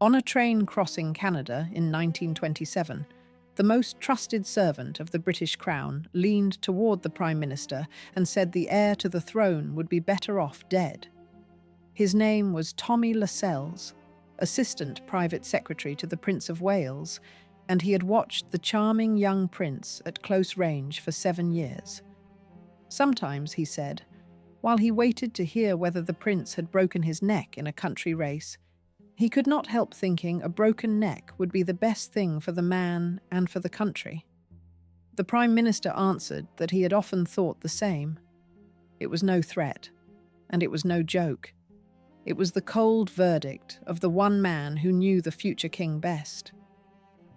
On a train crossing Canada in 1927, the most trusted servant of the British Crown leaned toward the Prime Minister and said the heir to the throne would be better off dead. His name was Tommy Lascelles, Assistant Private Secretary to the Prince of Wales, and he had watched the charming young prince at close range for 7 years. Sometimes, he said, while he waited to hear whether the prince had broken his neck in a country race, he could not help thinking a broken neck would be the best thing for the man and for the country. The Prime Minister answered that he had often thought the same. It was no threat, and it was no joke. It was the cold verdict of the one man who knew the future king best.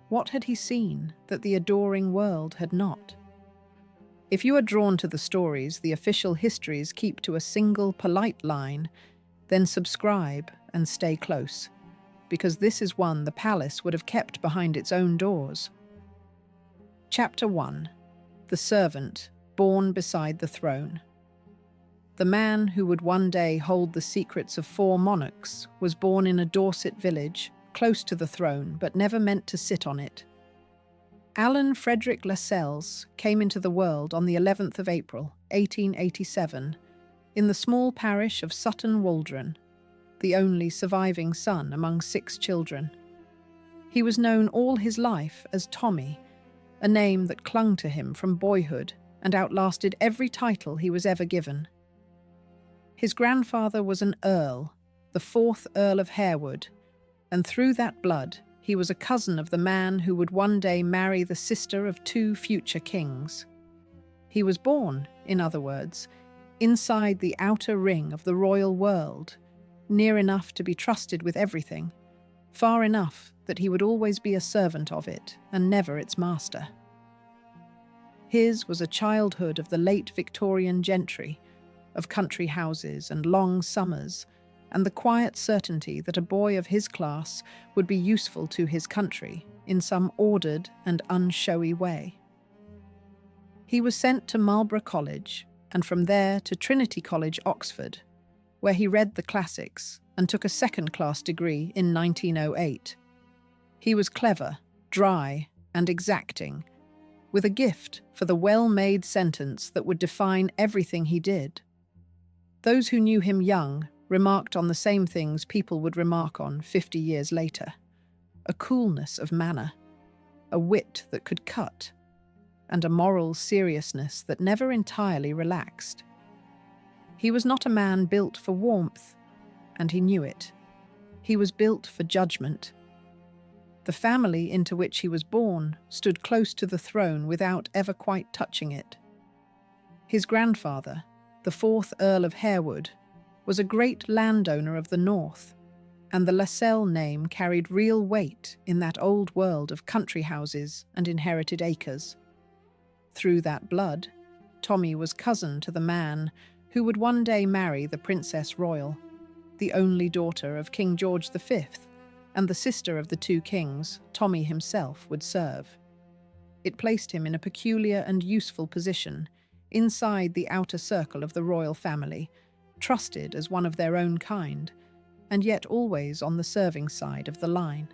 What had he seen that the adoring world had not? If you are drawn to the stories the official histories keep to a single polite line, then subscribe and stay close, because this is one the palace would have kept behind its own doors. Chapter 1. The Servant, Born Beside the Throne. The man who would one day hold the secrets of 4 monarchs was born in a Dorset village, close to the throne, but never meant to sit on it. Alan Frederick Lascelles came into the world on the 11th of April, 1887, in the small parish of Sutton Waldron, the only surviving son among 6 children. He was known all his life as Tommy, a name that clung to him from boyhood and outlasted every title he was ever given. His grandfather was an earl, the 4th Earl of Harewood, and through that blood he was a cousin of the man who would one day marry the sister of 2 future kings. He was born, in other words, inside the outer ring of the royal world, near enough to be trusted with everything, far enough that he would always be a servant of it and never its master. His was a childhood of the late Victorian gentry, of country houses and long summers, and the quiet certainty that a boy of his class would be useful to his country in some ordered and unshowy way. He was sent to Marlborough College, and from there to Trinity College, Oxford, where he read the classics and took a second-class degree in 1908. He was clever, dry, and exacting, with a gift for the well-made sentence that would define everything he did. Those who knew him young remarked on the same things people would remark on 50 years later: a coolness of manner, a wit that could cut, and a moral seriousness that never entirely relaxed. He was not a man built for warmth, and he knew it. He was built for judgment. The family into which he was born stood close to the throne without ever quite touching it. His grandfather, the 4th Earl of Harewood, was a great landowner of the north, and the Lascelles name carried real weight in that old world of country houses and inherited acres. Through that blood, Tommy was cousin to the man who would one day marry the Princess Royal, the only daughter of King George V, and the sister of the 2 kings Tommy himself would serve. It placed him in a peculiar and useful position inside the outer circle of the royal family, trusted as one of their own kind, and yet always on the serving side of the line.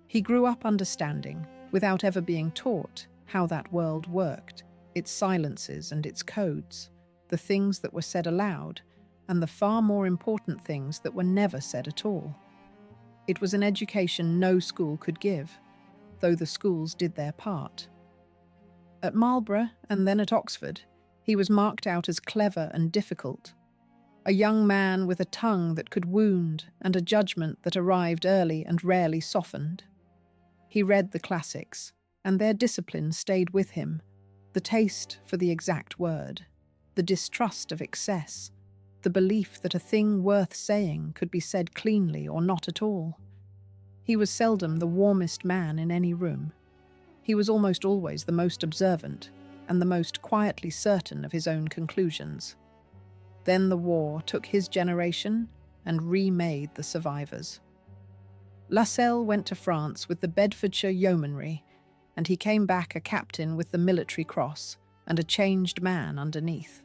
He grew up understanding, without ever being taught, how that world worked, its silences and its codes, the things that were said aloud, and the far more important things that were never said at all. It was an education no school could give, though the schools did their part. At Marlborough and then at Oxford, he was marked out as clever and difficult, a young man with a tongue that could wound and a judgment that arrived early and rarely softened. He read the classics, and their discipline stayed with him, the taste for the exact word, the distrust of excess, the belief that a thing worth saying could be said cleanly or not at all. He was seldom the warmest man in any room. He was almost always the most observant and the most quietly certain of his own conclusions. Then the war took his generation and remade the survivors. Lascelles went to France with the Bedfordshire Yeomanry, and he came back a captain with the Military Cross and a changed man underneath.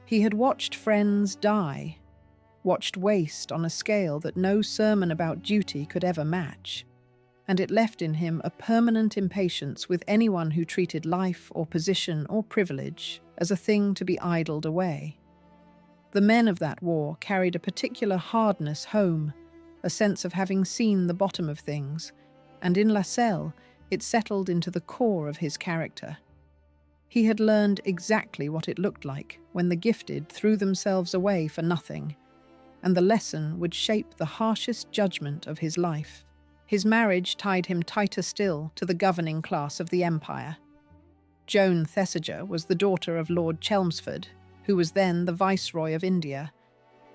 He had watched friends die, watched waste on a scale that no sermon about duty could ever match, and it left in him a permanent impatience with anyone who treated life or position or privilege as a thing to be idled away. The men of that war carried a particular hardness home, a sense of having seen the bottom of things, and in Lascelles it settled into the core of his character. He had learned exactly what it looked like when the gifted threw themselves away for nothing, and the lesson would shape the harshest judgment of his life. His marriage tied him tighter still to the governing class of the empire. Joan Thesiger was the daughter of Lord Chelmsford, who was then the Viceroy of India,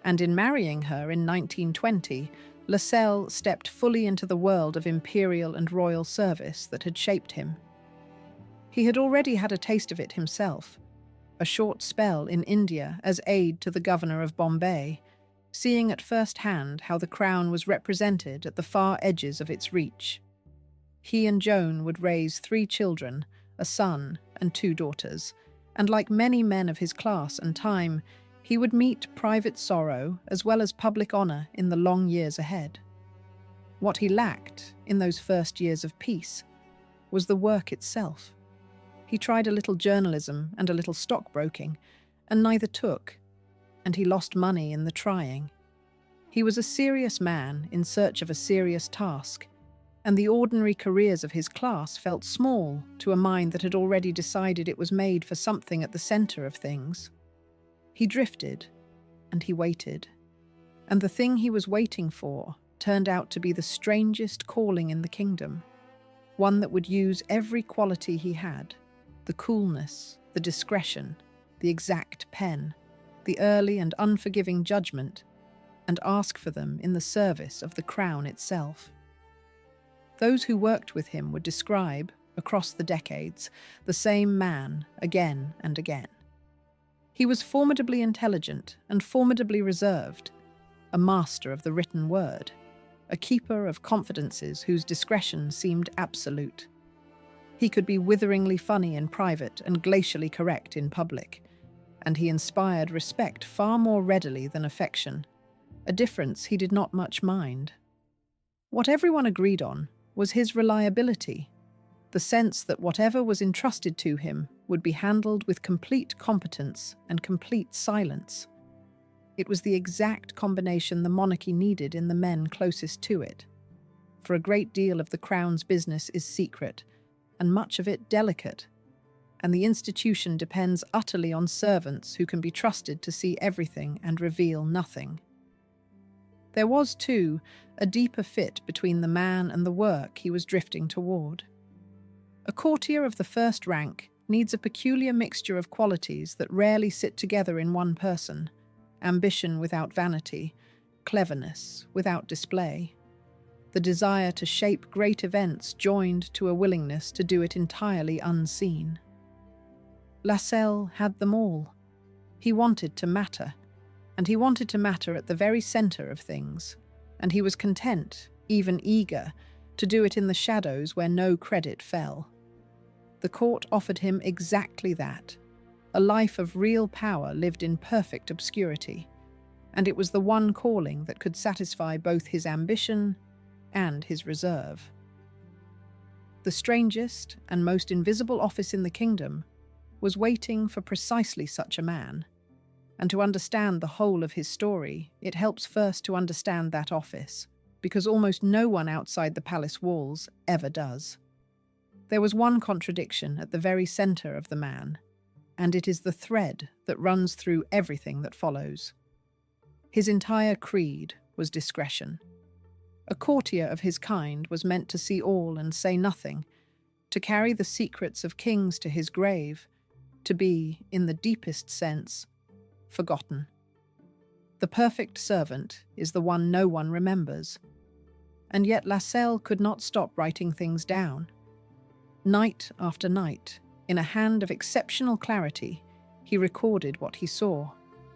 and in marrying her in 1920, Lascelles stepped fully into the world of imperial and royal service that had shaped him. He had already had a taste of it himself, a short spell in India as aide to the governor of Bombay, seeing at first hand how the crown was represented at the far edges of its reach. He and Joan would raise 3 children, a son and 2 daughters, and like many men of his class and time, he would meet private sorrow as well as public honour in the long years ahead. What he lacked in those first years of peace was the work itself. He tried a little journalism and a little stockbroking, and neither took, and he lost money in the trying. He was a serious man in search of a serious task, and the ordinary careers of his class felt small to a mind that had already decided it was made for something at the centre of things. He drifted, and he waited, and the thing he was waiting for turned out to be the strangest calling in the kingdom, one that would use every quality he had, the coolness, the discretion, the exact pen, the early and unforgiving judgment, and ask for them in the service of the crown itself. Those who worked with him would describe, across the decades, the same man again and again. He was formidably intelligent and formidably reserved, a master of the written word, a keeper of confidences whose discretion seemed absolute. He could be witheringly funny in private and glacially correct in public, and he inspired respect far more readily than affection, a difference he did not much mind. What everyone agreed on was his reliability, the sense that whatever was entrusted to him would be handled with complete competence and complete silence. It was the exact combination the monarchy needed in the men closest to it. For a great deal of the crown's business is secret, and much of it delicate, and the institution depends utterly on servants who can be trusted to see everything and reveal nothing. There was, too, a deeper fit between the man and the work he was drifting toward. A courtier of the first rank needs a peculiar mixture of qualities that rarely sit together in one person: ambition without vanity, cleverness without display, the desire to shape great events joined to a willingness to do it entirely unseen. Lascelles had them all. He wanted to matter, and he wanted to matter at the very centre of things, and he was content, even eager, to do it in the shadows where no credit fell. The court offered him exactly that, a life of real power lived in perfect obscurity, and it was the one calling that could satisfy both his ambition and his reserve. The strangest and most invisible office in the kingdom was waiting for precisely such a man, and to understand the whole of his story, it helps first to understand that office, because almost no one outside the palace walls ever does. There was one contradiction at the very centre of the man, and it is the thread that runs through everything that follows. His entire creed was discretion. A courtier of his kind was meant to see all and say nothing, to carry the secrets of kings to his grave, to be, in the deepest sense, forgotten. The perfect servant is the one no one remembers, and yet Lascelles could not stop writing things down. Night after night, in a hand of exceptional clarity, he recorded what he saw,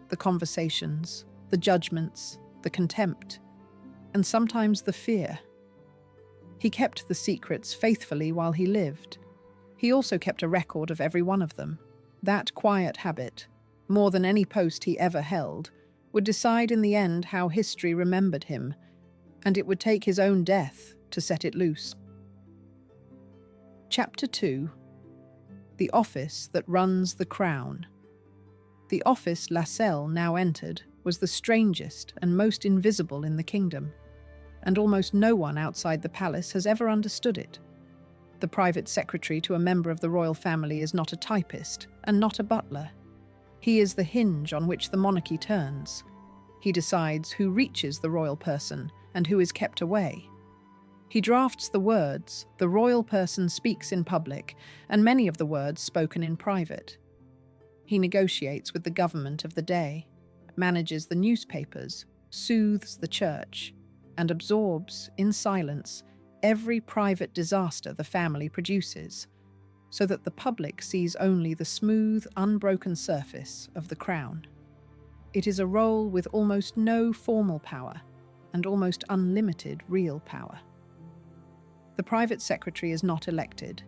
the conversations, the judgments, the contempt, and sometimes the fear. He kept the secrets faithfully while he lived. He also kept a record of every one of them. That quiet habit, more than any post he ever held, would decide in the end how history remembered him, and it would take his own death to set it loose. Chapter 2. The Office That Runs the Crown. The office Lascelles now entered was the strangest and most invisible in the kingdom, and almost no one outside the palace has ever understood it. The private secretary to a member of the royal family is not a typist and not a butler. He is the hinge on which the monarchy turns. He decides who reaches the royal person and who is kept away. He drafts the words the royal person speaks in public and many of the words spoken in private. He negotiates with the government of the day, manages the newspapers, soothes the church, and absorbs, in silence, every private disaster the family produces, so that the public sees only the smooth, unbroken surface of the crown. It is a role with almost no formal power and almost unlimited real power. The private secretary is not elected,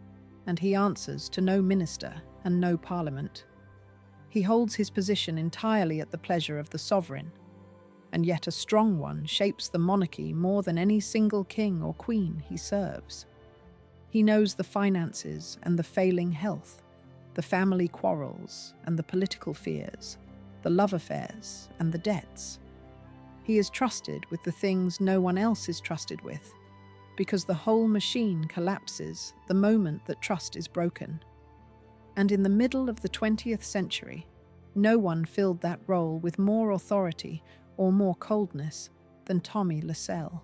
and he answers to no minister and no parliament. He holds his position entirely at the pleasure of the sovereign, and yet a strong one shapes the monarchy more than any single king or queen he serves. He knows the finances and the failing health, the family quarrels and the political fears, the love affairs and the debts. He is trusted with the things no one else is trusted with, because the whole machine collapses the moment that trust is broken. And in the middle of the 20th century, no one filled that role with more authority or more coldness than Tommy Lascelles.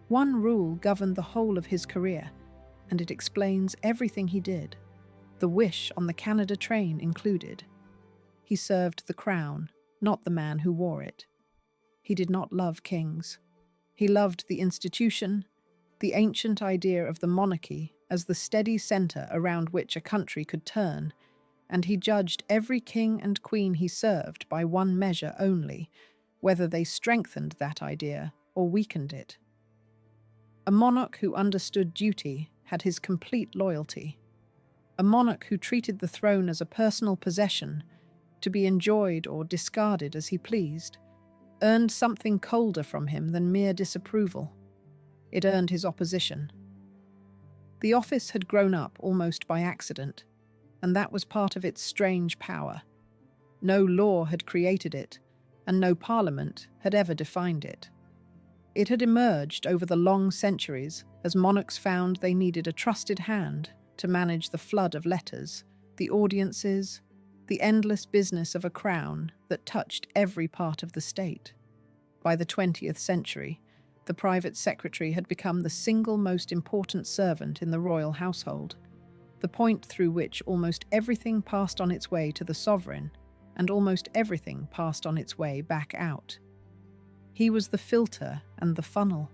One rule governed the whole of his career, and it explains everything he did, the wish on the Canada train included. He served the crown, not the man who wore it. He did not love kings. He loved the institution, the ancient idea of the monarchy as the steady centre around which a country could turn, and he judged every king and queen he served by one measure only, whether they strengthened that idea or weakened it. A monarch who understood duty had his complete loyalty. A monarch who treated the throne as a personal possession, to be enjoyed or discarded as he pleased, earned something colder from him than mere disapproval. It earned his opposition. The office had grown up almost by accident, and that was part of its strange power. No law had created it, and no parliament had ever defined it. It had emerged over the long centuries as monarchs found they needed a trusted hand to manage the flood of letters, the audiences, the endless business of a crown that touched every part of the state. By the 20th century, the private secretary had become the single most important servant in the royal household, the point through which almost everything passed on its way to the sovereign, and almost everything passed on its way back out. He was the filter and the funnel,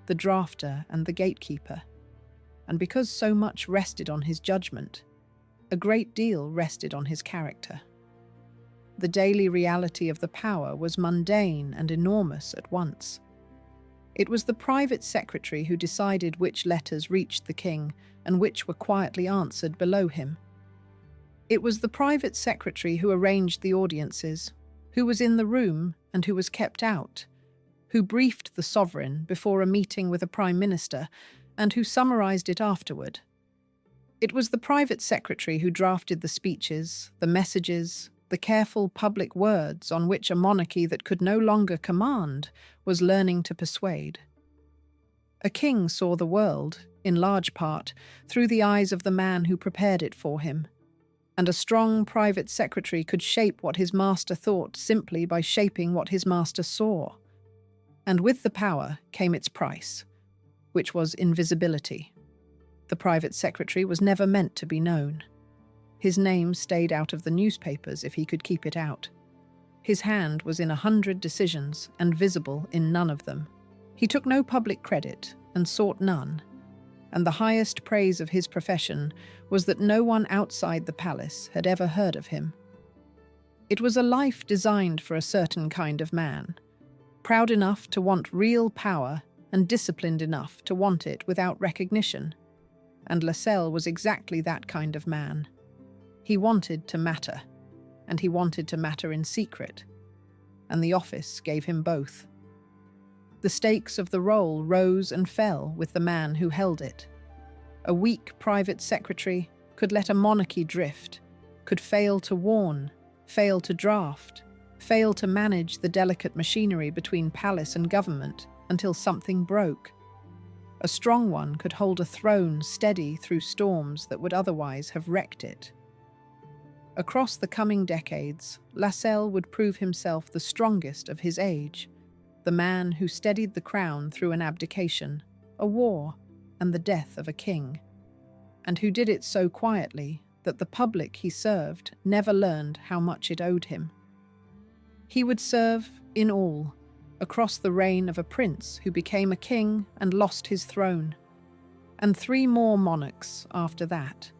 the drafter and the gatekeeper. And because so much rested on his judgment, a great deal rested on his character. The daily reality of the power was mundane and enormous at once. It was the private secretary who decided which letters reached the king and which were quietly answered below him. It was the private secretary who arranged the audiences, who was in the room and who was kept out, who briefed the sovereign before a meeting with a prime minister and who summarized it afterward. It was the private secretary who drafted the speeches, the messages, the careful public words on which a monarchy that could no longer command was learning to persuade. A king saw the world, in large part, through the eyes of the man who prepared it for him, and a strong private secretary could shape what his master thought simply by shaping what his master saw. And with the power came its price, which was invisibility. The private secretary was never meant to be known. His name stayed out of the newspapers if he could keep it out. His hand was in 100 decisions and visible in none of them. He took no public credit and sought none, and the highest praise of his profession was that no one outside the palace had ever heard of him. It was a life designed for a certain kind of man, proud enough to want real power and disciplined enough to want it without recognition. And Lascelles was exactly that kind of man. He wanted to matter, and he wanted to matter in secret. and the office gave him both. The stakes of the role rose and fell with the man who held it. A weak private secretary could let a monarchy drift, could fail to warn, fail to draft, fail to manage the delicate machinery between palace and government until something broke. A strong one could hold a throne steady through storms that would otherwise have wrecked it. Across the coming decades, Lascelles would prove himself the strongest of his age, the man who steadied the crown through an abdication, a war, and the death of a king, and who did it so quietly that the public he served never learned how much it owed him. He would serve, in all, across the reign of a prince who became a king and lost his throne, and 3 more monarchs after that,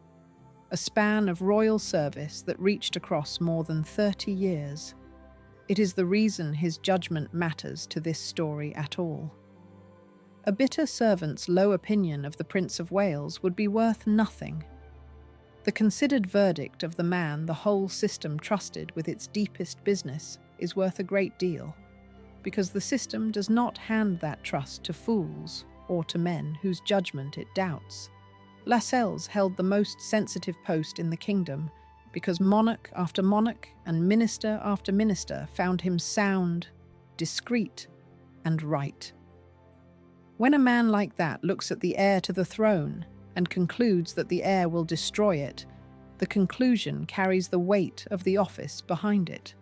a span of royal service that reached across more than 30 years. It is the reason his judgment matters to this story at all. A bitter servant's low opinion of the Prince of Wales would be worth nothing. The considered verdict of the man the whole system trusted with its deepest business is worth a great deal, because the system does not hand that trust to fools or to men whose judgment it doubts. Lascelles held the most sensitive post in the kingdom because monarch after monarch and minister after minister found him sound, discreet, and right. When a man like that looks at the heir to the throne and concludes that the heir will destroy it, the conclusion carries the weight of the office behind it.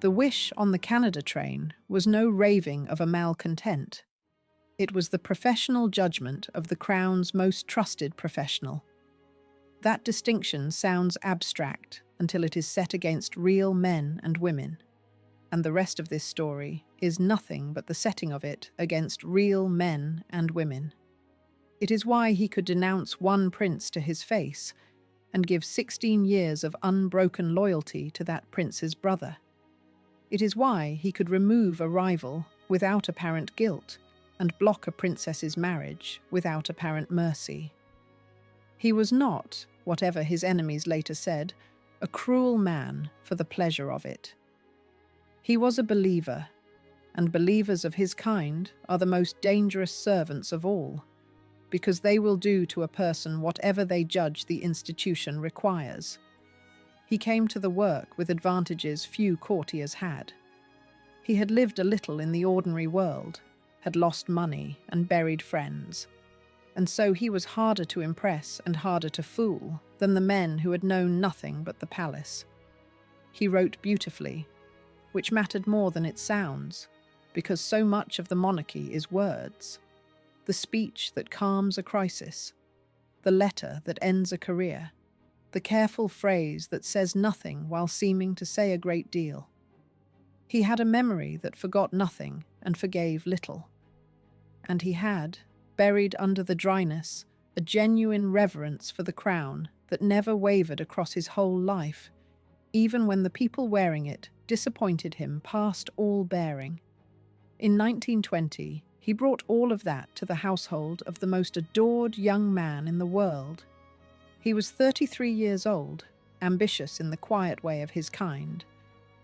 The wish on the Canada train was no raving of a malcontent. It was the professional judgment of the Crown's most trusted professional. That distinction sounds abstract until it is set against real men and women, and the rest of this story is nothing but the setting of it against real men and women. It is why he could denounce one prince to his face and give 16 years of unbroken loyalty to that prince's brother. It is why he could remove a rival without apparent guilt and block a princess's marriage without apparent mercy. He was not, whatever his enemies later said, a cruel man for the pleasure of it. He was a believer, and believers of his kind are the most dangerous servants of all, because they will do to a person whatever they judge the institution requires. He came to the work with advantages few courtiers had. He had lived a little in the ordinary world, had lost money and buried friends, and so he was harder to impress and harder to fool than the men who had known nothing but the palace. He wrote beautifully, which mattered more than it sounds, because so much of the monarchy is words. The speech that calms a crisis, the letter that ends a career, the careful phrase that says nothing while seeming to say a great deal. He had a memory that forgot nothing and forgave little. And he had, buried under the dryness, a genuine reverence for the crown that never wavered across his whole life, even when the people wearing it disappointed him past all bearing. In 1920, he brought all of that to the household of the most adored young man in the world. He was 33 years old, ambitious in the quiet way of his kind,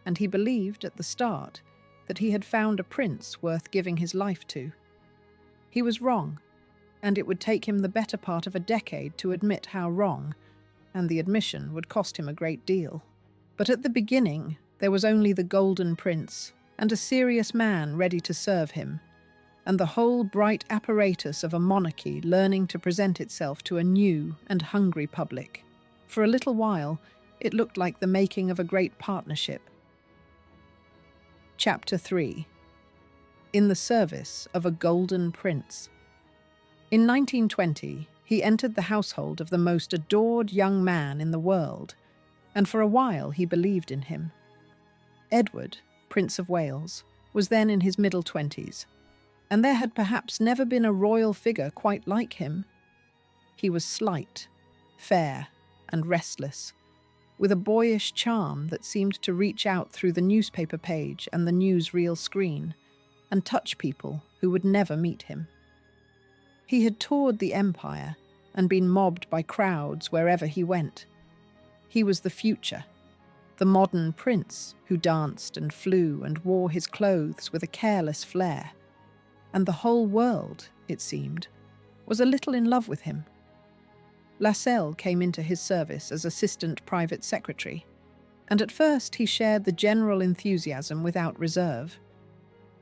and he believed at the start that he had found a prince worth giving his life to. He was wrong, and it would take him the better part of a decade to admit how wrong, and the admission would cost him a great deal. But at the beginning, there was only the Golden Prince and a serious man ready to serve him, and the whole bright apparatus of a monarchy learning to present itself to a new and hungry public. For a little while, it looked like the making of a great partnership. Chapter 3. In the Service of a Golden Prince. In 1920, he entered the household of the most adored young man in the world, and for a while he believed in him. Edward, Prince of Wales, was then in his middle 20s, and there had perhaps never been a royal figure quite like him. He was slight, fair, and restless, with a boyish charm that seemed to reach out through the newspaper page and the newsreel screen and touch people who would never meet him. He had toured the empire and been mobbed by crowds wherever he went. He was the future, the modern prince who danced and flew and wore his clothes with a careless flair. And the whole world, it seemed, was a little in love with him. Lascelles came into his service as assistant private secretary, and at first he shared the general enthusiasm without reserve.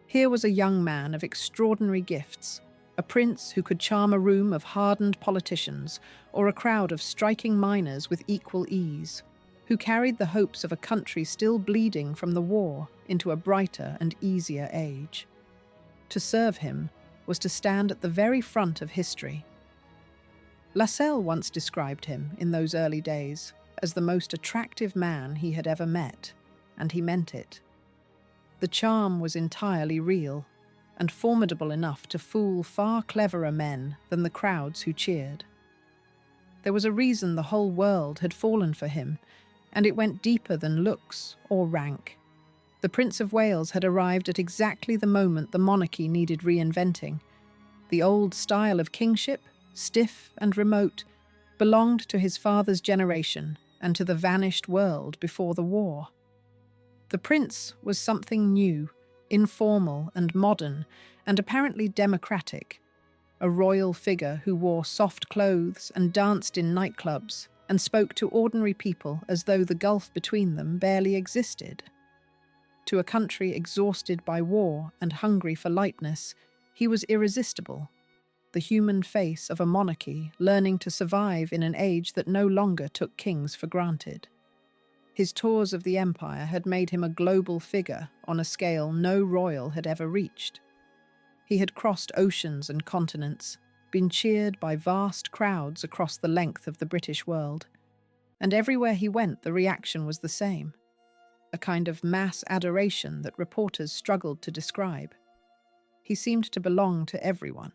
Here was a young man of extraordinary gifts, a prince who could charm a room of hardened politicians or a crowd of striking miners with equal ease, who carried the hopes of a country still bleeding from the war into a brighter and easier age. To serve him was to stand at the very front of history. Lascelles once described him, in those early days, as the most attractive man he had ever met, and he meant it. The charm was entirely real, and formidable enough to fool far cleverer men than the crowds who cheered. There was a reason the whole world had fallen for him, and it went deeper than looks or rank. The Prince of Wales had arrived at exactly the moment the monarchy needed reinventing. The old style of kingship, stiff and remote, belonged to his father's generation and to the vanished world before the war. The prince was something new, informal and modern, and apparently democratic, a royal figure who wore soft clothes and danced in nightclubs and spoke to ordinary people as though the gulf between them barely existed. To a country exhausted by war and hungry for lightness, he was irresistible, the human face of a monarchy learning to survive in an age that no longer took kings for granted. His tours of the empire had made him a global figure on a scale no royal had ever reached. He had crossed oceans and continents, been cheered by vast crowds across the length of the British world, and everywhere he went the reaction was the same, a kind of mass adoration that reporters struggled to describe. He seemed to belong to everyone.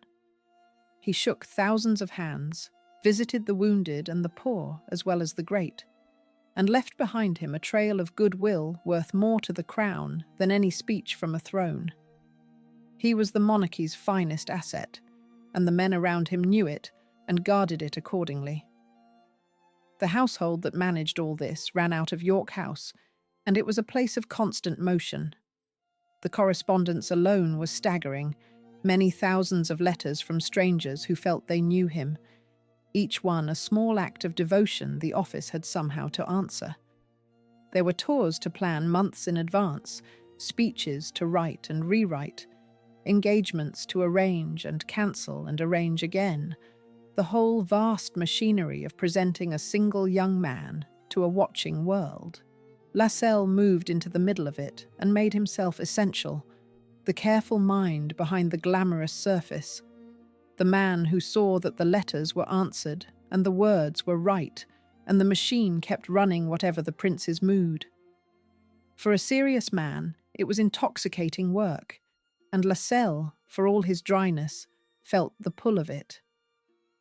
He shook thousands of hands, visited the wounded and the poor as well as the great, and left behind him a trail of goodwill worth more to the crown than any speech from a throne. He was the monarchy's finest asset, and the men around him knew it and guarded it accordingly. The household that managed all this ran out of York House, and it was a place of constant motion. The correspondence alone was staggering, many thousands of letters from strangers who felt they knew him, each one a small act of devotion the office had somehow to answer. There were tours to plan months in advance, speeches to write and rewrite, engagements to arrange and cancel and arrange again, the whole vast machinery of presenting a single young man to a watching world. Lascelles moved into the middle of it and made himself essential, the careful mind behind the glamorous surface, the man who saw that the letters were answered and the words were right, and the machine kept running whatever the prince's mood. For a serious man, it was intoxicating work, and Lascelles, for all his dryness, felt the pull of it.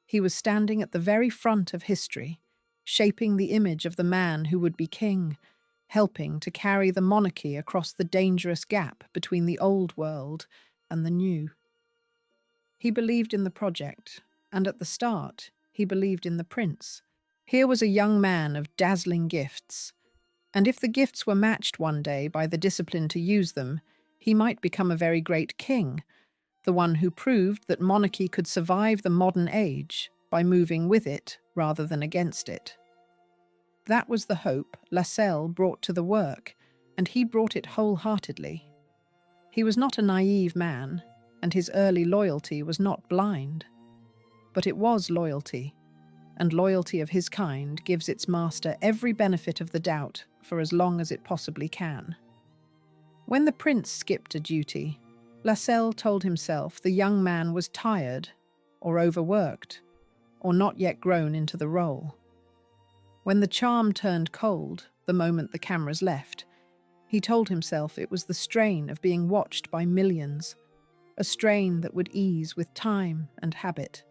He was standing at the very front of history, shaping the image of the man who would be king, helping to carry the monarchy across the dangerous gap between the old world and the new. He believed in the project, and at the start, he believed in the prince. Here was a young man of dazzling gifts, and if the gifts were matched one day by the discipline to use them, he might become a very great king, the one who proved that monarchy could survive the modern age by moving with it rather than against it. That was the hope Lascelles brought to the work, and he brought it wholeheartedly. He was not a naive man, and his early loyalty was not blind. But it was loyalty, and loyalty of his kind gives its master every benefit of the doubt for as long as it possibly can. When the prince skipped a duty, Lascelles told himself the young man was tired, or overworked, or not yet grown into the role. When the charm turned cold, the moment the cameras left, he told himself it was the strain of being watched by millions, a strain that would ease with time and habit.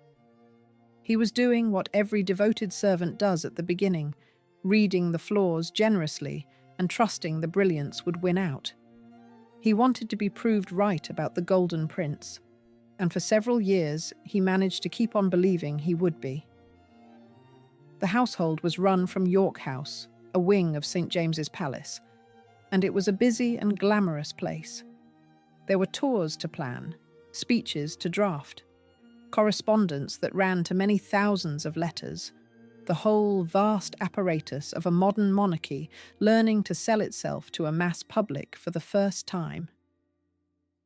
He was doing what every devoted servant does at the beginning, reading the flaws generously and trusting the brilliance would win out. He wanted to be proved right about the Golden Prince, and for several years he managed to keep on believing he would be. The household was run from York House, a wing of St. James's Palace, and it was a busy and glamorous place. There were tours to plan, speeches to draft, correspondence that ran to many thousands of letters, the whole vast apparatus of a modern monarchy learning to sell itself to a mass public for the first time.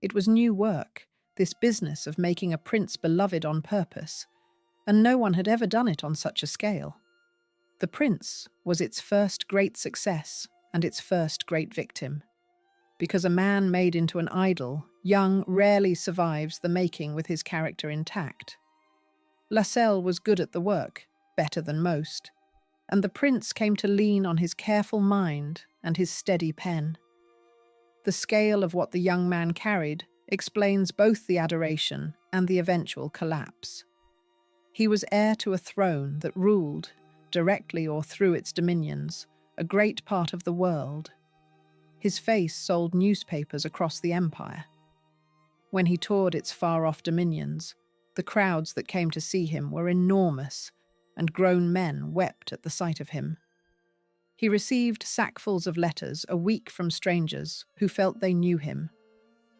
It was new work, this business of making a prince beloved on purpose, and no one had ever done it on such a scale. The prince was its first great success and its first great victim. Because a man made into an idol, young rarely survives the making with his character intact. Lascelles was good at the work, better than most, and the prince came to lean on his careful mind and his steady pen. The scale of what the young man carried explains both the adoration and the eventual collapse. He was heir to a throne that ruled, directly or through its dominions, a great part of the world. His face sold newspapers across the empire. When he toured its far-off dominions, the crowds that came to see him were enormous, and grown men wept at the sight of him. He received sackfuls of letters a week from strangers who felt they knew him.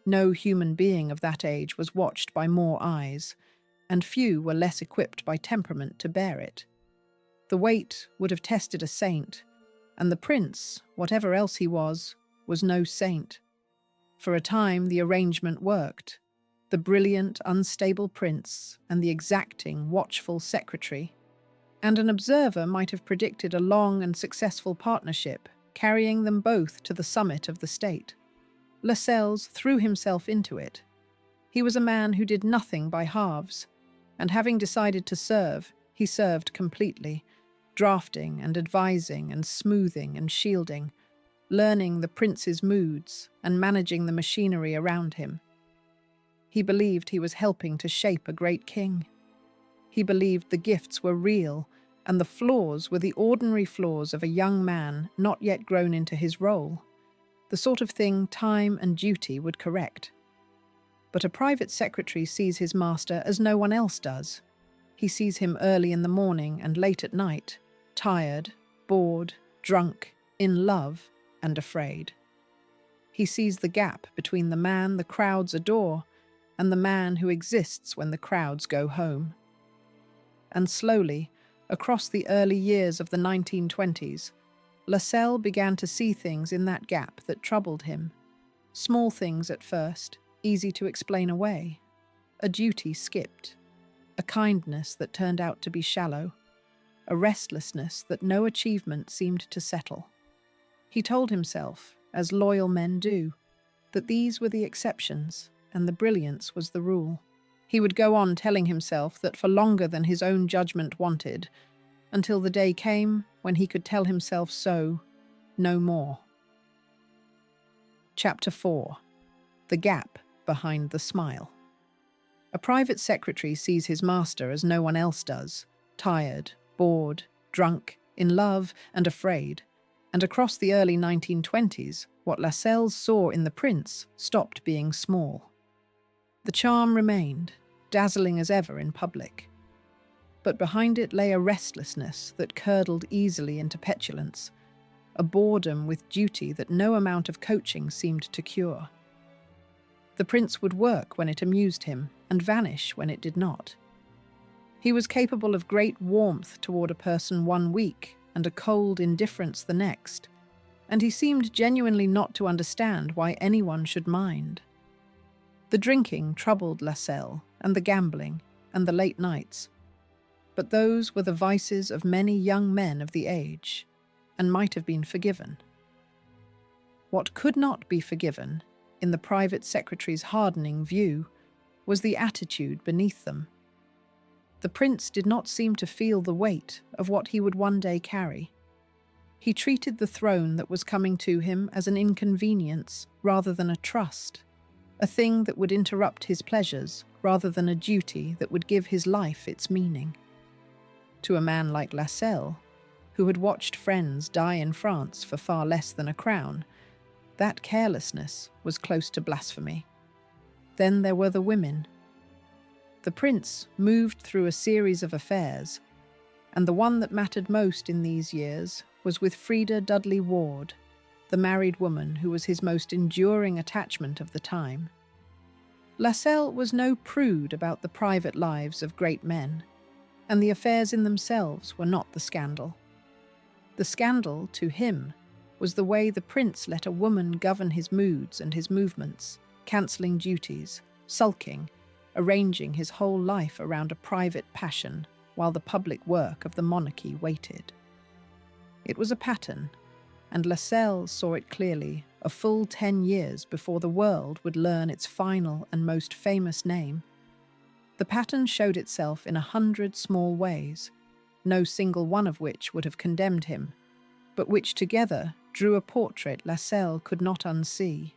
No human being of that age was watched by more eyes, and few were less equipped by temperament to bear it. The weight would have tested a saint, and the prince, whatever else he was no saint. For a time the arrangement worked. The brilliant, unstable prince and the exacting, watchful secretary. And an observer might have predicted a long and successful partnership, carrying them both to the summit of the state. Lascelles threw himself into it. He was a man who did nothing by halves, and having decided to serve, he served completely, drafting and advising and smoothing and shielding, learning the prince's moods and managing the machinery around him. He believed he was helping to shape a great king. He believed the gifts were real, and the flaws were the ordinary flaws of a young man not yet grown into his role, the sort of thing time and duty would correct. But a private secretary sees his master as no one else does. He sees him early in the morning and late at night, tired, bored, drunk, in love, and afraid. He sees the gap between the man the crowds adore and the man who exists when the crowds go home. And slowly, across the early years of the 1920s, Lascelles began to see things in that gap that troubled him. Small things at first, easy to explain away. A duty skipped. A kindness that turned out to be shallow. A restlessness that no achievement seemed to settle. He told himself, as loyal men do, that these were the exceptions and the brilliance was the rule. He would go on telling himself that for longer than his own judgment wanted, until the day came when he could tell himself so, no more. Chapter 4. The Gap Behind the Smile. A private secretary sees his master as no one else does, tired, bored, drunk, in love, and afraid. And across the early 1920s, what Lascelles saw in the prince stopped being small. The charm remained, dazzling as ever in public. But behind it lay a restlessness that curdled easily into petulance, a boredom with duty that no amount of coaching seemed to cure. The prince would work when it amused him and vanish when it did not. He was capable of great warmth toward a person one week and a cold indifference the next, and he seemed genuinely not to understand why anyone should mind. The drinking troubled Lascelles, and the gambling, and the late nights, but those were the vices of many young men of the age, and might have been forgiven. What could not be forgiven, in the private secretary's hardening view, was the attitude beneath them. The prince did not seem to feel the weight of what he would one day carry. He treated the throne that was coming to him as an inconvenience rather than a trust, a thing that would interrupt his pleasures rather than a duty that would give his life its meaning. To a man like Lascelles, who had watched friends die in France for far less than a crown, that carelessness was close to blasphemy. Then there were the women. The prince moved through a series of affairs, and the one that mattered most in these years was with Frida Dudley Ward, the married woman who was his most enduring attachment of the time. Lascelles was no prude about the private lives of great men, and the affairs in themselves were not the scandal. The scandal, to him, was the way the prince let a woman govern his moods and his movements, cancelling duties, sulking, arranging his whole life around a private passion while the public work of the monarchy waited. It was a pattern, and Lascelles saw it clearly a full 10 years before the world would learn its final and most famous name. The pattern showed itself in 100 small ways, no single one of which would have condemned him, but which together drew a portrait Lascelles could not unsee.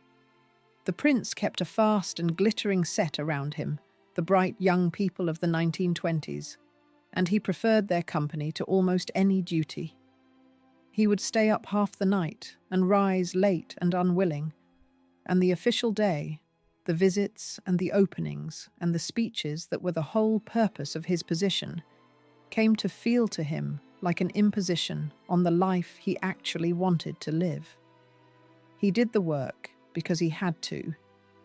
The prince kept a fast and glittering set around him, the bright young people of the 1920s, and he preferred their company to almost any duty. He would stay up half the night and rise late and unwilling, and the official day, the visits and the openings and the speeches that were the whole purpose of his position, came to feel to him like an imposition on the life he actually wanted to live. He did the work because he had to,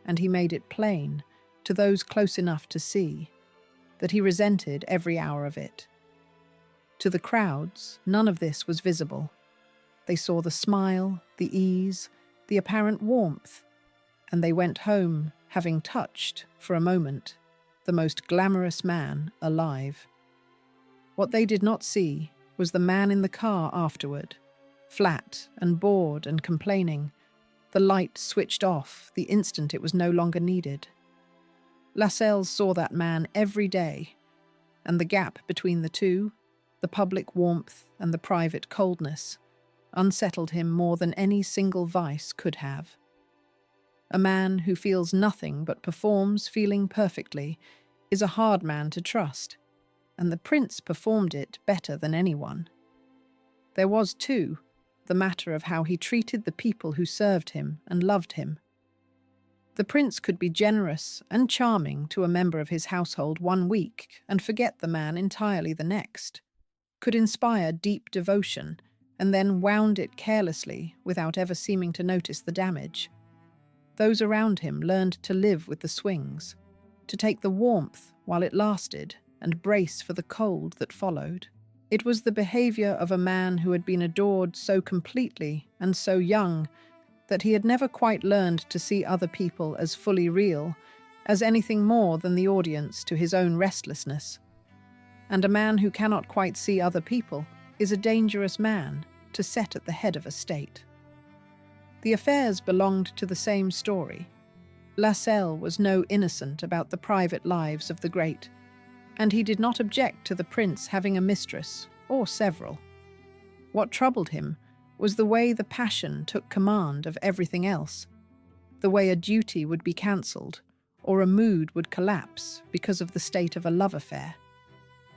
and he made it plain, to those close enough to see, that he resented every hour of it. To the crowds, none of this was visible. They saw the smile, the ease, the apparent warmth, and they went home having touched, for a moment, the most glamorous man alive. What they did not see was the man in the car afterward, flat and bored and complaining, the light switched off the instant it was no longer needed. Lascelles saw that man every day, and the gap between the two, the public warmth and the private coldness, unsettled him more than any single vice could have. A man who feels nothing but performs feeling perfectly is a hard man to trust, and the prince performed it better than anyone. There was, too, the matter of how he treated the people who served him and loved him. The prince could be generous and charming to a member of his household one week and forget the man entirely the next, could inspire deep devotion and then wound it carelessly without ever seeming to notice the damage. Those around him learned to live with the swings, to take the warmth while it lasted and brace for the cold that followed. It was the behavior of a man who had been adored so completely and so young that he had never quite learned to see other people as fully real, as anything more than the audience to his own restlessness. And a man who cannot quite see other people is a dangerous man to set at the head of a state. The affairs belonged to the same story. Lascelles was no innocent about the private lives of the great, and he did not object to the prince having a mistress, or several. What troubled him was the way the passion took command of everything else, the way a duty would be cancelled, or a mood would collapse because of the state of a love affair,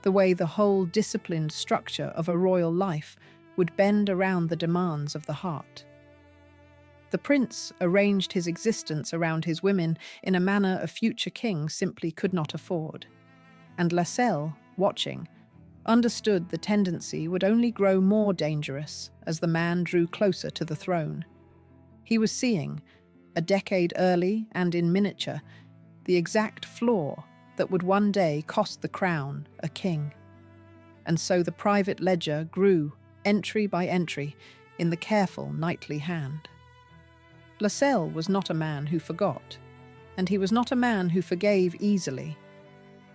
the way the whole disciplined structure of a royal life would bend around the demands of the heart. The prince arranged his existence around his women in a manner a future king simply could not afford, and Lascelles, watching, understood the tendency would only grow more dangerous as the man drew closer to the throne. He was seeing, a decade early and in miniature, the exact flaw that would one day cost the crown a king. And so the private ledger grew, entry by entry, in the careful nightly hand. Lascelles was not a man who forgot, and he was not a man who forgave easily,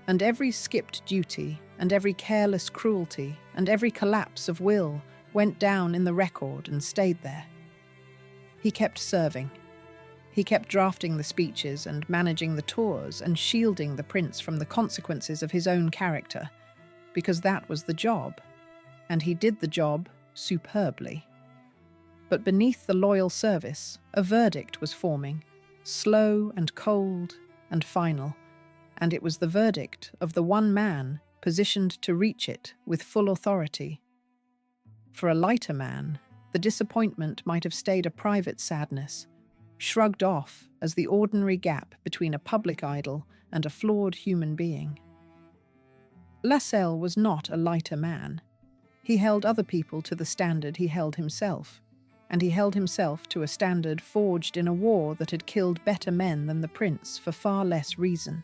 and every skipped duty, and every careless cruelty, and every collapse of will went down in the record and stayed there. He kept serving. He kept drafting the speeches and managing the tours and shielding the prince from the consequences of his own character, because that was the job, and he did the job superbly. But beneath the loyal service, a verdict was forming, slow and cold and final, and it was the verdict of the one man positioned to reach it with full authority. For a lighter man, the disappointment might have stayed a private sadness, shrugged off as the ordinary gap between a public idol and a flawed human being. Lascelles was not a lighter man. He held other people to the standard he held himself, and he held himself to a standard forged in a war that had killed better men than the prince for far less reason.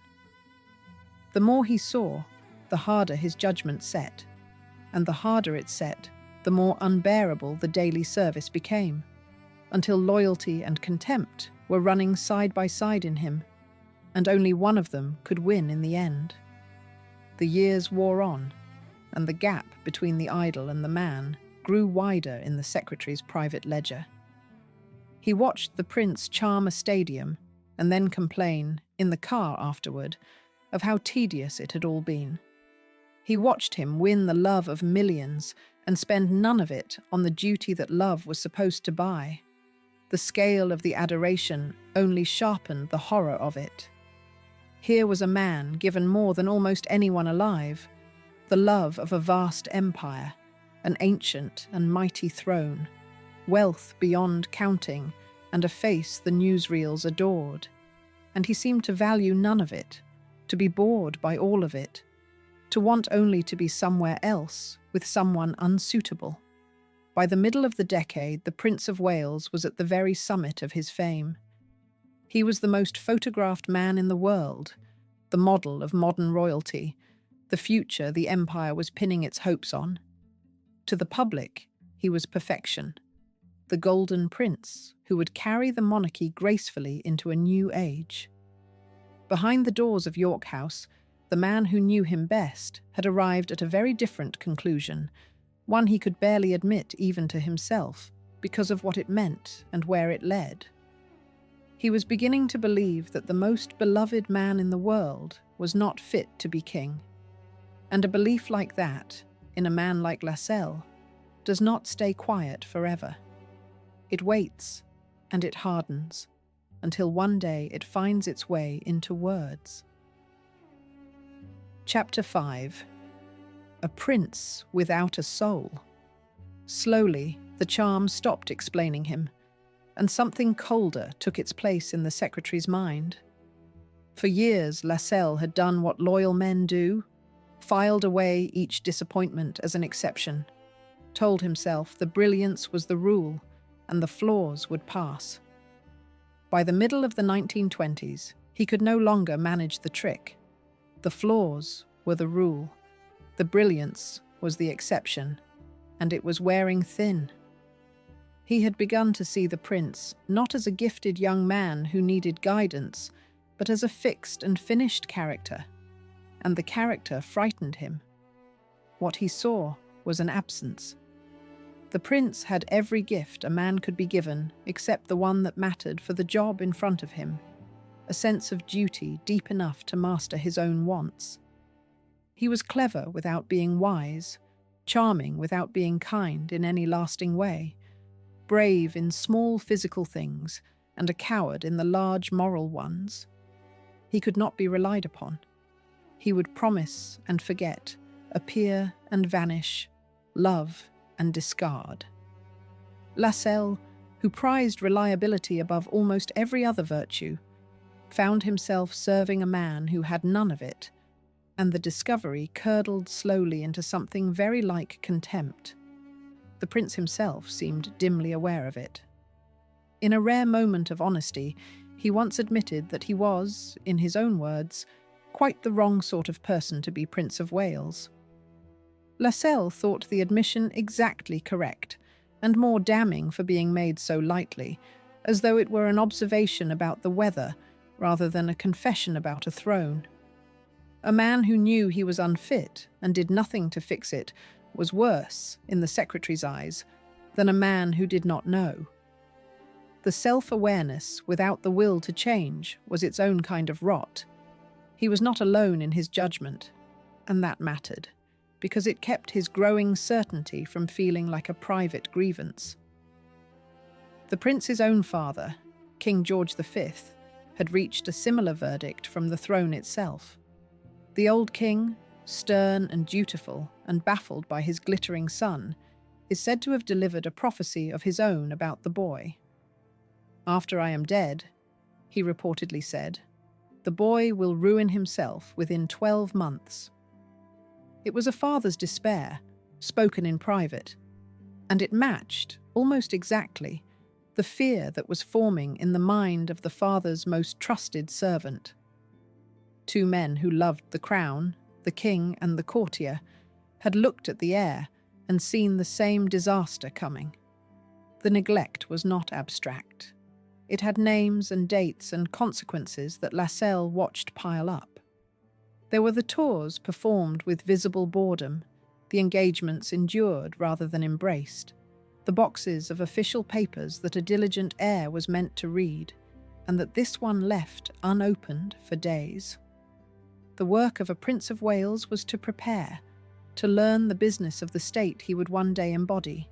The more he saw, the harder his judgment set, and the harder it set, the more unbearable the daily service became, until loyalty and contempt were running side by side in him, and only one of them could win in the end. The years wore on, and the gap between the idol and the man grew wider in the secretary's private ledger. He watched the prince charm a stadium and then complain, in the car afterward, of how tedious it had all been. He watched him win the love of millions and spend none of it on the duty that love was supposed to buy. The scale of the adoration only sharpened the horror of it. Here was a man given more than almost anyone alive, the love of a vast empire, an ancient and mighty throne, wealth beyond counting, and a face the newsreels adored. And he seemed to value none of it, to be bored by all of it, to want only to be somewhere else with someone unsuitable. By the middle of the decade, the Prince of Wales was at the very summit of his fame. He was the most photographed man in the world, the model of modern royalty, the future the empire was pinning its hopes on. To the public, he was perfection, the golden prince who would carry the monarchy gracefully into a new age. Behind the doors of York House, the man who knew him best had arrived at a very different conclusion, one he could barely admit even to himself, because of what it meant and where it led. He was beginning to believe that the most beloved man in the world was not fit to be king. And a belief like that, in a man like Lascelles, does not stay quiet forever. It waits, and it hardens, until one day it finds its way into words. Chapter 5. A Prince Without a Soul. Slowly, the charm stopped explaining him, and something colder took its place in the secretary's mind. For years, Lascelles had done what loyal men do, filed away each disappointment as an exception, told himself the brilliance was the rule and the flaws would pass. By the middle of the 1920s, he could no longer manage the trick. The flaws were the rule, the brilliance was the exception, and it was wearing thin. He had begun to see the prince not as a gifted young man who needed guidance, but as a fixed and finished character, and the character frightened him. What he saw was an absence. The prince had every gift a man could be given except the one that mattered for the job in front of him, a sense of duty deep enough to master his own wants. He was clever without being wise, charming without being kind in any lasting way, brave in small physical things and a coward in the large moral ones. He could not be relied upon. He would promise and forget, appear and vanish, love and discard. Lascelles, who prized reliability above almost every other virtue, found himself serving a man who had none of it, and the discovery curdled slowly into something very like contempt. The prince himself seemed dimly aware of it. In a rare moment of honesty, he once admitted that he was, in his own words, quite the wrong sort of person to be Prince of Wales. Lascelles thought the admission exactly correct, and more damning for being made so lightly, as though it were an observation about the weather rather than a confession about a throne. A man who knew he was unfit and did nothing to fix it was worse, in the secretary's eyes, than a man who did not know. The self-awareness without the will to change was its own kind of rot. He was not alone in his judgment, and that mattered, because it kept his growing certainty from feeling like a private grievance. The prince's own father, King George V, had reached a similar verdict from the throne itself. The old king, stern and dutiful and baffled by his glittering son, is said to have delivered a prophecy of his own about the boy. "After I am dead," he reportedly said, "the boy will ruin himself within 12 months." It was a father's despair, spoken in private, and it matched, almost exactly, the fear that was forming in the mind of the father's most trusted servant. Two men who loved the crown, the king and the courtier, had looked at the heir and seen the same disaster coming. The neglect was not abstract. It had names and dates and consequences that Lascelles watched pile up. There were the tours performed with visible boredom, the engagements endured rather than embraced, the boxes of official papers that a diligent heir was meant to read, and that this one left unopened for days. The work of a Prince of Wales was to prepare, to learn the business of the state he would one day embody,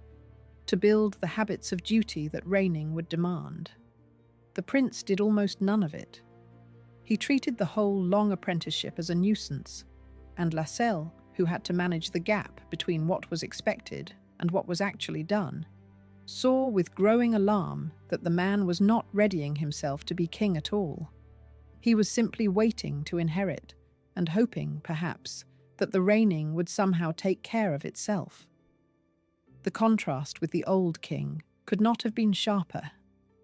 to build the habits of duty that reigning would demand. The prince did almost none of it. He treated the whole long apprenticeship as a nuisance, and Lascelles, who had to manage the gap between what was expected and what was actually done, saw with growing alarm that the man was not readying himself to be king at all. He was simply waiting to inherit, and hoping, perhaps, that the reigning would somehow take care of itself. The contrast with the old king could not have been sharper,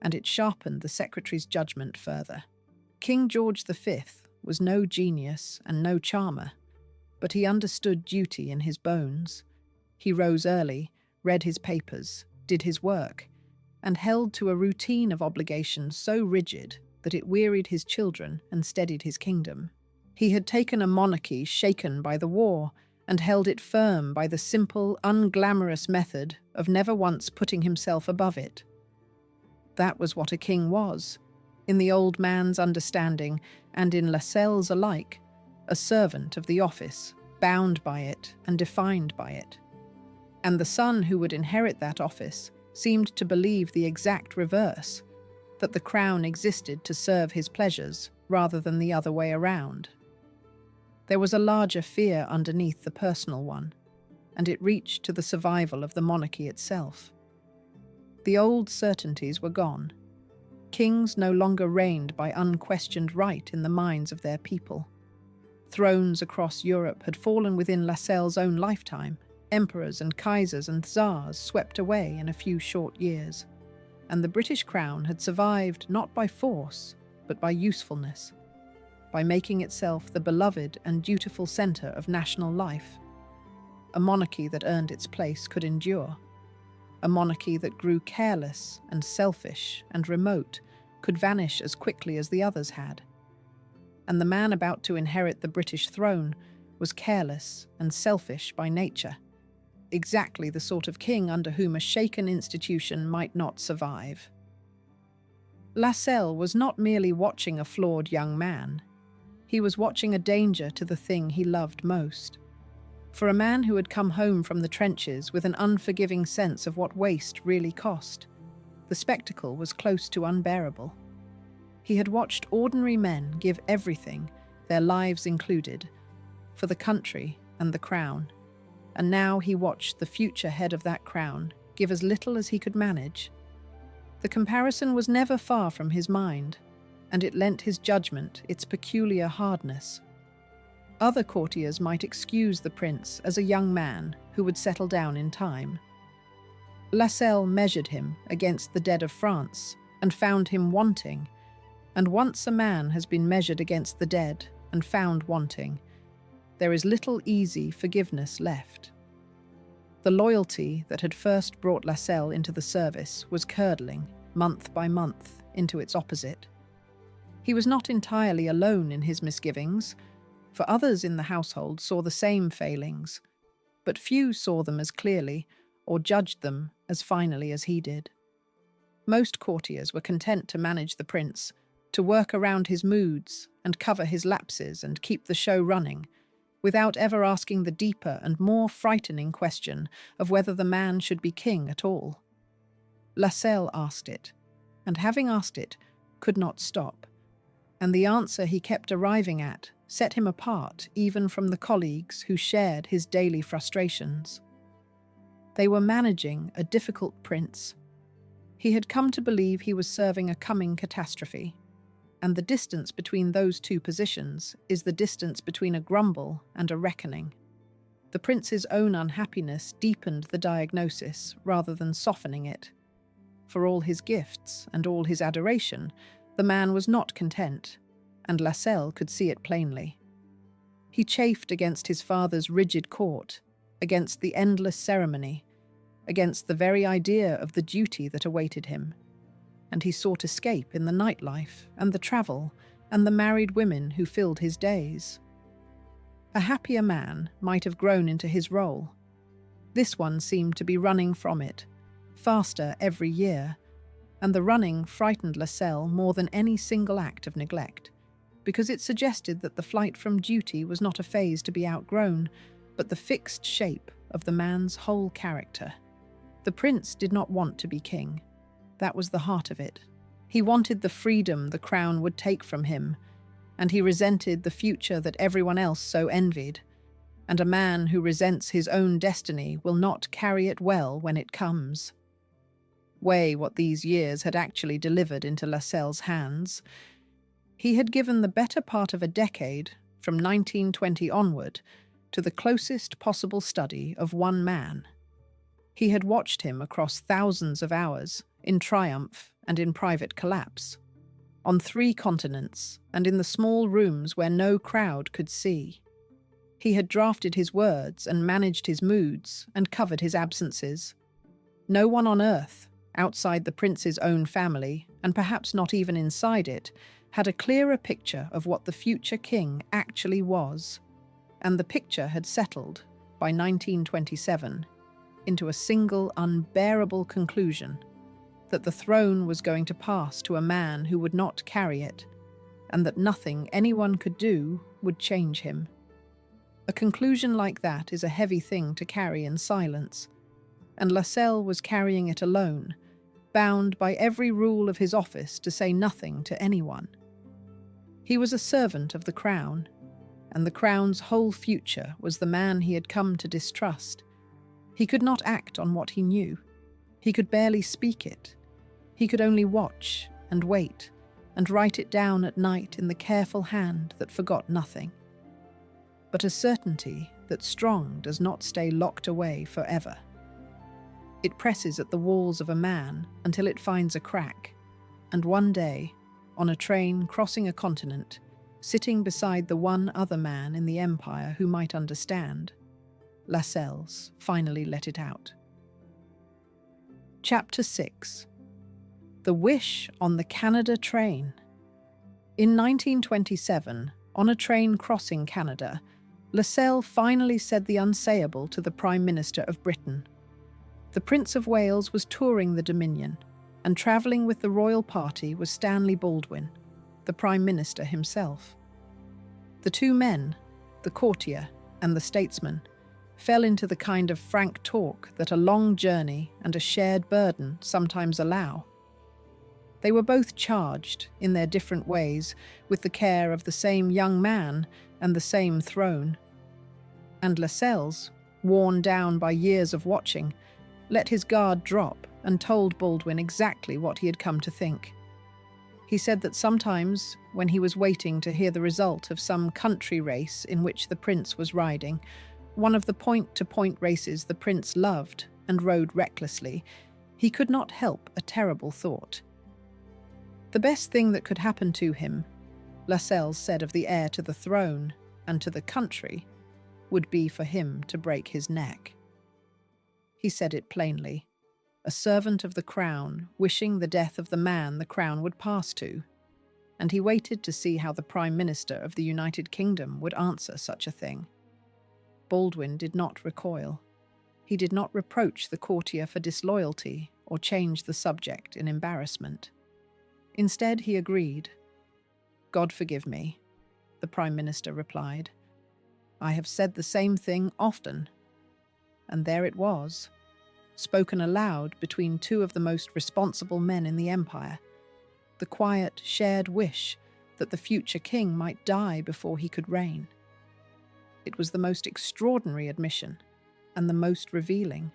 and it sharpened the secretary's judgment further. King George V was no genius and no charmer, but he understood duty in his bones. He rose early, read his papers, did his work, and held to a routine of obligations so rigid that it wearied his children and steadied his kingdom. He had taken a monarchy shaken by the war and held it firm by the simple, unglamorous method of never once putting himself above it. That was what a king was, in the old man's understanding and in Lascelles' alike, a servant of the office, bound by it and defined by it. And the son who would inherit that office seemed to believe the exact reverse, that the crown existed to serve his pleasures rather than the other way around. There was a larger fear underneath the personal one, and it reached to the survival of the monarchy itself. The old certainties were gone. Kings no longer reigned by unquestioned right in the minds of their people. Thrones across Europe had fallen within Lascelles' own lifetime. Emperors and kaisers and tsars swept away in a few short years, and the British crown had survived not by force, but by usefulness, by making itself the beloved and dutiful centre of national life. A monarchy that earned its place could endure. A monarchy that grew careless and selfish and remote could vanish as quickly as the others had. And the man about to inherit the British throne was careless and selfish by nature, exactly the sort of king under whom a shaken institution might not survive. Lascelles was not merely watching a flawed young man. He was watching a danger to the thing he loved most. For a man who had come home from the trenches with an unforgiving sense of what waste really cost, the spectacle was close to unbearable. He had watched ordinary men give everything, their lives included, for the country and the crown, and now he watched the future head of that crown give as little as he could manage. The comparison was never far from his mind, and it lent his judgment its peculiar hardness. Other courtiers might excuse the prince as a young man who would settle down in time. Lascelles measured him against the dead of France and found him wanting, and once a man has been measured against the dead and found wanting, there is little easy forgiveness left. The loyalty that had first brought Lascelles into the service was curdling, month by month, into its opposite. He was not entirely alone in his misgivings, for others in the household saw the same failings, but few saw them as clearly or judged them as finally as he did. Most courtiers were content to manage the prince, to work around his moods and cover his lapses and keep the show running, without ever asking the deeper and more frightening question of whether the man should be king at all. Lascelles asked it, and having asked it, could not stop, and the answer he kept arriving at set him apart even from the colleagues who shared his daily frustrations. They were managing a difficult prince. He had come to believe he was serving a coming catastrophe, and the distance between those two positions is the distance between a grumble and a reckoning. The prince's own unhappiness deepened the diagnosis rather than softening it. For all his gifts and all his adoration, the man was not content, and Lascelles could see it plainly. He chafed against his father's rigid court, against the endless ceremony, against the very idea of the duty that awaited him, and he sought escape in the nightlife and the travel and the married women who filled his days. A happier man might have grown into his role. This one seemed to be running from it, faster every year, and the running frightened Lascelles more than any single act of neglect, because it suggested that the flight from duty was not a phase to be outgrown, but the fixed shape of the man's whole character. The prince did not want to be king. That was the heart of it. He wanted the freedom the crown would take from him, and he resented the future that everyone else so envied. And a man who resents his own destiny will not carry it well when it comes. Weigh what these years had actually delivered into Lascelles' hands. He had given the better part of a decade, from 1920 onward, to the closest possible study of one man. He had watched him across thousands of hours, in triumph and in private collapse, on 3 continents and in the small rooms where no crowd could see. He had drafted his words and managed his moods and covered his absences. No one on earth, outside the prince's own family, and perhaps not even inside it, had a clearer picture of what the future king actually was, and the picture had settled, by 1927, into a single unbearable conclusion: that the throne was going to pass to a man who would not carry it, and that nothing anyone could do would change him. A conclusion like that is a heavy thing to carry in silence, and Lascelles was carrying it alone, bound by every rule of his office to say nothing to anyone. He was a servant of the crown, and the crown's whole future was the man he had come to distrust. He could not act on what he knew. He could barely speak it. He could only watch and wait and write it down at night in the careful hand that forgot nothing. But a certainty that strong does not stay locked away forever. It presses at the walls of a man until it finds a crack, and one day, on a train crossing a continent, sitting beside the one other man in the empire who might understand, Lascelles finally let it out. Chapter 6. The Wish on the Canada Train. In 1927, on a train crossing Canada, Lascelles finally said the unsayable to the Prime Minister of Britain. The Prince of Wales was touring the Dominion, and travelling with the royal party was Stanley Baldwin, the Prime Minister himself. The two men, the courtier and the statesman, fell into the kind of frank talk that a long journey and a shared burden sometimes allow. They were both charged, in their different ways, with the care of the same young man and the same throne. And Lascelles, worn down by years of watching, let his guard drop and told Baldwin exactly what he had come to think. He said that sometimes, when he was waiting to hear the result of some country race in which the prince was riding, one of the point-to-point races the prince loved and rode recklessly, he could not help a terrible thought. The best thing that could happen to him, Lascelles said of the heir to the throne and to the country, would be for him to break his neck. He said it plainly, a servant of the crown wishing the death of the man the crown would pass to, and he waited to see how the Prime Minister of the United Kingdom would answer such a thing. Baldwin did not recoil. He did not reproach the courtier for disloyalty or change the subject in embarrassment. Instead, he agreed. "God forgive me," the Prime Minister replied. "I have said the same thing often." And there it was, spoken aloud between two of the most responsible men in the empire, the quiet, shared wish that the future king might die before he could reign. It was the most extraordinary admission, and the most revealing,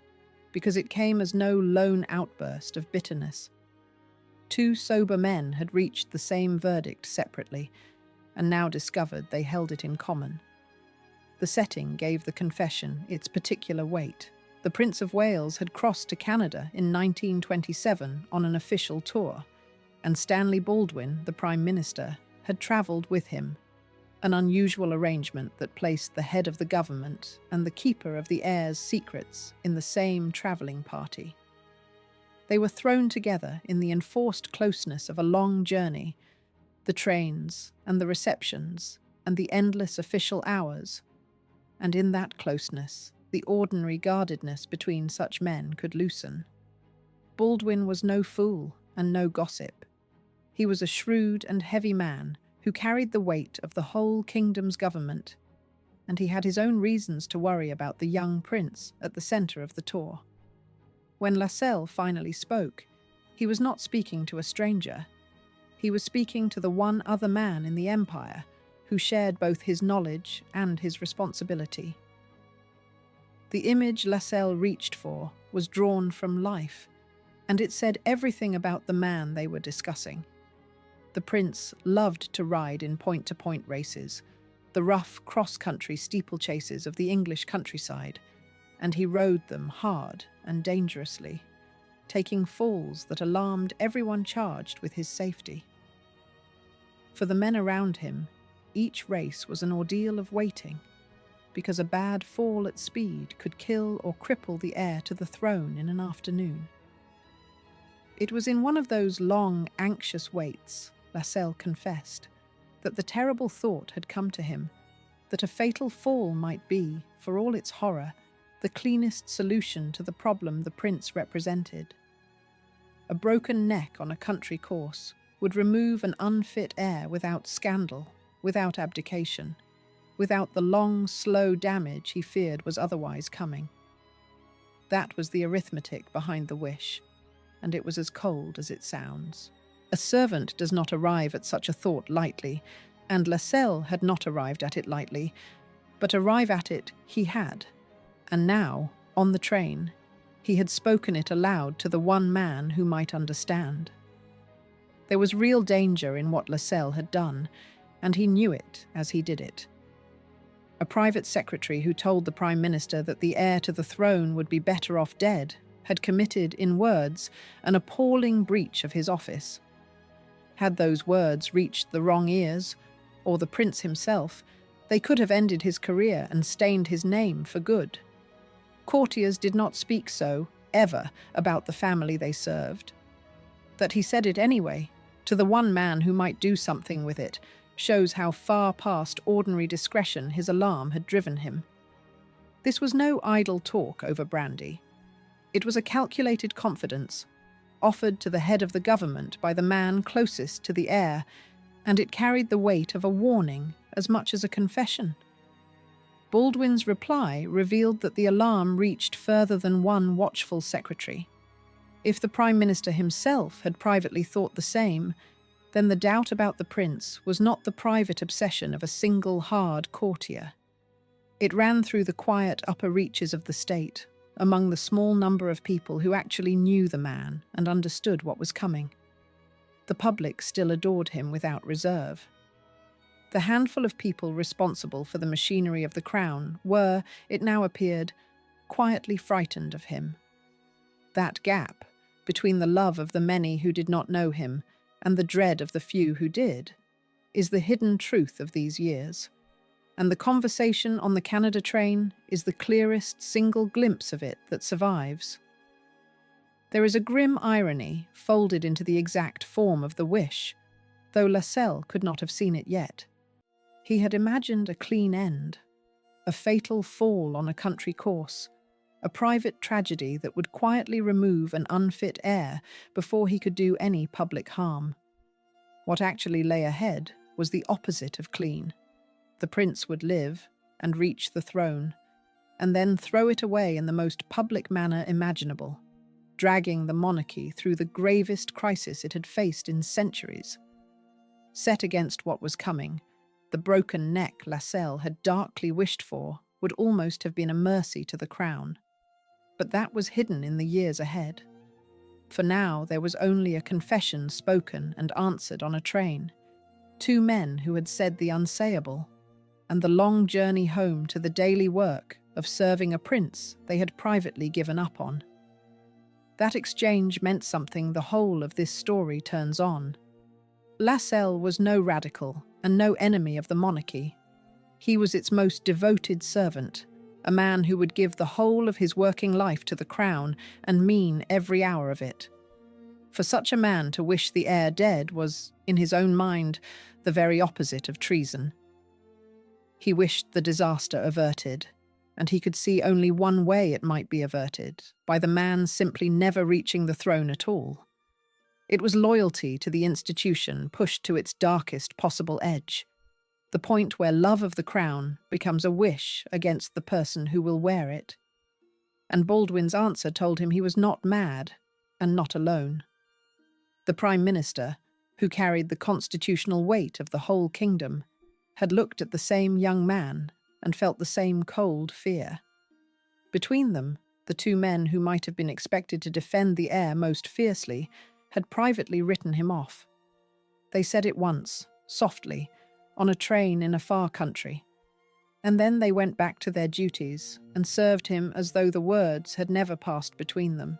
because it came as no lone outburst of bitterness. Two sober men had reached the same verdict separately, and now discovered they held it in common. The setting gave the confession its particular weight. The Prince of Wales had crossed to Canada in 1927 on an official tour, and Stanley Baldwin, the Prime Minister, had travelled with him, an unusual arrangement that placed the head of the government and the keeper of the heir's secrets in the same travelling party. They were thrown together in the enforced closeness of a long journey, the trains and the receptions and the endless official hours, and in that closeness, the ordinary guardedness between such men could loosen. Baldwin was no fool and no gossip. He was a shrewd and heavy man who carried the weight of the whole kingdom's government, and he had his own reasons to worry about the young prince at the centre of the tour. When Lascelles finally spoke, he was not speaking to a stranger. He was speaking to the one other man in the empire who shared both his knowledge and his responsibility. The image Lascelles reached for was drawn from life, and it said everything about the man they were discussing. The prince loved to ride in point-to-point races, the rough cross-country steeplechases of the English countryside, and he rode them hard and dangerously, taking falls that alarmed everyone charged with his safety. For the men around him, each race was an ordeal of waiting, because a bad fall at speed could kill or cripple the heir to the throne in an afternoon. It was in one of those long, anxious waits, Lascelles confessed, that the terrible thought had come to him that a fatal fall might be, for all its horror, the cleanest solution to the problem the prince represented. A broken neck on a country course would remove an unfit heir without scandal, without abdication, without the long, slow damage he feared was otherwise coming. That was the arithmetic behind the wish, and it was as cold as it sounds. A servant does not arrive at such a thought lightly, and Lascelles had not arrived at it lightly, but arrive at it he had. And now, on the train, he had spoken it aloud to the one man who might understand. There was real danger in what Lascelles had done, and he knew it as he did it. A private secretary who told the Prime Minister that the heir to the throne would be better off dead had committed, in words, an appalling breach of his office. Had those words reached the wrong ears, or the prince himself, they could have ended his career and stained his name for good. Courtiers did not speak so, ever, about the family they served. That he said it anyway, to the one man who might do something with it, shows how far past ordinary discretion his alarm had driven him. This was no idle talk over brandy. It was a calculated confidence, offered to the head of the government by the man closest to the heir, and it carried the weight of a warning as much as a confession. Baldwin's reply revealed that the alarm reached further than one watchful secretary. If the Prime Minister himself had privately thought the same, then the doubt about the prince was not the private obsession of a single hard courtier. It ran through the quiet upper reaches of the state, among the small number of people who actually knew the man and understood what was coming. The public still adored him without reserve. The handful of people responsible for the machinery of the crown were, it now appeared, quietly frightened of him. That gap, between the love of the many who did not know him and the dread of the few who did, is the hidden truth of these years. And the conversation on the Canada train is the clearest single glimpse of it that survives. There is a grim irony folded into the exact form of the wish, though Lascelles could not have seen it yet. He had imagined a clean end, a fatal fall on a country course, a private tragedy that would quietly remove an unfit heir before he could do any public harm. What actually lay ahead was the opposite of clean. The prince would live and reach the throne, and then throw it away in the most public manner imaginable, dragging the monarchy through the gravest crisis it had faced in centuries. Set against what was coming, the broken neck Lascelles had darkly wished for would almost have been a mercy to the crown. But that was hidden in the years ahead. For now there was only a confession spoken and answered on a train. Two men who had said the unsayable. and the long journey home to the daily work of serving a prince they had privately given up on. That exchange meant something the whole of this story turns on. Lascelles was no radical and no enemy of the monarchy. He was its most devoted servant, a man who would give the whole of his working life to the crown and mean every hour of it. For such a man to wish the heir dead was, in his own mind, the very opposite of treason. He wished the disaster averted, and he could see only one way it might be averted, by the man simply never reaching the throne at all. It was loyalty to the institution pushed to its darkest possible edge, the point where love of the crown becomes a wish against the person who will wear it. And Baldwin's answer told him he was not mad and not alone. The Prime Minister, who carried the constitutional weight of the whole kingdom, had looked at the same young man and felt the same cold fear. Between them, the two men who might have been expected to defend the heir most fiercely had privately written him off. They said it once, softly, on a train in a far country, and then they went back to their duties and served him as though the words had never passed between them.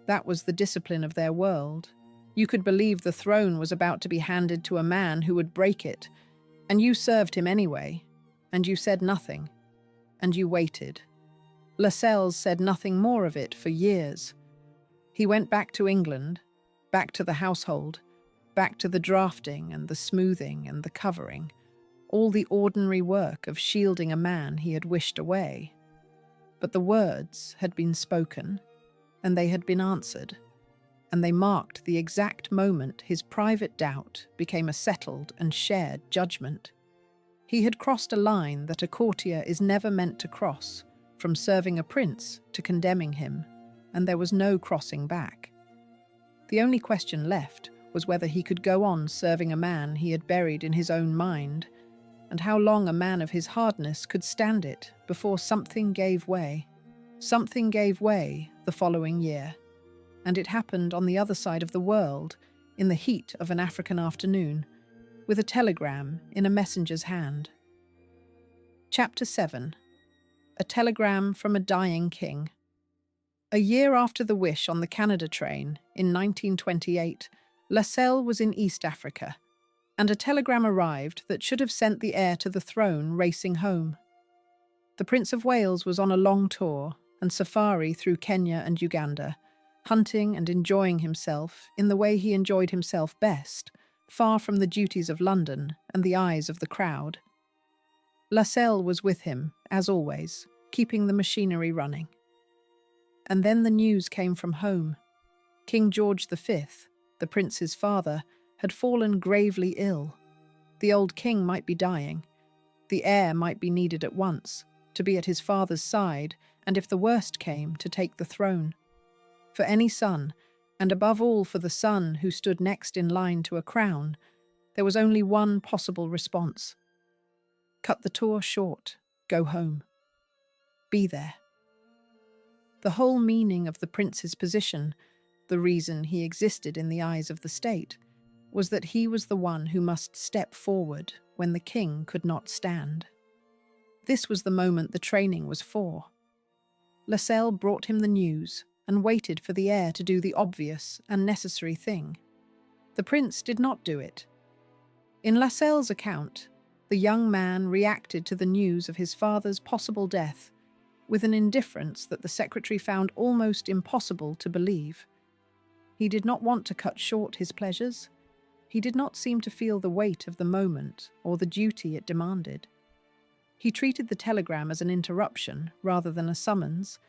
That was the discipline of their world. You could believe the throne was about to be handed to a man who would break it, and you served him anyway, and you said nothing, and you waited. Lascelles said nothing more of it for years. He went back to England, back to the household, back to the drafting and the smoothing and the covering, all the ordinary work of shielding a man he had wished away. But the words had been spoken, and they had been answered, and they marked the exact moment his private doubt became a settled and shared judgment. He had crossed a line that a courtier is never meant to cross, from serving a prince to condemning him, and there was no crossing back. The only question left was whether he could go on serving a man he had buried in his own mind, and how long a man of his hardness could stand it before something gave way. Something gave way the following year, and it happened on the other side of the world, in the heat of an African afternoon, with a telegram in a messenger's hand. Chapter 7. A telegram from a dying king. A year after the wish on the Canada train, in 1928, Lascelles was in East Africa, and a telegram arrived that should have sent the heir to the throne racing home. The Prince of Wales was on a long tour and safari through Kenya and Uganda, hunting and enjoying himself in the way he enjoyed himself best, far from the duties of London and the eyes of the crowd. Lascelles was with him, as always, keeping the machinery running. And then the news came from home. King George V, the prince's father, had fallen gravely ill. The old king might be dying. The heir might be needed at once, to be at his father's side, and if the worst came, to take the throne. For any son, and above all for the son who stood next in line to a crown, there was only one possible response. Cut the tour short, go home. Be there. The whole meaning of the prince's position, the reason he existed in the eyes of the state, was that he was the one who must step forward when the king could not stand. This was the moment the training was for. Lascelles brought him the news and waited for the heir to do the obvious and necessary thing. The prince did not do it. In Lascelles' account, the young man reacted to the news of his father's possible death with an indifference that the secretary found almost impossible to believe. He did not want to cut short his pleasures. He did not seem to feel the weight of the moment or the duty it demanded. He treated the telegram as an interruption rather than a summons,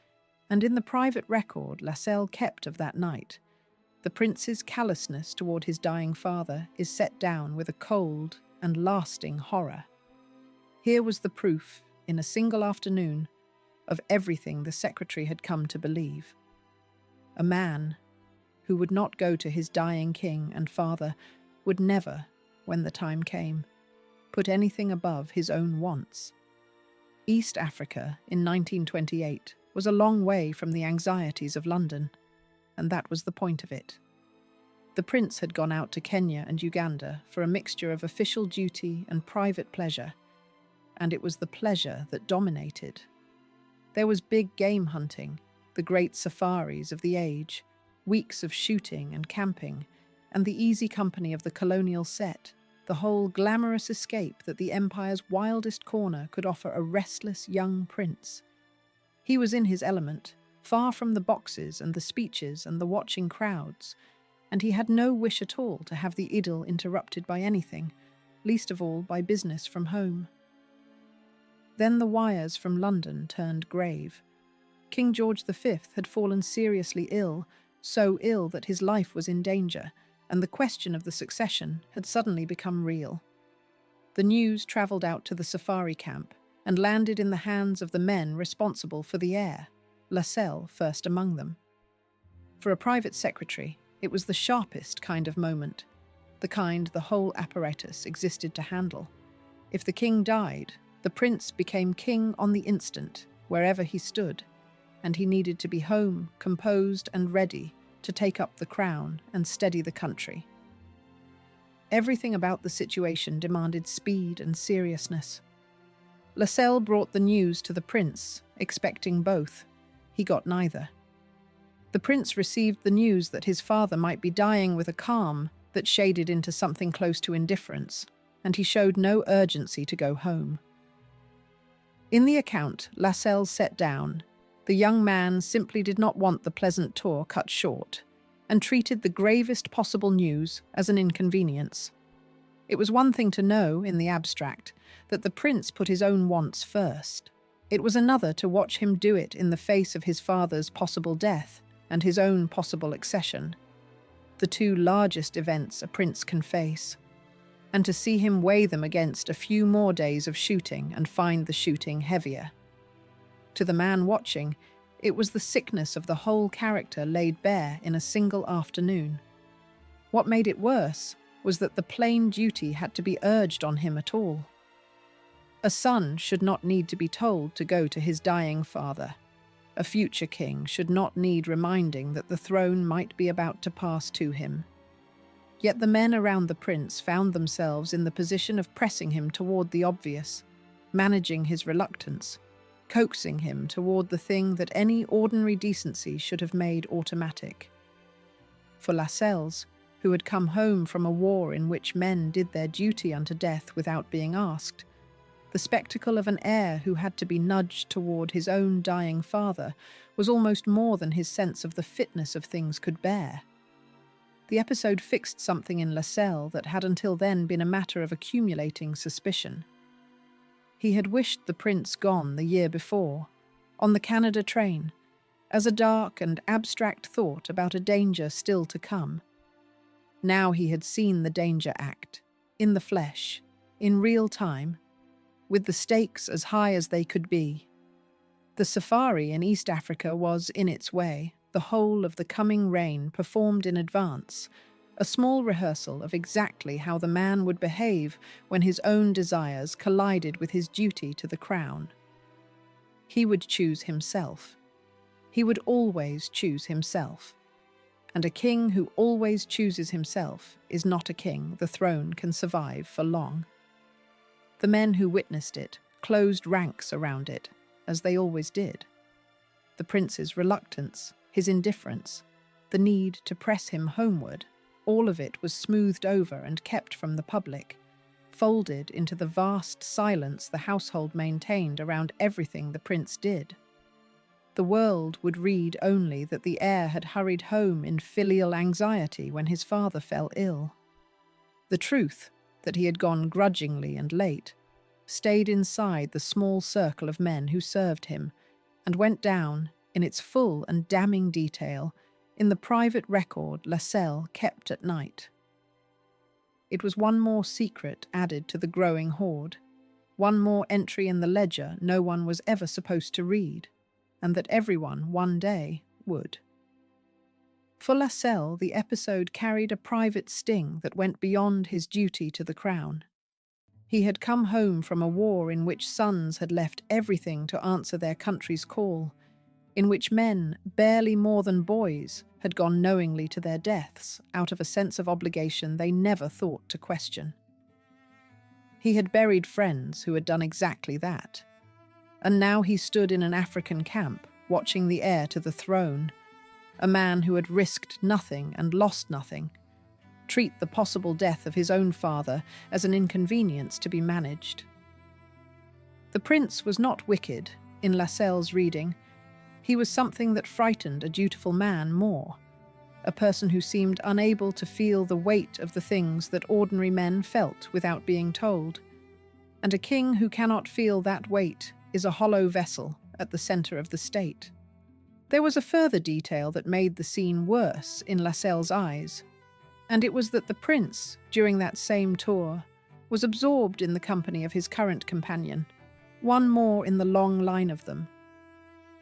and in the private record Lascelles kept of that night, the prince's callousness toward his dying father is set down with a cold and lasting horror. Here was the proof, in a single afternoon, of everything the secretary had come to believe. A man who would not go to his dying king and father would never, when the time came, put anything above his own wants. East Africa in 1928 was a long way from the anxieties of London, and that was the point of it. The prince had gone out to Kenya and Uganda for a mixture of official duty and private pleasure. and it was the pleasure that dominated. There was big game hunting, the great safaris of the age, weeks of shooting and camping, and the easy company of the colonial set, the whole glamorous escape that the empire's wildest corner could offer a restless young prince. He was in his element, far from the boxes and the speeches and the watching crowds, and he had no wish at all to have the idyll interrupted by anything, least of all by business from home. Then the wires from London turned grave. King George V had fallen seriously ill, so ill that his life was in danger, and the question of the succession had suddenly become real. The news travelled out to the safari camp and landed in the hands of the men responsible for the heir, Lascelles first among them. For a private secretary, it was the sharpest kind of moment, the kind the whole apparatus existed to handle. If the king died, the prince became king on the instant, wherever he stood, and he needed to be home, composed and ready to take up the crown and steady the country. Everything about the situation demanded speed and seriousness. Lascelles brought the news to the prince, expecting both. He got neither. The prince received the news that his father might be dying with a calm that shaded into something close to indifference, and he showed no urgency to go home. In the account Lascelles set down, the young man simply did not want the pleasant tour cut short, and treated the gravest possible news as an inconvenience. It was one thing to know, in the abstract, that the prince put his own wants first. It was another to watch him do it in the face of his father's possible death and his own possible accession, the two largest events a prince can face, and to see him weigh them against a few more days of shooting and find the shooting heavier. To the man watching, it was the sickness of the whole character laid bare in a single afternoon. What made it worse was that the plain duty had to be urged on him at all. A son should not need to be told to go to his dying father. A future king should not need reminding that the throne might be about to pass to him. Yet the men around the prince found themselves in the position of pressing him toward the obvious, managing his reluctance, coaxing him toward the thing that any ordinary decency should have made automatic. For Lascelles, who had come home from a war in which men did their duty unto death without being asked, the spectacle of an heir who had to be nudged toward his own dying father was almost more than his sense of the fitness of things could bear. The episode fixed something in Lascelles that had until then been a matter of accumulating suspicion. He had wished the prince gone the year before, on the Canada train, as a dark and abstract thought about a danger still to come. Now he had seen the danger act, in the flesh, in real time, with the stakes as high as they could be. The safari in East Africa was, in its way, the whole of the coming reign performed in advance, a small rehearsal of exactly how the man would behave when his own desires collided with his duty to the crown. He would choose himself. He would always choose himself. And a king who always chooses himself is not a king the throne can survive for long. The men who witnessed it closed ranks around it, as they always did. The prince's reluctance, his indifference, the need to press him homeward, all of it was smoothed over and kept from the public, folded into the vast silence the household maintained around everything the prince did. The world would read only that the heir had hurried home in filial anxiety when his father fell ill. The truth, that he had gone grudgingly and late, stayed inside the small circle of men who served him, and went down, in its full and damning detail, in the private record Lascelles kept at night. It was one more secret added to the growing hoard, one more entry in the ledger no one was ever supposed to read, and that everyone, one day, would. For Lascelles, the episode carried a private sting that went beyond his duty to the crown. He had come home from a war in which sons had left everything to answer their country's call, in which men, barely more than boys, had gone knowingly to their deaths out of a sense of obligation they never thought to question. He had buried friends who had done exactly that. And now he stood in an African camp, watching the heir to the throne, a man who had risked nothing and lost nothing, treat the possible death of his own father as an inconvenience to be managed. The prince was not wicked, in Lascelles' reading. He was something that frightened a dutiful man more, a person who seemed unable to feel the weight of the things that ordinary men felt without being told. And a king who cannot feel that weight is a hollow vessel at the centre of the state. There was a further detail that made the scene worse in Lascelles' eyes, and it was that the prince, during that same tour, was absorbed in the company of his current companion, one more in the long line of them.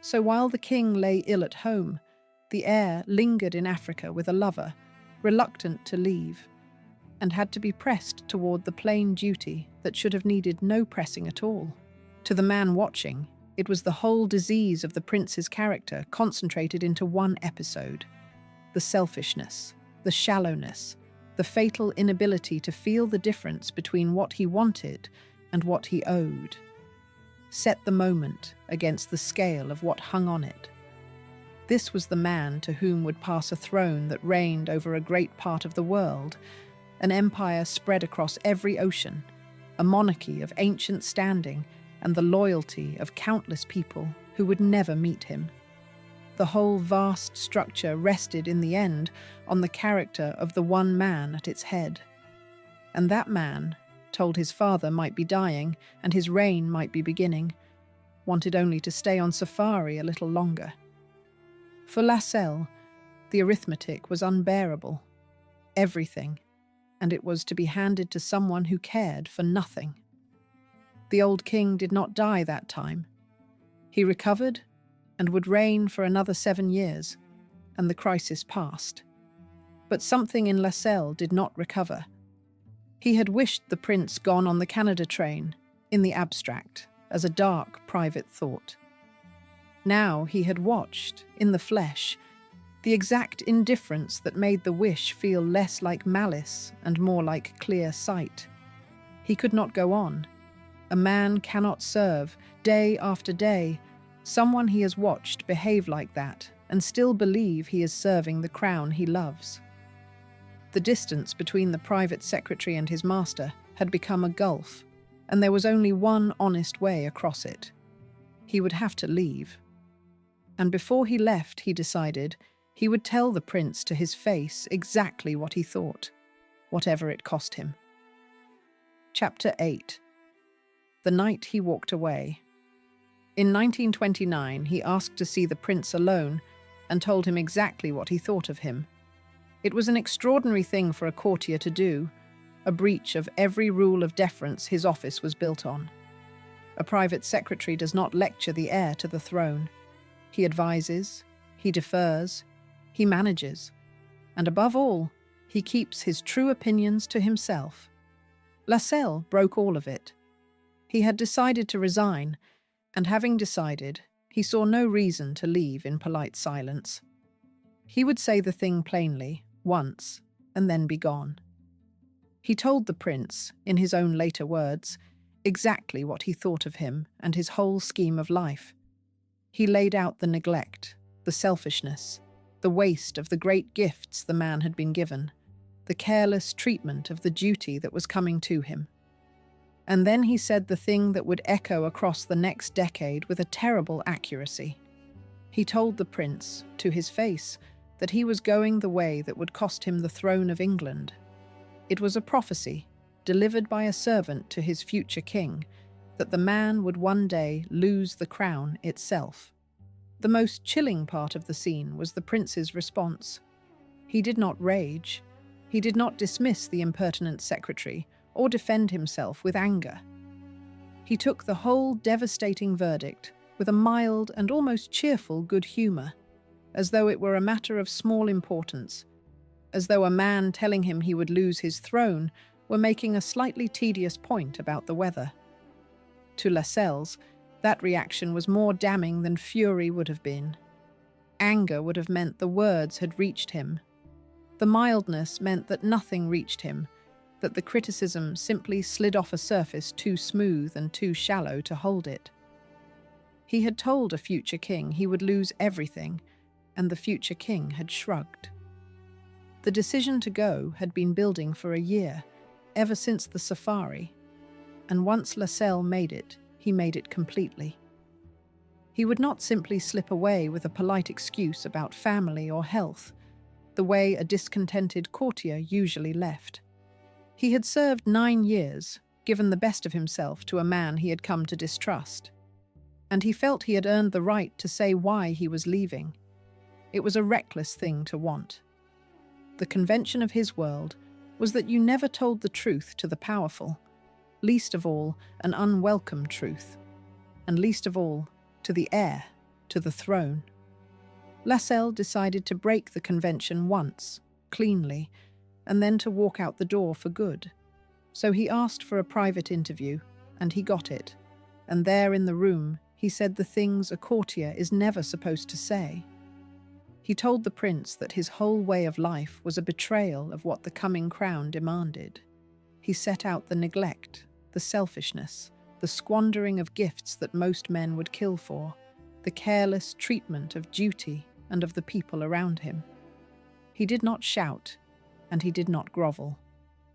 So while the king lay ill at home, the heir lingered in Africa with a lover, reluctant to leave, and had to be pressed toward the plain duty that should have needed no pressing at all. To the man watching, it was the whole disease of the prince's character concentrated into one episode: the selfishness, the shallowness, the fatal inability to feel the difference between what he wanted and what he owed. Set the moment against the scale of what hung on it. This was the man to whom would pass a throne that reigned over a great part of the world, an empire spread across every ocean, a monarchy of ancient standing, and the loyalty of countless people who would never meet him. The whole vast structure rested in the end on the character of the one man at its head. And that man, told his father might be dying and his reign might be beginning, wanted only to stay on safari a little longer. For Lascelles, the arithmetic was unbearable. Everything, and it was to be handed to someone who cared for nothing. The old king did not die that time. He recovered and would reign for another 7 years, and the crisis passed. But something in Lascelles did not recover. He had wished the prince gone on the Canada train, in the abstract, as a dark, private thought. Now he had watched, in the flesh, the exact indifference that made the wish feel less like malice and more like clear sight. He could not go on. A man cannot serve, day after day, someone he has watched behave like that and still believe he is serving the crown he loves. The distance between the private secretary and his master had become a gulf, and there was only one honest way across it. He would have to leave. And before he left, he decided he would tell the prince to his face exactly what he thought, whatever it cost him. Chapter 8. The night he walked away. In 1929, he asked to see the prince alone and told him exactly what he thought of him. It was an extraordinary thing for a courtier to do, a breach of every rule of deference his office was built on. A private secretary does not lecture the heir to the throne. He advises, he defers, he manages, and above all, he keeps his true opinions to himself. Lascelles broke all of it. He had decided to resign, and having decided, he saw no reason to leave in polite silence. He would say the thing plainly, once, and then be gone. He told the prince, in his own later words, exactly what he thought of him and his whole scheme of life. He laid out the neglect, the selfishness, the waste of the great gifts the man had been given, the careless treatment of the duty that was coming to him. And then he said the thing that would echo across the next decade with a terrible accuracy. He told the prince, to his face, that he was going the way that would cost him the throne of England. It was a prophecy, delivered by a servant to his future king, that the man would one day lose the crown itself. The most chilling part of the scene was the prince's response. He did not rage. He did not dismiss the impertinent secretary or defend himself with anger. He took the whole devastating verdict with a mild and almost cheerful good humour, as though it were a matter of small importance, as though a man telling him he would lose his throne were making a slightly tedious point about the weather. To Lascelles, that reaction was more damning than fury would have been. Anger would have meant the words had reached him. The mildness meant that nothing reached him, that the criticism simply slid off a surface too smooth and too shallow to hold it. He had told a future king he would lose everything, and the future king had shrugged. The decision to go had been building for a year, ever since the safari, and once Lascelles made it, he made it completely. He would not simply slip away with a polite excuse about family or health, the way a discontented courtier usually left. He had served 9 years, given the best of himself to a man he had come to distrust, and he felt he had earned the right to say why he was leaving. It was a reckless thing to want. The convention of his world was that you never told the truth to the powerful, least of all an unwelcome truth, and least of all to the heir to the throne. Lascelles decided to break the convention once, cleanly, and then to walk out the door for good. So he asked for a private interview, and he got it. And there in the room, he said the things a courtier is never supposed to say. He told the prince that his whole way of life was a betrayal of what the coming crown demanded. He set out the neglect, the selfishness, the squandering of gifts that most men would kill for, the careless treatment of duty and of the people around him. He did not shout, and he did not grovel.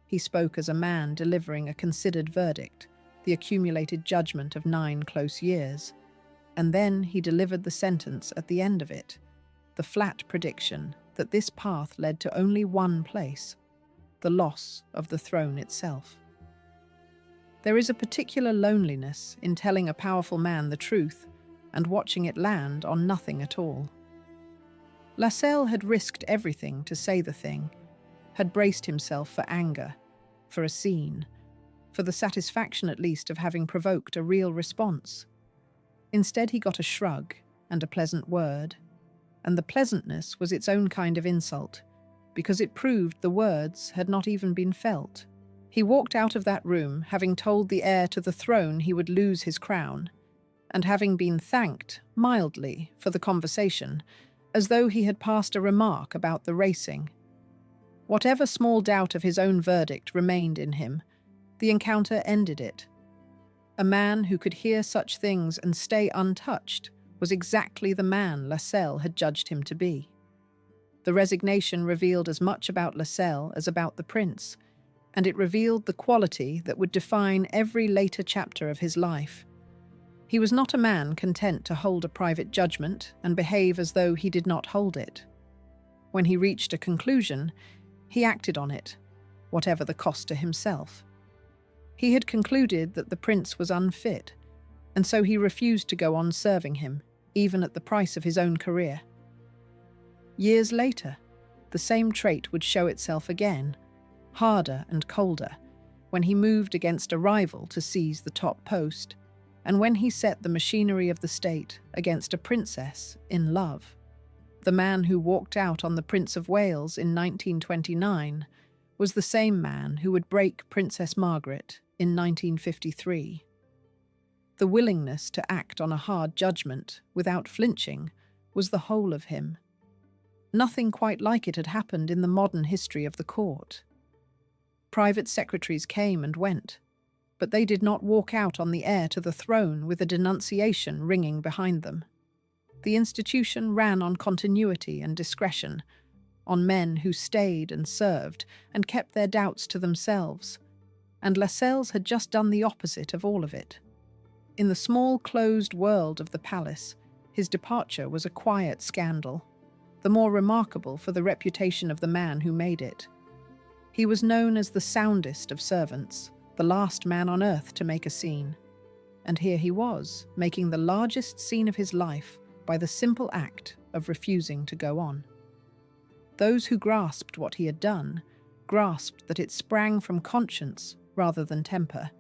He spoke as a man delivering a considered verdict, the accumulated judgment of 9 close years. And then he delivered the sentence at the end of it, the flat prediction that this path led to only one place, the loss of the throne itself. There is a particular loneliness in telling a powerful man the truth and watching it land on nothing at all. Lascelles had risked everything to say the thing, had braced himself for anger, for a scene, for the satisfaction at least of having provoked a real response. Instead he got a shrug and a pleasant word, and the pleasantness was its own kind of insult, because it proved the words had not even been felt. He walked out of that room having told the heir to the throne he would lose his crown, and having been thanked, mildly, for the conversation, as though he had passed a remark about the racing. Whatever small doubt of his own verdict remained in him, the encounter ended it. A man who could hear such things and stay untouched was exactly the man Lascelles had judged him to be. The resignation revealed as much about Lascelles as about the prince, and it revealed the quality that would define every later chapter of his life. He was not a man content to hold a private judgment and behave as though he did not hold it. When he reached a conclusion, he acted on it, whatever the cost to himself. He had concluded that the prince was unfit, and so he refused to go on serving him, even at the price of his own career. Years later, the same trait would show itself again, harder and colder, when he moved against a rival to seize the top post, and when he set the machinery of the state against a princess in love. The man who walked out on the Prince of Wales in 1929 was the same man who would break Princess Margaret in 1953. The willingness to act on a hard judgment without flinching was the whole of him. Nothing quite like it had happened in the modern history of the court. Private secretaries came and went, but they did not walk out on the heir to the throne with a denunciation ringing behind them. The institution ran on continuity and discretion, on men who stayed and served and kept their doubts to themselves, and Lascelles had just done the opposite of all of it. In the small closed world of the palace, his departure was a quiet scandal, the more remarkable for the reputation of the man who made it. He was known as the soundest of servants, the last man on earth to make a scene, and here he was, making the largest scene of his life by the simple act of refusing to go on. Those who grasped what he had done grasped that it sprang from conscience rather than temper,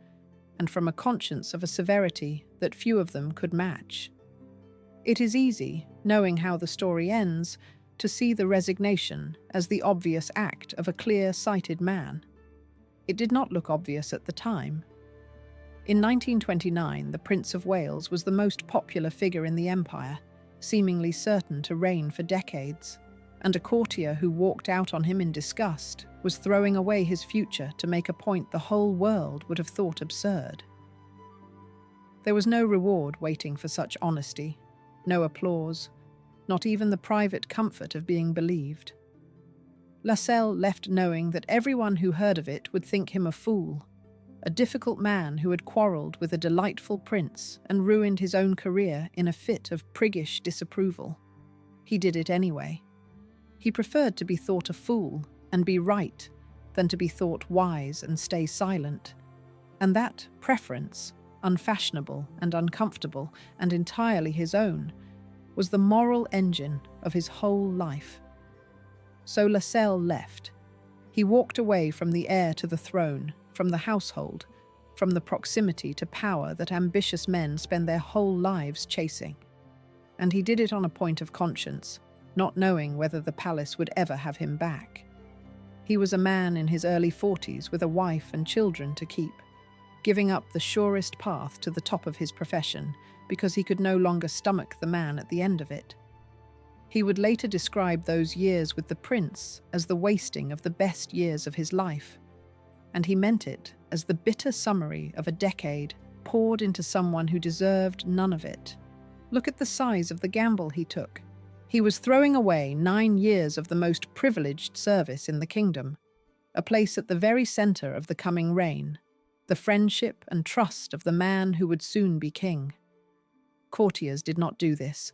and from a conscience of a severity that few of them could match. It is easy, knowing how the story ends, to see the resignation as the obvious act of a clear-sighted man. It did not look obvious at the time. In 1929, the Prince of Wales was the most popular figure in the empire, seemingly certain to reign for decades. and a courtier who walked out on him in disgust was throwing away his future to make a point the whole world would have thought absurd. There was no reward waiting for such honesty, no applause, not even the private comfort of being believed. Lascelles left knowing that everyone who heard of it would think him a fool, a difficult man who had quarrelled with a delightful prince and ruined his own career in a fit of priggish disapproval. He did it anyway. He preferred to be thought a fool and be right than to be thought wise and stay silent. And that preference, unfashionable and uncomfortable and entirely his own, was the moral engine of his whole life. So Lascelles left. He walked away from the heir to the throne, from the household, from the proximity to power that ambitious men spend their whole lives chasing. And he did it on a point of conscience, not knowing whether the palace would ever have him back. He was a man in his early 40s with a wife and children to keep, giving up the surest path to the top of his profession because he could no longer stomach the man at the end of it. He would later describe those years with the prince as the wasting of the best years of his life, and he meant it as the bitter summary of a decade poured into someone who deserved none of it. Look at the size of the gamble he took. He was throwing away 9 years of the most privileged service in the kingdom, a place at the very centre of the coming reign, the friendship and trust of the man who would soon be king. Courtiers did not do this.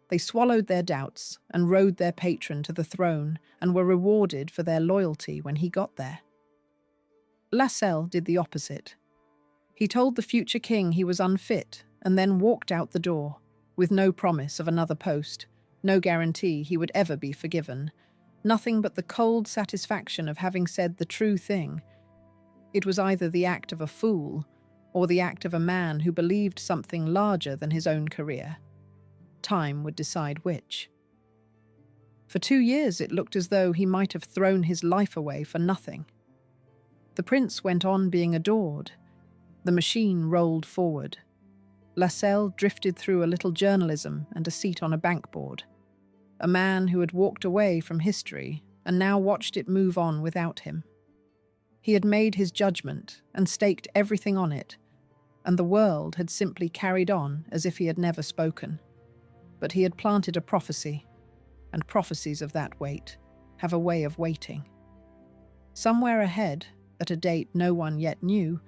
They swallowed their doubts and rode their patron to the throne and were rewarded for their loyalty when he got there. Lascelles did the opposite. He told the future king he was unfit and then walked out the door, with no promise of another post, no guarantee he would ever be forgiven, nothing but the cold satisfaction of having said the true thing. It was either the act of a fool or the act of a man who believed something larger than his own career. Time would decide which. For 2 years it looked as though he might have thrown his life away for nothing. The prince went on being adored. The machine rolled forward. Lascelles drifted through a little journalism and a seat on a bank board. A man who had walked away from history and now watched it move on without him. He had made his judgment and staked everything on it, and the world had simply carried on as if he had never spoken. But he had planted a prophecy, and prophecies of that weight have a way of waiting. Somewhere ahead, at a date no one yet knew,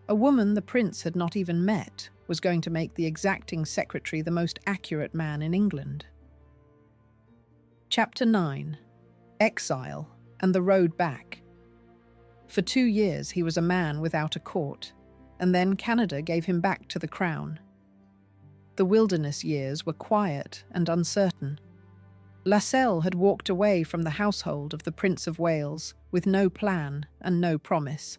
a woman the prince had not even met was going to make the exacting secretary the most accurate man in England. Chapter 9. Exile and the Road Back. For 2 years he was a man without a court, and then Canada gave him back to the crown. The wilderness years were quiet and uncertain. Lascelles had walked away from the household of the Prince of Wales with no plan and no promise,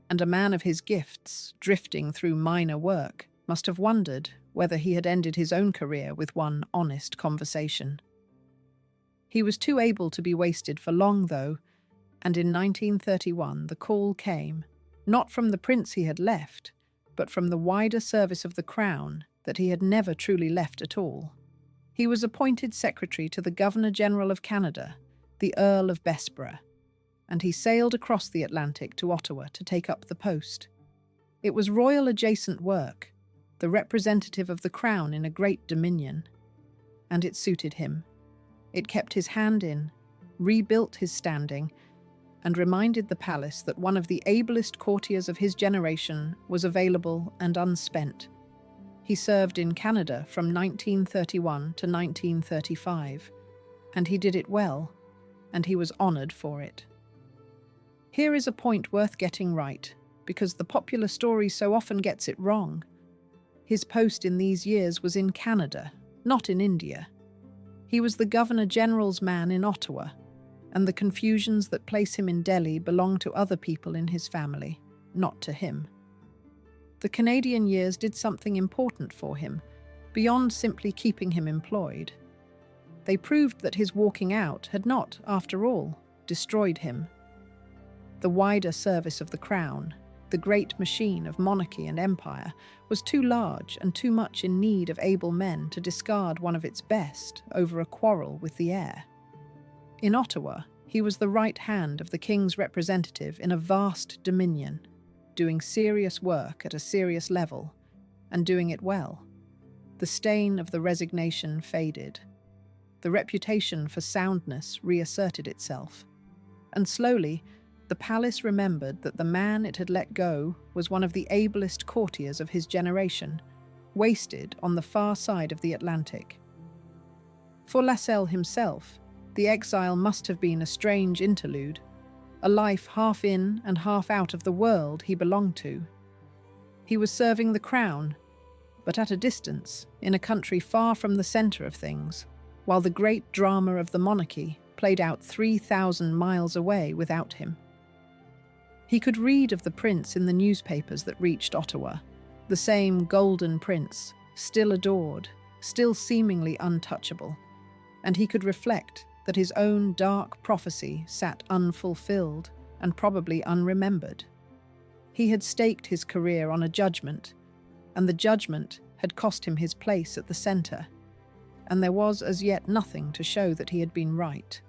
and a man of his gifts, drifting through minor work, must have wondered whether he had ended his own career with one honest conversation. He was too able to be wasted for long, though, and in 1931 the call came, not from the prince he had left, but from the wider service of the crown that he had never truly left at all. He was appointed secretary to the Governor-General of Canada, the Earl of Bessborough, and he sailed across the Atlantic to Ottawa to take up the post. It was royal-adjacent work, the representative of the crown in a great dominion, and it suited him. It kept his hand in, rebuilt his standing, and reminded the palace that one of the ablest courtiers of his generation was available and unspent. He served in Canada from 1931 to 1935, and he did it well, and he was honoured for it. Here is a point worth getting right, because the popular story so often gets it wrong. His post in these years was in Canada, not in India. He was the Governor-General's man in Ottawa, and the confusions that place him in Delhi belong to other people in his family, not to him. The Canadian years did something important for him, beyond simply keeping him employed. They proved that his walking out had not, after all, destroyed him. The wider service of the crown, the great machine of monarchy and empire, was too large and too much in need of able men to discard one of its best over a quarrel with the heir. In Ottawa, he was the right hand of the king's representative in a vast dominion, doing serious work at a serious level, and doing it well. The stain of the resignation faded. The reputation for soundness reasserted itself. And slowly, the palace remembered that the man it had let go was one of the ablest courtiers of his generation, wasted on the far side of the Atlantic. For Lascelles himself, the exile must have been a strange interlude, a life half in and half out of the world he belonged to. He was serving the crown, but at a distance, in a country far from the centre of things, while the great drama of the monarchy played out 3,000 miles away without him. He could read of the prince in the newspapers that reached Ottawa, the same golden prince, still adored, still seemingly untouchable, and he could reflect that his own dark prophecy sat unfulfilled and probably unremembered. He had staked his career on a judgment, and the judgment had cost him his place at the centre, and there was as yet nothing to show that he had been right.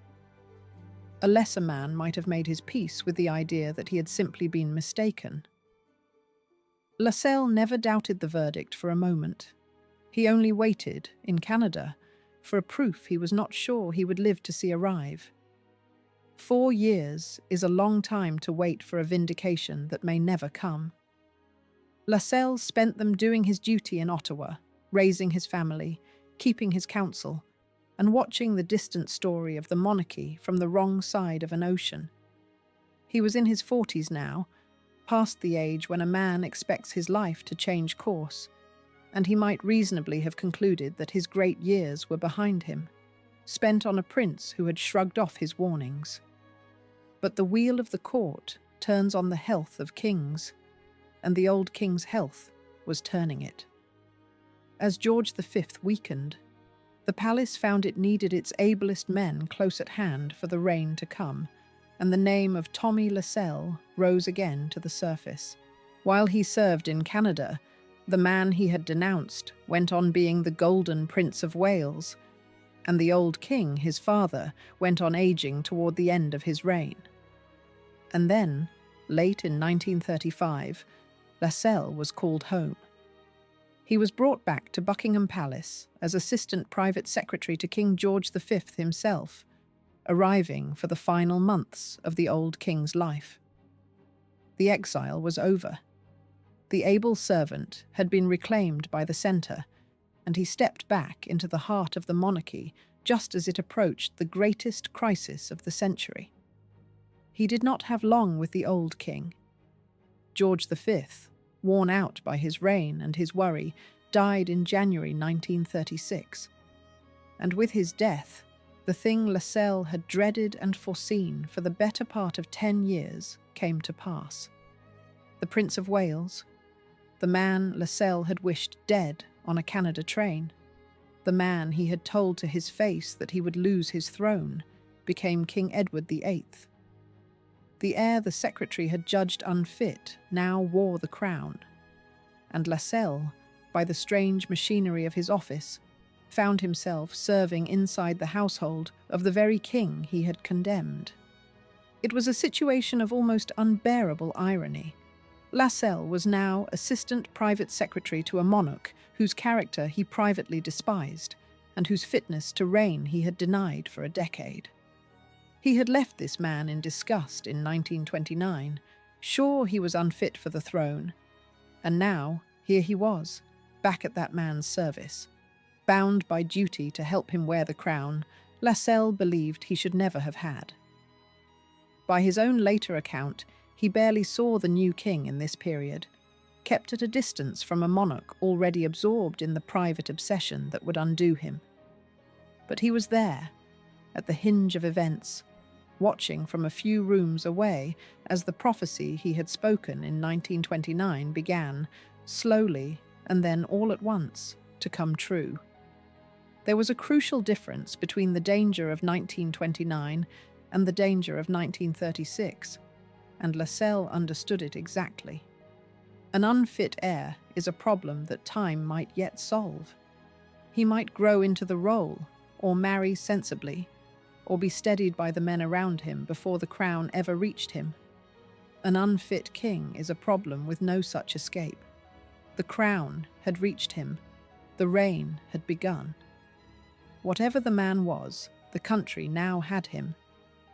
A lesser man might have made his peace with the idea that he had simply been mistaken. Lascelles never doubted the verdict for a moment. He only waited, in Canada, for a proof he was not sure he would live to see arrive. 4 years is a long time to wait for a vindication that may never come. Lascelles spent them doing his duty in Ottawa, raising his family, keeping his counsel, and watching the distant story of the monarchy from the wrong side of an ocean. He was in his 40s now, past the age when a man expects his life to change course, and he might reasonably have concluded that his great years were behind him, spent on a prince who had shrugged off his warnings. But the wheel of the court turns on the health of kings, and the old king's health was turning it. As George V weakened, the palace found it needed its ablest men close at hand for the reign to come, and the name of Tommy Lascelles rose again to the surface. While he served in Canada, the man he had denounced went on being the Golden Prince of Wales, and the old king, his father, went on aging toward the end of his reign. And then, late in 1935, Lascelles was called home. He was brought back to Buckingham Palace as Assistant Private Secretary to King George V himself, arriving for the final months of the old king's life. The exile was over. The able servant had been reclaimed by the centre, and he stepped back into the heart of the monarchy just as it approached the greatest crisis of the century. He did not have long with the old king. George V, worn out by his reign and his worry, died in January 1936. And with his death, the thing Lascelles had dreaded and foreseen for the better part of 10 years came to pass. The Prince of Wales, the man Lascelles had wished dead on a Canada train, the man he had told to his face that he would lose his throne, became King Edward VIII. The heir the secretary had judged unfit now wore the crown, and Lascelles, by the strange machinery of his office, found himself serving inside the household of the very king he had condemned. It was a situation of almost unbearable irony. Lascelles was now Assistant Private Secretary to a monarch whose character he privately despised, and whose fitness to reign he had denied for a decade. He had left this man in disgust in 1929, sure he was unfit for the throne, and now here he was, back at that man's service. Bound by duty to help him wear the crown Lascelles believed he should never have had. By his own later account, he barely saw the new king in this period, kept at a distance from a monarch already absorbed in the private obsession that would undo him. But he was there, at the hinge of events, watching from a few rooms away as the prophecy he had spoken in 1929 began, slowly and then all at once, to come true. There was a crucial difference between the danger of 1929 and the danger of 1936, and Lascelles understood it exactly. An unfit heir is a problem that time might yet solve. He might grow into the role, or marry sensibly, or be steadied by the men around him before the crown ever reached him. An unfit king is a problem with no such escape. The crown had reached him. The reign had begun. Whatever the man was, the country now had him,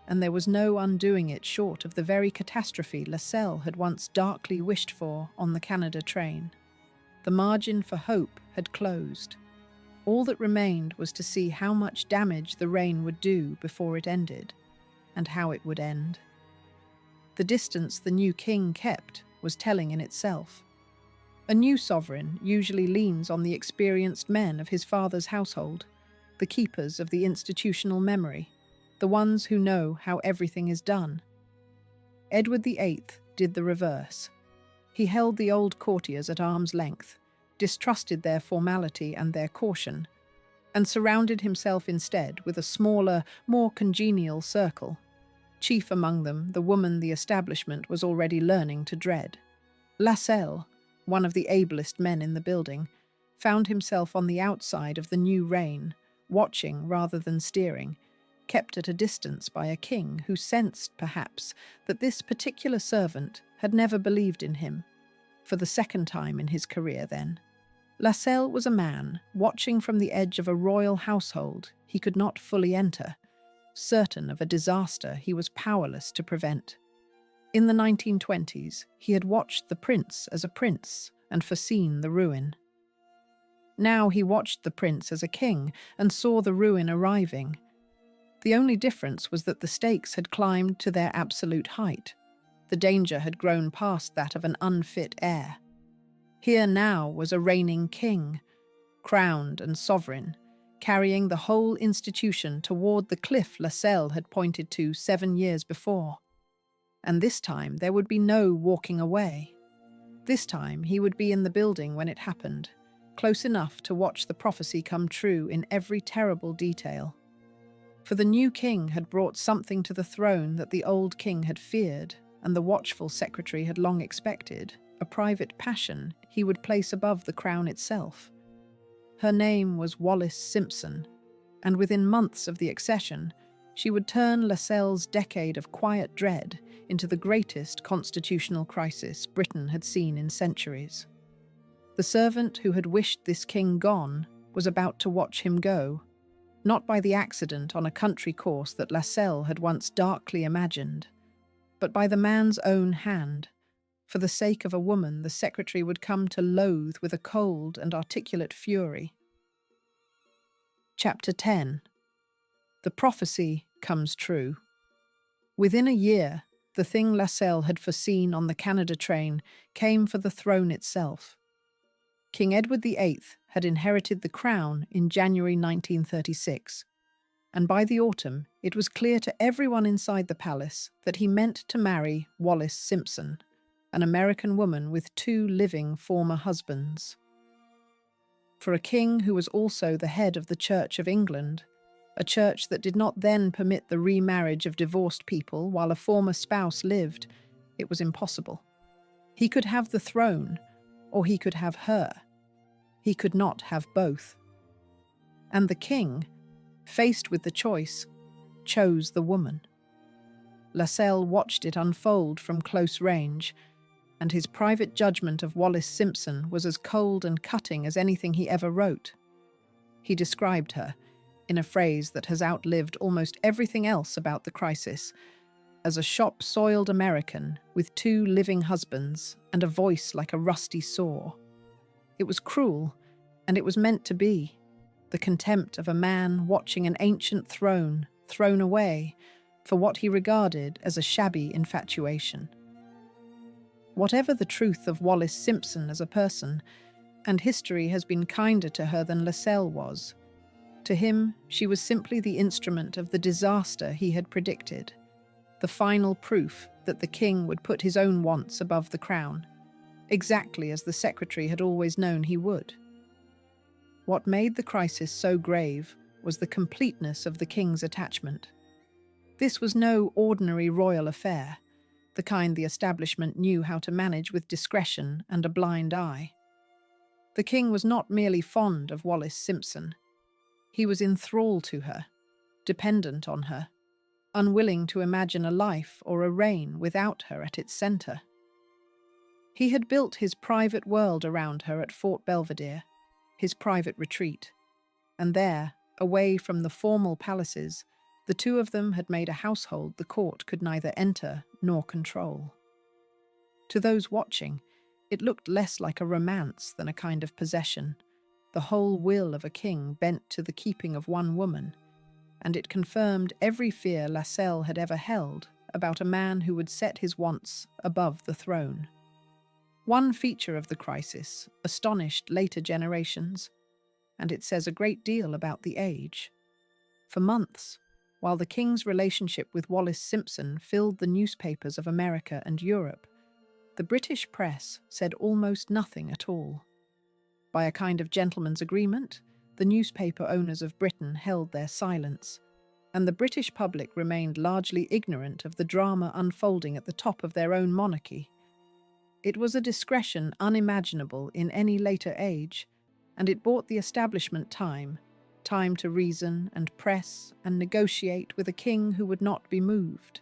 and there was no undoing it short of the very catastrophe Lascelles had once darkly wished for on the Canada train. The margin for hope had closed. All that remained was to see how much damage the reign would do before it ended, and how it would end. The distance the new king kept was telling in itself. A new sovereign usually leans on the experienced men of his father's household, the keepers of the institutional memory, the ones who know how everything is done. Edward VIII did the reverse. He held the old courtiers at arm's length, distrusted their formality and their caution, and surrounded himself instead with a smaller, more congenial circle. Chief among them, the woman the establishment was already learning to dread. Lascelles, one of the ablest men in the building, found himself on the outside of the new reign, watching rather than steering, kept at a distance by a king who sensed, perhaps, that this particular servant had never believed in him. For the second time in his career, then. Lascelles was a man watching from the edge of a royal household he could not fully enter, certain of a disaster he was powerless to prevent. In the 1920s, he had watched the prince as a prince and foreseen the ruin. Now he watched the prince as a king and saw the ruin arriving. The only difference was that the stakes had climbed to their absolute height. The danger had grown past that of an unfit heir. Here now was a reigning king, crowned and sovereign, carrying the whole institution toward the cliff Lascelles had pointed to 7 years before. And this time there would be no walking away. This time he would be in the building when it happened, close enough to watch the prophecy come true in every terrible detail. For the new king had brought something to the throne that the old king had feared, and the watchful secretary had long expected, a private passion he would place above the crown itself. Her name was Wallis Simpson, and within months of the accession, she would turn Lascelles' decade of quiet dread into the greatest constitutional crisis Britain had seen in centuries. The servant who had wished this king gone was about to watch him go, not by the accident on a country course that Lascelles had once darkly imagined, but by the man's own hand. For the sake of a woman the secretary would come to loathe with a cold and articulate fury. Chapter 10. The prophecy comes true. Within a year, the thing Lascelles had foreseen on the Canada train came for the throne itself. King Edward VIII had inherited the crown in January 1936, and by the autumn it was clear to everyone inside the palace that he meant to marry Wallis Simpson, an American woman with 2 living former husbands. For a king who was also the head of the Church of England, a church that did not then permit the remarriage of divorced people while a former spouse lived, it was impossible. He could have the throne, or he could have her. He could not have both. And the king, faced with the choice, chose the woman. Lascelles watched it unfold from close range, and his private judgment of Wallis Simpson was as cold and cutting as anything he ever wrote. He described her, in a phrase that has outlived almost everything else about the crisis, as a shop-soiled American with 2 living husbands and a voice like a rusty saw. It was cruel, and it was meant to be, the contempt of a man watching an ancient throne thrown away for what he regarded as a shabby infatuation. Whatever the truth of Wallis Simpson as a person, and history has been kinder to her than Lascelles was, to him she was simply the instrument of the disaster he had predicted, the final proof that the king would put his own wants above the crown, exactly as the secretary had always known he would. What made the crisis so grave was the completeness of the king's attachment. This was no ordinary royal affair, the kind the establishment knew how to manage with discretion and a blind eye. The king was not merely fond of Wallis Simpson. He was in thrall to her. dependent on her, unwilling to imagine a life or a reign without her at its centre. He had built his private world around her at Fort Belvedere, his private retreat, and there, away from the formal palaces, the two of them had made a household the court could neither enter nor control. To those watching, it looked less like a romance than a kind of possession, the whole will of a king bent to the keeping of one woman, and it confirmed every fear Lascelles had ever held about a man who would set his wants above the throne. One feature of the crisis astonished later generations, and it says a great deal about the age. For months, while the king's relationship with Wallis Simpson filled the newspapers of America and Europe, the British press said almost nothing at all. By a kind of gentleman's agreement, the newspaper owners of Britain held their silence, and the British public remained largely ignorant of the drama unfolding at the top of their own monarchy. It was a discretion unimaginable in any later age, and it bought the establishment time to reason and press and negotiate with a king who would not be moved.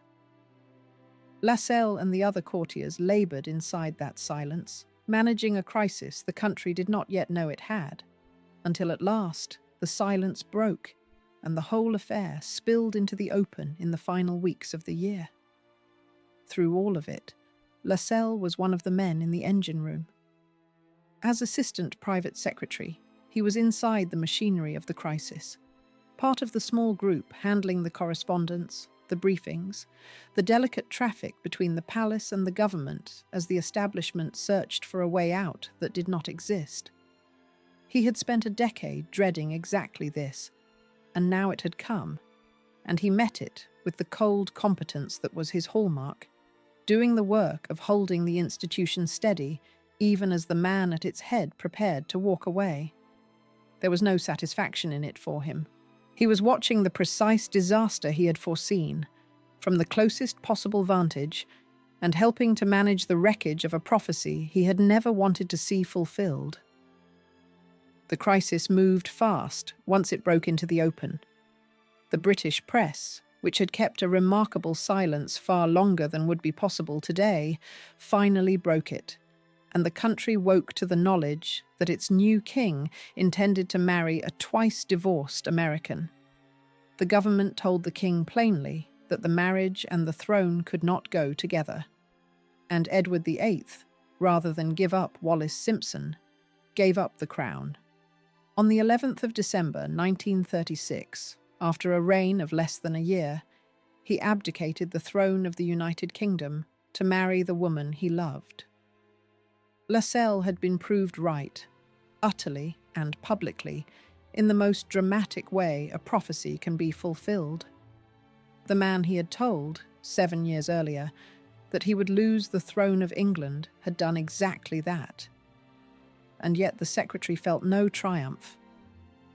Lascelles and the other courtiers laboured inside that silence, managing a crisis the country did not yet know it had, until at last the silence broke and the whole affair spilled into the open in the final weeks of the year. Through all of it, Lascelles was one of the men in the engine room. As assistant private secretary, he was inside the machinery of the crisis, part of the small group handling the correspondence, the briefings, the delicate traffic between the palace and the government as the establishment searched for a way out that did not exist. He had spent a decade dreading exactly this, and now it had come, and he met it with the cold competence that was his hallmark, doing the work of holding the institution steady even as the man at its head prepared to walk away. There was no satisfaction in it for him. He was watching the precise disaster he had foreseen, from the closest possible vantage, and helping to manage the wreckage of a prophecy he had never wanted to see fulfilled. The crisis moved fast once it broke into the open. The British press, which had kept a remarkable silence far longer than would be possible today, finally broke it, and the country woke to the knowledge that its new king intended to marry a twice-divorced American. The government told the king plainly that the marriage and the throne could not go together, and Edward VIII, rather than give up Wallis Simpson, gave up the crown. On the 11th of December 1936, after a reign of less than a year, he abdicated the throne of the United Kingdom to marry the woman he loved. Lascelles had been proved right, utterly and publicly, in the most dramatic way a prophecy can be fulfilled. The man he had told, 7 years earlier, that he would lose the throne of England had done exactly that. And yet the secretary felt no triumph.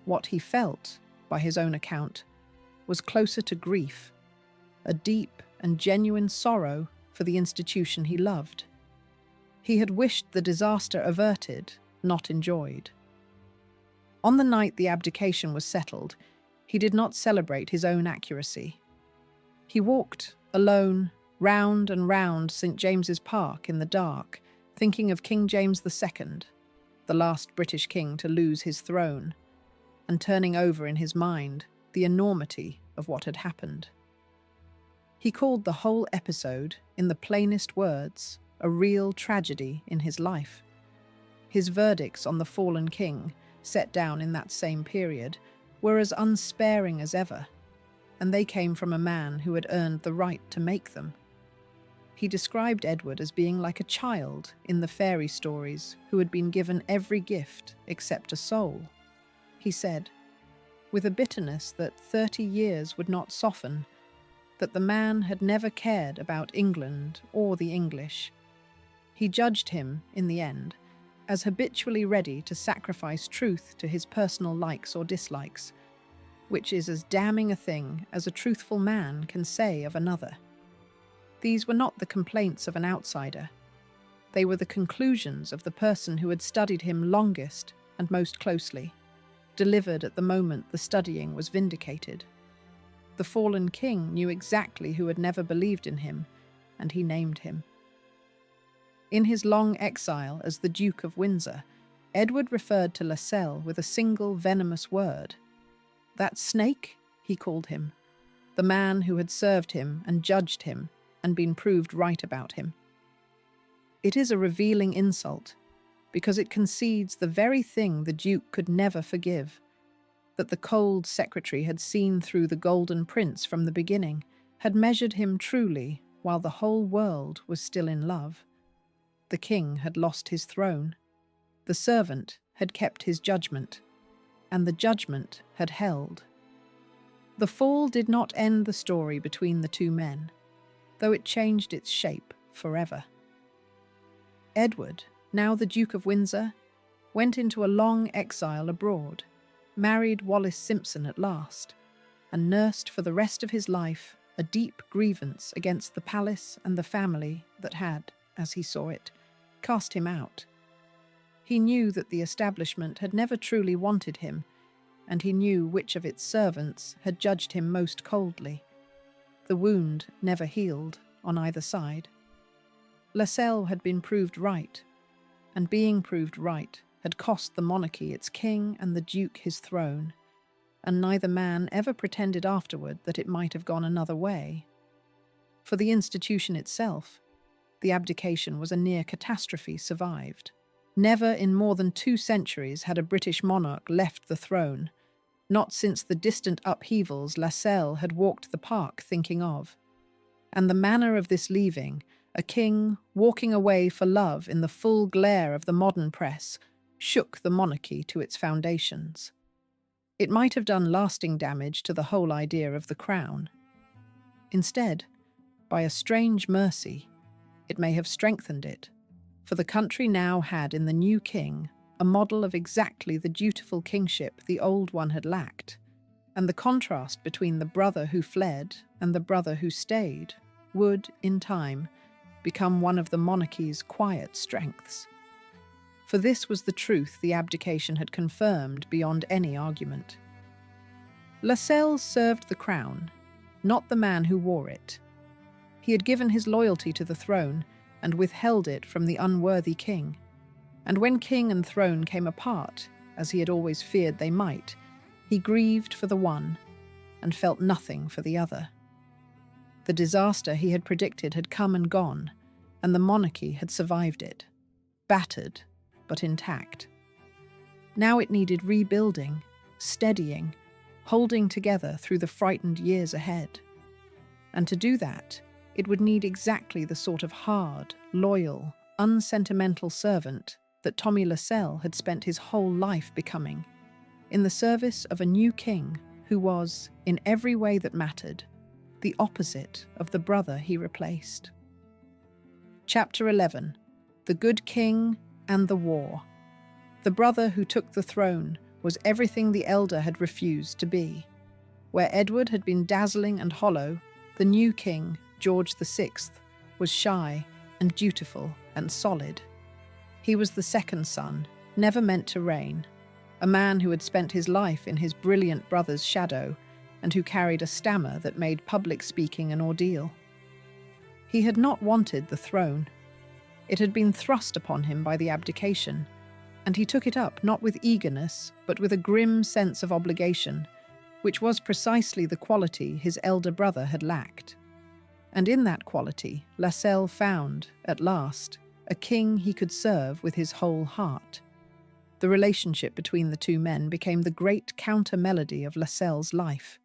What he felt, by his own account, was closer to grief, a deep and genuine sorrow for the institution he loved. He had wished the disaster averted, not enjoyed. On the night the abdication was settled, he did not celebrate his own accuracy. He walked, alone, round and round St. James's Park in the dark, thinking of King James II, the last British king to lose his throne, and turning over in his mind the enormity of what had happened. He called the whole episode, in the plainest words, a real tragedy in his life. His verdicts on the fallen king, set down in that same period, were as unsparing as ever, and they came from a man who had earned the right to make them. He described Edward as being like a child in the fairy stories who had been given every gift except a soul. He said, with a bitterness that 30 years would not soften, that the man had never cared about England or the English. He judged him, in the end, as habitually ready to sacrifice truth to his personal likes or dislikes, which is as damning a thing as a truthful man can say of another. These were not the complaints of an outsider. They were the conclusions of the person who had studied him longest and most closely, delivered at the moment the studying was vindicated. The fallen king knew exactly who had never believed in him, and he named him. In his long exile as the Duke of Windsor, Edward referred to Lascelles with a single venomous word. That snake, he called him, the man who had served him and judged him and been proved right about him. It is a revealing insult, because it concedes the very thing the Duke could never forgive, that the cold secretary had seen through the Golden Prince from the beginning, had measured him truly while the whole world was still in love. The king had lost his throne, the servant had kept his judgment, and the judgment had held. The fall did not end the story between the two men, though it changed its shape forever. Edward, now the Duke of Windsor, went into a long exile abroad, married Wallis Simpson at last, and nursed for the rest of his life a deep grievance against the palace and the family that had, as he saw it, cast him out. He knew that the establishment had never truly wanted him, and he knew which of its servants had judged him most coldly. The wound never healed on either side. Lascelles had been proved right, and being proved right had cost the monarchy its king and the duke his throne, and neither man ever pretended afterward that it might have gone another way. For the institution itself, the abdication was a near catastrophe survived. Never in more than 2 centuries had a British monarch left the throne, not since the distant upheavals Lascelles had walked the park thinking of. And the manner of this leaving, a king walking away for love in the full glare of the modern press, shook the monarchy to its foundations. It might have done lasting damage to the whole idea of the crown. Instead, by a strange mercy, it may have strengthened it, for the country now had in the new king a model of exactly the dutiful kingship the old one had lacked, and the contrast between the brother who fled and the brother who stayed would, in time, become one of the monarchy's quiet strengths. For this was the truth the abdication had confirmed beyond any argument. Lascelles served the crown, not the man who wore it. He had given his loyalty to the throne and withheld it from the unworthy king. And when king and throne came apart, as he had always feared they might, he grieved for the one and felt nothing for the other. The disaster he had predicted had come and gone, and the monarchy had survived it, battered but intact. Now it needed rebuilding, steadying, holding together through the frightened years ahead. And to do that, it would need exactly the sort of hard, loyal, unsentimental servant that Tommy Lascelles had spent his whole life becoming, in the service of a new king who was, in every way that mattered, the opposite of the brother he replaced. Chapter 11. The Good King and the War. The brother who took the throne was everything the elder had refused to be. Where Edward had been dazzling and hollow, the new king, George VI, was shy and dutiful and solid. He was the second son, never meant to reign, a man who had spent his life in his brilliant brother's shadow and who carried a stammer that made public speaking an ordeal. He had not wanted the throne. It had been thrust upon him by the abdication, and he took it up not with eagerness, but with a grim sense of obligation, which was precisely the quality his elder brother had lacked. And in that quality, Lascelles found, at last, a king he could serve with his whole heart. The relationship between the two men became the great counter-melody of Lascelles' life.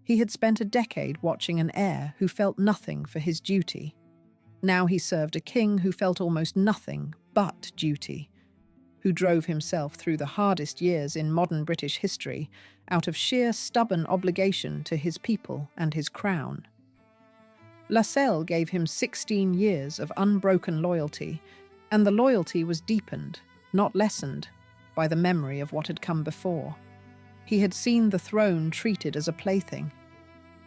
He had spent a decade watching an heir who felt nothing for his duty. Now he served a king who felt almost nothing but duty, who drove himself through the hardest years in modern British history out of sheer stubborn obligation to his people and his crown. Lascelles gave him 16 years of unbroken loyalty, and the loyalty was deepened, not lessened, by the memory of what had come before. He had seen the throne treated as a plaything.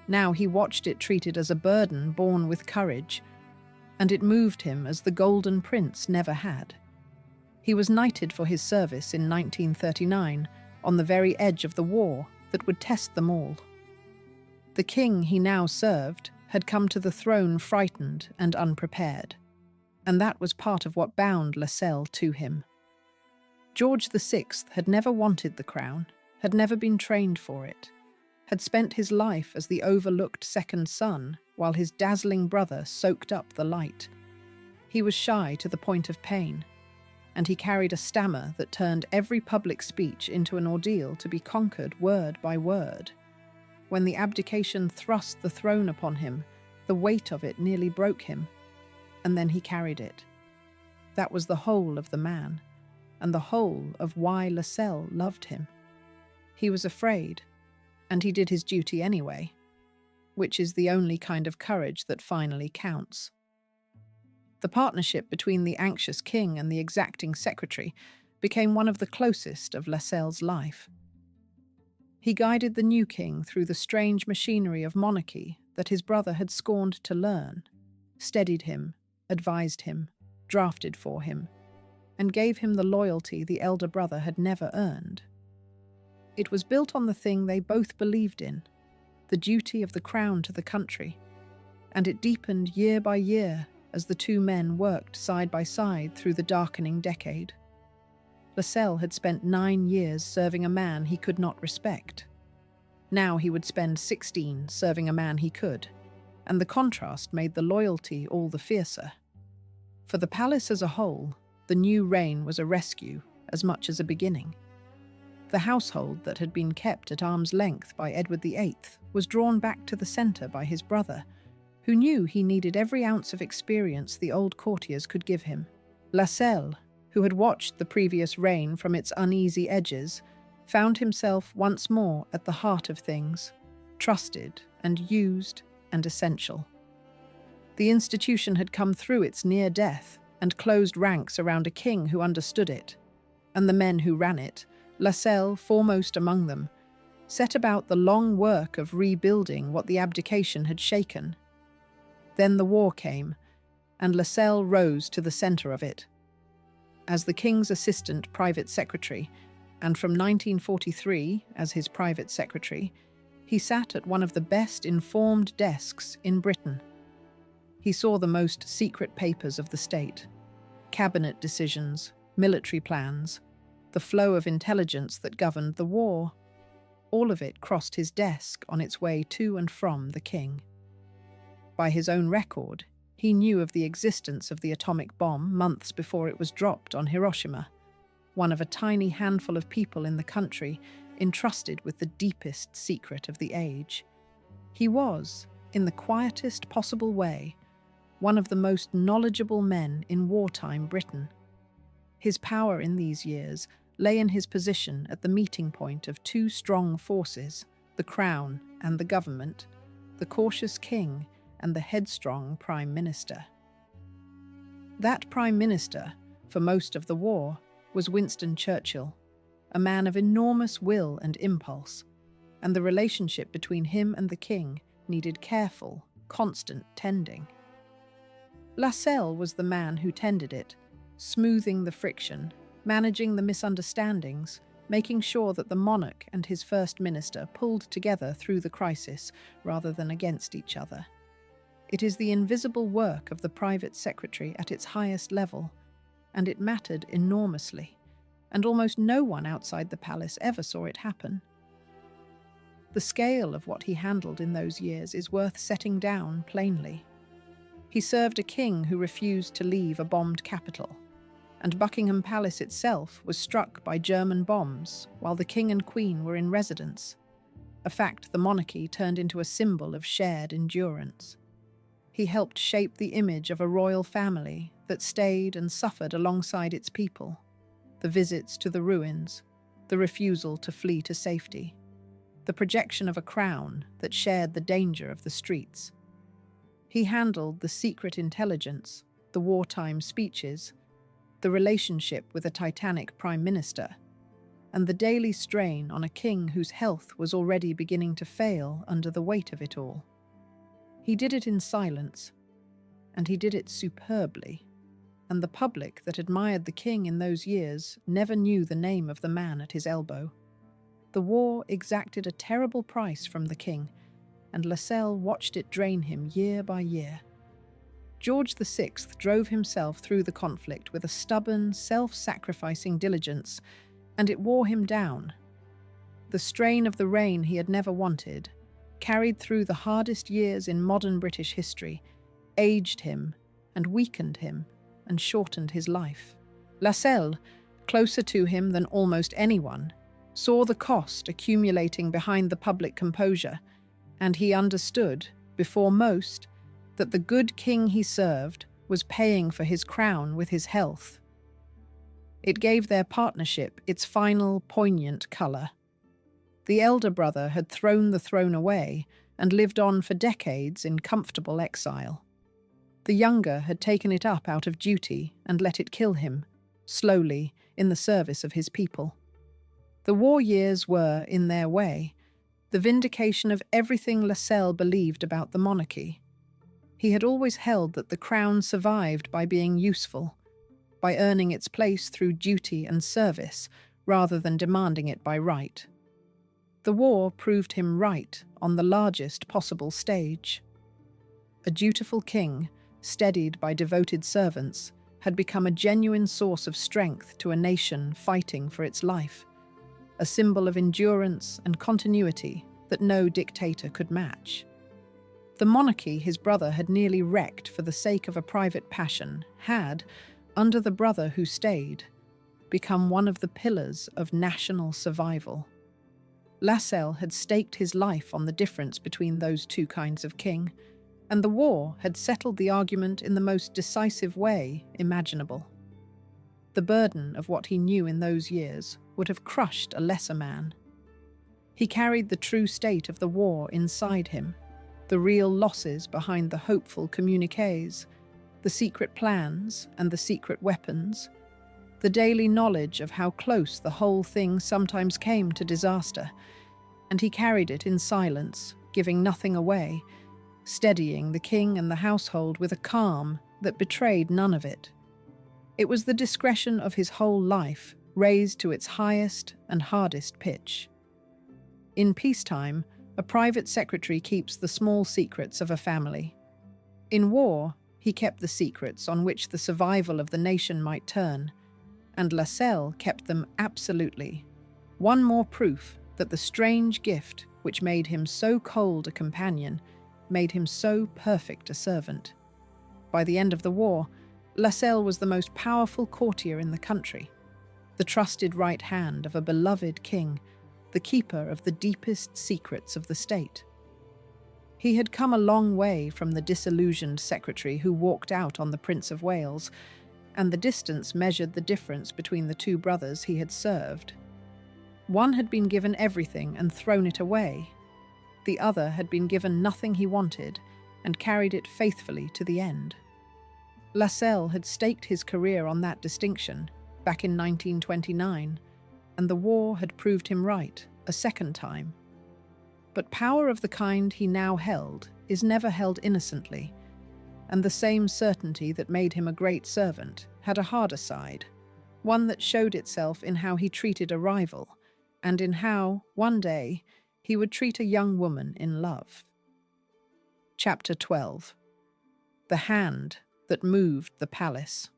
Now he watched it treated as a burden borne with courage, and it moved him as the Golden Prince never had. He was knighted for his service in 1939, on the very edge of the war that would test them all. The king he now served had come to the throne frightened and unprepared, and that was part of what bound Lascelles to him. George VI had never wanted the crown, had never been trained for it, had spent his life as the overlooked second son while his dazzling brother soaked up the light. He was shy to the point of pain, and he carried a stammer that turned every public speech into an ordeal to be conquered word by word. When the abdication thrust the throne upon him, the weight of it nearly broke him, and then he carried it. That was the whole of the man, and the whole of why Lascelles loved him. He was afraid, and he did his duty anyway, which is the only kind of courage that finally counts. The partnership between the anxious king and the exacting secretary became one of the closest of Lascelles' life. He guided the new king through the strange machinery of monarchy that his brother had scorned to learn, steadied him, advised him, drafted for him, and gave him the loyalty the elder brother had never earned. It was built on the thing they both believed in, the duty of the crown to the country, and it deepened year by year as the two men worked side by side through the darkening decade. Lascelles had spent 9 years serving a man he could not respect. Now he would spend 16 serving a man he could, and the contrast made the loyalty all the fiercer. For the palace as a whole, the new reign was a rescue as much as a beginning. The household that had been kept at arm's length by Edward VIII was drawn back to the centre by his brother, who knew he needed every ounce of experience the old courtiers could give him. Lascelles, who had watched the previous reign from its uneasy edges, found himself once more at the heart of things, trusted and used and essential. The institution had come through its near death and closed ranks around a king who understood it, and the men who ran it, Lascelles foremost among them, set about the long work of rebuilding what the abdication had shaken. Then the war came, and Lascelles rose to the centre of it. As the king's assistant private secretary, and from 1943 as his private secretary, he sat at one of the best informed desks in Britain. He saw the most secret papers of the state, cabinet decisions, military plans, the flow of intelligence that governed the war. All of it crossed his desk on its way to and from the king. By his own record, he knew of the existence of the atomic bomb months before it was dropped on Hiroshima, one of a tiny handful of people in the country entrusted with the deepest secret of the age. He was, in the quietest possible way, one of the most knowledgeable men in wartime Britain. His power in these years lay in his position at the meeting point of two strong forces, the Crown and the government, the cautious king and the headstrong Prime Minister. That Prime Minister, for most of the war, was Winston Churchill, a man of enormous will and impulse, and the relationship between him and the king needed careful, constant tending. Lascelles was the man who tended it, smoothing the friction, managing the misunderstandings, making sure that the monarch and his first minister pulled together through the crisis rather than against each other. It is the invisible work of the private secretary at its highest level, and it mattered enormously, and almost no one outside the palace ever saw it happen. The scale of what he handled in those years is worth setting down plainly. He served a king who refused to leave a bombed capital, and Buckingham Palace itself was struck by German bombs while the king and queen were in residence, a fact the monarchy turned into a symbol of shared endurance. He helped shape the image of a royal family that stayed and suffered alongside its people, the visits to the ruins, the refusal to flee to safety, the projection of a crown that shared the danger of the streets. He handled the secret intelligence, the wartime speeches, the relationship with a titanic prime minister, and the daily strain on a king whose health was already beginning to fail under the weight of it all. He did it in silence, and he did it superbly, and the public that admired the king in those years never knew the name of the man at his elbow. The war exacted a terrible price from the king, and Lascelles watched it drain him year by year. George VI drove himself through the conflict with a stubborn, self-sacrificing diligence, and it wore him down. The strain of the reign he had never wanted, carried through the hardest years in modern British history, aged him and weakened him and shortened his life. Lascelles, closer to him than almost anyone, saw the cost accumulating behind the public composure, and he understood, before most, that the good king he served was paying for his crown with his health. It gave their partnership its final, poignant colour. The elder brother had thrown the throne away and lived on for decades in comfortable exile. The younger had taken it up out of duty and let it kill him, slowly, in the service of his people. The war years were, in their way, the vindication of everything Lascelles believed about the monarchy. He had always held that the crown survived by being useful, by earning its place through duty and service, rather than demanding it by right. The war proved him right on the largest possible stage. A dutiful king, steadied by devoted servants, had become a genuine source of strength to a nation fighting for its life, a symbol of endurance and continuity that no dictator could match. The monarchy his brother had nearly wrecked for the sake of a private passion had, under the brother who stayed, become one of the pillars of national survival. Lascelles had staked his life on the difference between those two kinds of king, and the war had settled the argument in the most decisive way imaginable. The burden of what he knew in those years would have crushed a lesser man. He carried the true state of the war inside him, the real losses behind the hopeful communiques, the secret plans and the secret weapons, the daily knowledge of how close the whole thing sometimes came to disaster, and he carried it in silence, giving nothing away, steadying the king and the household with a calm that betrayed none of it. It was the discretion of his whole life, raised to its highest and hardest pitch. In peacetime, a private secretary keeps the small secrets of a family. In war, he kept the secrets on which the survival of the nation might turn, and Lascelles kept them absolutely. One more proof that the strange gift which made him so cold a companion made him so perfect a servant. By the end of the war, Lascelles was the most powerful courtier in the country, the trusted right hand of a beloved king, the keeper of the deepest secrets of the state. He had come a long way from the disillusioned secretary who walked out on the Prince of Wales, and the distance measured the difference between the two brothers he had served. One had been given everything and thrown it away. The other had been given nothing he wanted and carried it faithfully to the end. Lascelles had staked his career on that distinction back in 1929, and the war had proved him right a second time. But power of the kind he now held is never held innocently, and the same certainty that made him a great servant had a harder side, one that showed itself in how he treated a rival, and in how, one day, he would treat a young woman in love. Chapter 12. The Hand that Moved the Palace.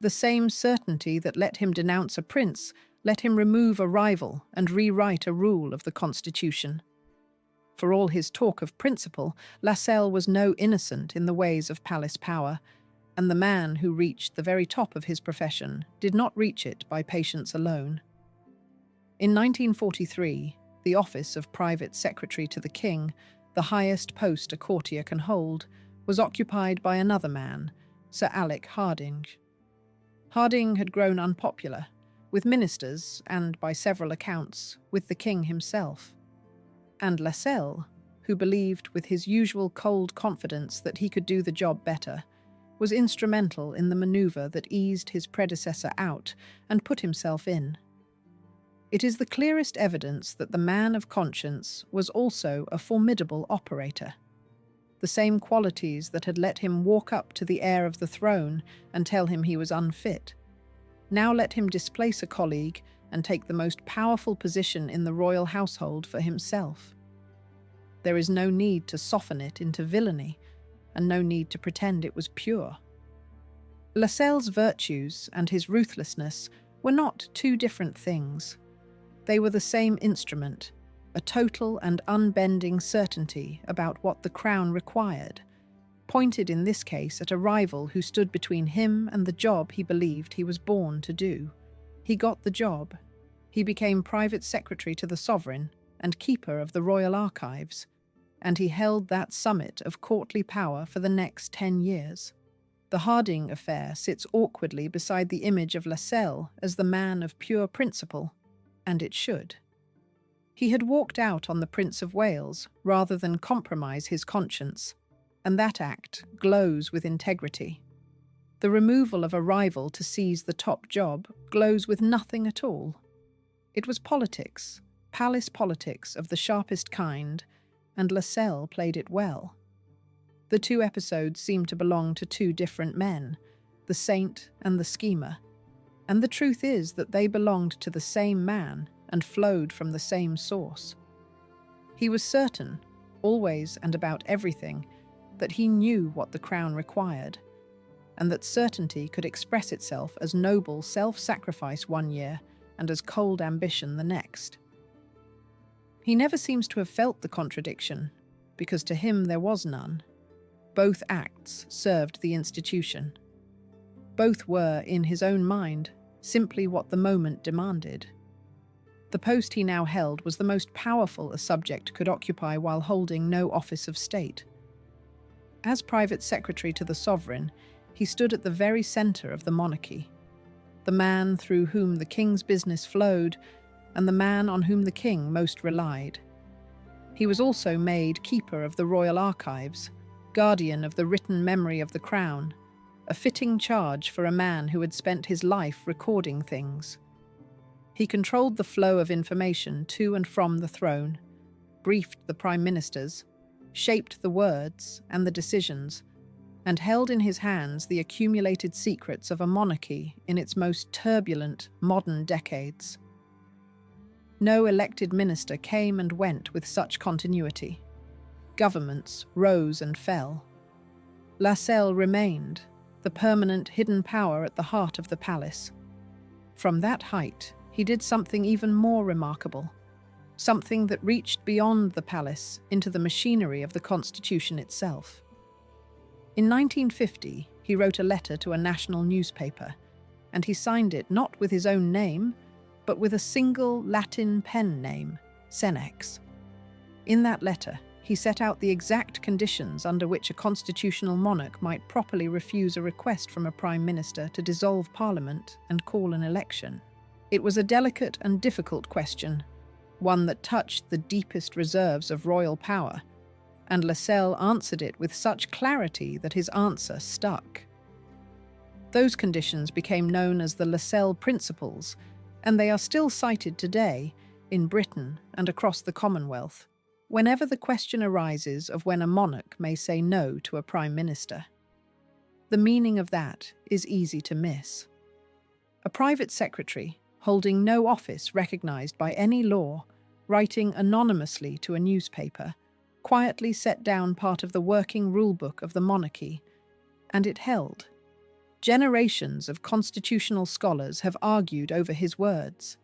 The same certainty that let him denounce a prince let him remove a rival and rewrite a rule of the Constitution. For all his talk of principle, Lascelles was no innocent in the ways of palace power, and the man who reached the very top of his profession did not reach it by patience alone. In 1943, the office of private secretary to the king, the highest post a courtier can hold, was occupied by another man, Sir Alec Hardinge. Hardinge had grown unpopular, with ministers and, by several accounts, with the king himself. And Lascelles, who believed with his usual cold confidence that he could do the job better, was instrumental in the manoeuvre that eased his predecessor out and put himself in. It is the clearest evidence that the man of conscience was also a formidable operator. The same qualities that had let him walk up to the heir of the throne and tell him he was unfit now let him displace a colleague and take the most powerful position in the royal household for himself. There is no need to soften it into villainy, and no need to pretend it was pure. Lascelles' virtues and his ruthlessness were not two different things. They were the same instrument, a total and unbending certainty about what the crown required, pointed in this case at a rival who stood between him and the job he believed he was born to do. He got the job. He became private secretary to the sovereign and keeper of the royal archives, and he held that summit of courtly power for the next 10 years. The Harding affair sits awkwardly beside the image of Lascelles as the man of pure principle, and it should. He had walked out on the Prince of Wales rather than compromise his conscience, and that act glows with integrity. The removal of a rival to seize the top job glows with nothing at all. It was politics, palace politics of the sharpest kind, and Lascelles played it well. The two episodes seemed to belong to two different men, the saint and the schemer, and the truth is that they belonged to the same man and flowed from the same source. He was certain, always and about everything, that he knew what the crown required, and that certainty could express itself as noble self-sacrifice one year and as cold ambition the next. He never seems to have felt the contradiction, because to him there was none. Both acts served the institution. Both were, in his own mind, simply what the moment demanded. The post he now held was the most powerful a subject could occupy while holding no office of state. As private secretary to the sovereign, he stood at the very centre of the monarchy, the man through whom the king's business flowed, and the man on whom the king most relied. He was also made keeper of the royal archives, guardian of the written memory of the crown, a fitting charge for a man who had spent his life recording things. He controlled the flow of information to and from the throne, briefed the prime ministers, shaped the words and the decisions, and held in his hands the accumulated secrets of a monarchy in its most turbulent modern decades. No elected minister came and went with such continuity. Governments rose and fell. Lascelles remained, the permanent hidden power at the heart of the palace. From that height, he did something even more remarkable, something that reached beyond the palace into the machinery of the Constitution itself. In 1950, he wrote a letter to a national newspaper, and he signed it not with his own name, but with a single Latin pen name, Senex. In that letter, he set out the exact conditions under which a constitutional monarch might properly refuse a request from a prime minister to dissolve parliament and call an election. It was a delicate and difficult question, one that touched the deepest reserves of royal power, and Lascelles answered it with such clarity that his answer stuck. Those conditions became known as the Lascelles Principles, and they are still cited today in Britain and across the Commonwealth, whenever the question arises of when a monarch may say no to a prime minister. The meaning of that is easy to miss. A private secretary, holding no office recognized by any law, writing anonymously to a newspaper, quietly set down part of the working rulebook of the monarchy, and it held. Generations of constitutional scholars have argued over his words.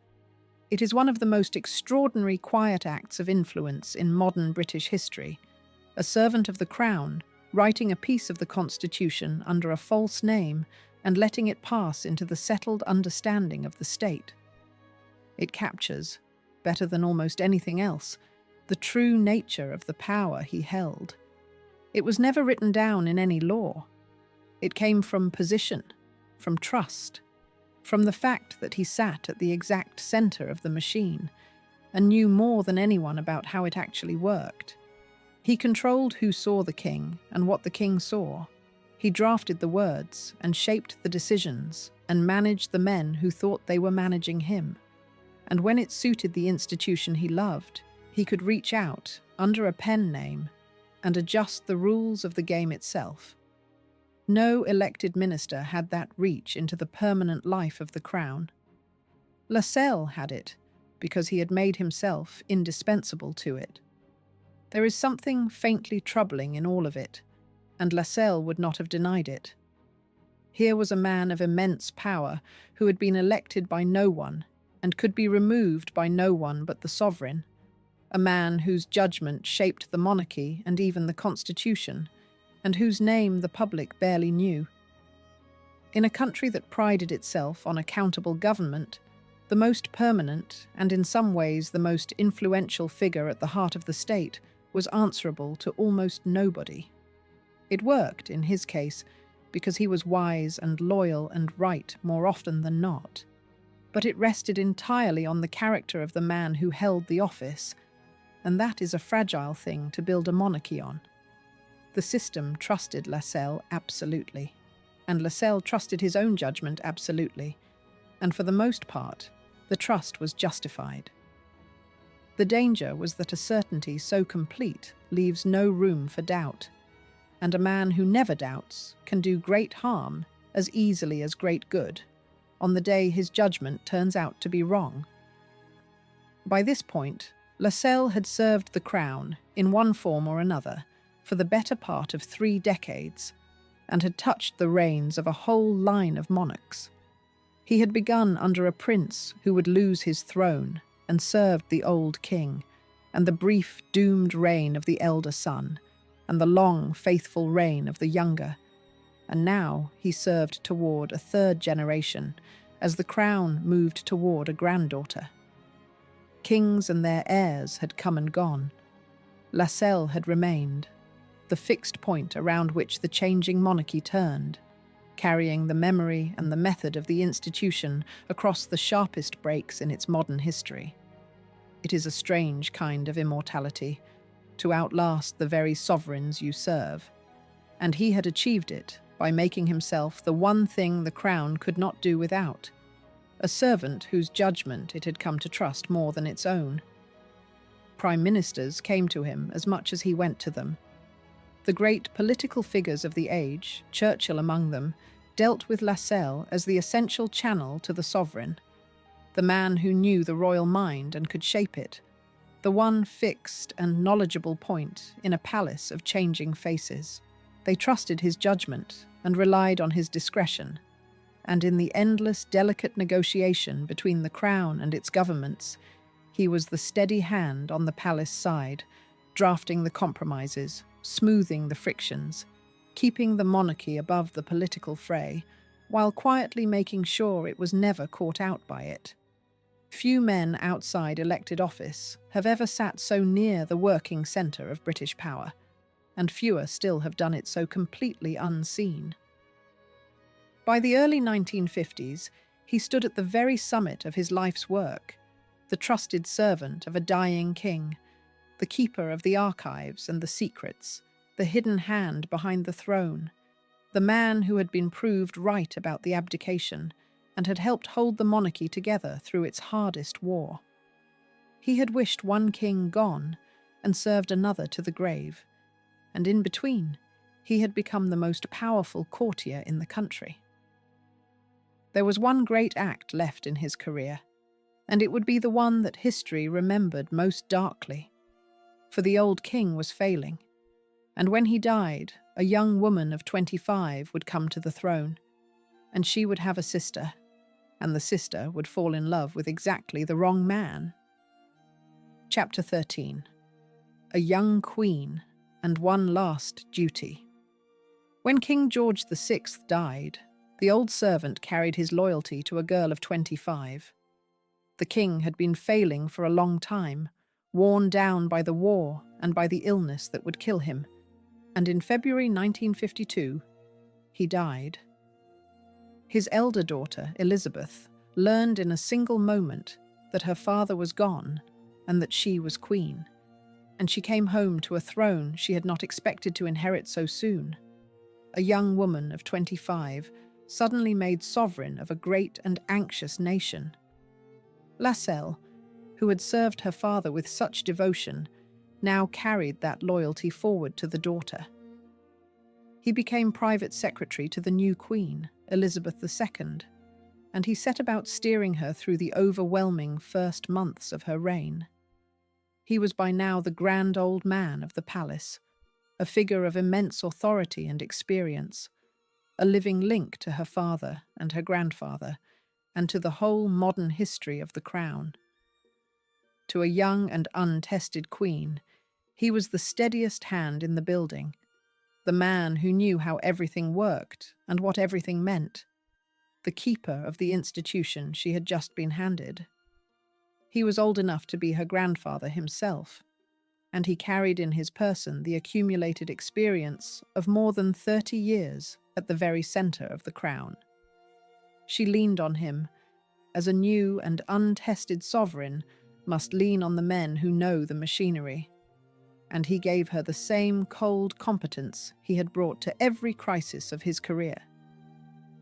It is one of the most extraordinary quiet acts of influence in modern British history, a servant of the Crown writing a piece of the Constitution under a false name and letting it pass into the settled understanding of the state. It captures, better than almost anything else, the true nature of the power he held. It was never written down in any law. It came from position, from trust, from the fact that he sat at the exact center of the machine and knew more than anyone about how it actually worked. He controlled who saw the king and what the king saw. He drafted the words and shaped the decisions and managed the men who thought they were managing him. And when it suited the institution he loved, he could reach out under a pen name and adjust the rules of the game itself. No elected minister had that reach into the permanent life of the crown. Lascelles had it, because he had made himself indispensable to it. There is something faintly troubling in all of it, and Lascelles would not have denied it. Here was a man of immense power who had been elected by no one and could be removed by no one but the sovereign, a man whose judgment shaped the monarchy and even the constitution, and whose name the public barely knew. In a country that prided itself on accountable government, the most permanent and in some ways the most influential figure at the heart of the state was answerable to almost nobody. It worked, in his case, because he was wise and loyal and right more often than not. But it rested entirely on the character of the man who held the office, and that is a fragile thing to build a monarchy on. The system trusted Lascelles absolutely, and Lascelles trusted his own judgment absolutely, and for the most part, the trust was justified. The danger was that a certainty so complete leaves no room for doubt, and a man who never doubts can do great harm as easily as great good, on the day his judgment turns out to be wrong. By this point, Lascelles had served the crown, in one form or another, for the better part of 3 decades, and had touched the reins of a whole line of monarchs. He had begun under a prince who would lose his throne and served the old king, and the brief, doomed reign of the elder son, and the long, faithful reign of the younger, and now he served toward a 3rd generation as the crown moved toward a granddaughter. Kings and their heirs had come and gone. Lascelles had remained, the fixed point around which the changing monarchy turned, carrying the memory and the method of the institution across the sharpest breaks in its modern history. It is a strange kind of immortality, to outlast the very sovereigns you serve, and he had achieved it by making himself the one thing the crown could not do without, a servant whose judgment it had come to trust more than its own. Prime ministers came to him as much as he went to them. The great political figures of the age, Churchill among them, dealt with Lascelles as the essential channel to the sovereign, the man who knew the royal mind and could shape it, the one fixed and knowledgeable point in a palace of changing faces. They trusted his judgment and relied on his discretion, and in the endless, delicate negotiation between the crown and its governments, he was the steady hand on the palace side, drafting the compromises, smoothing the frictions, keeping the monarchy above the political fray, while quietly making sure it was never caught out by it. Few men outside elected office have ever sat so near the working centre of British power, and fewer still have done it so completely unseen. By the early 1950s, he stood at the very summit of his life's work, the trusted servant of a dying king, the keeper of the archives and the secrets, the hidden hand behind the throne, the man who had been proved right about the abdication and had helped hold the monarchy together through its hardest war. He had wished one king gone and served another to the grave, and in between, he had become the most powerful courtier in the country. There was one great act left in his career, and it would be the one that history remembered most darkly. For the old king was failing, and when he died, a young woman of 25 would come to the throne, and she would have a sister, and the sister would fall in love with exactly the wrong man. Chapter 13. A Young Queen and One Last Duty. When King George VI died, the old servant carried his loyalty to a girl of 25. The king had been failing for a long time, worn down by the war and by the illness that would kill him, and in February 1952, he died. His elder daughter, Elizabeth, learned in a single moment that her father was gone and that she was queen, and she came home to a throne she had not expected to inherit so soon. A young woman of 25, suddenly made sovereign of a great and anxious nation. Lascelles, who had served her father with such devotion, now carried that loyalty forward to the daughter. He became private secretary to the new queen, Elizabeth II, and he set about steering her through the overwhelming first months of her reign. He was by now the grand old man of the palace, a figure of immense authority and experience, a living link to her father and her grandfather, and to the whole modern history of the crown. To a young and untested queen, he was the steadiest hand in the building, the man who knew how everything worked and what everything meant, the keeper of the institution she had just been handed. He was old enough to be her grandfather himself, and he carried in his person the accumulated experience of more than 30 years at the very centre of the crown. She leaned on him, as a new and untested sovereign must lean on the men who know the machinery, and he gave her the same cold competence he had brought to every crisis of his career.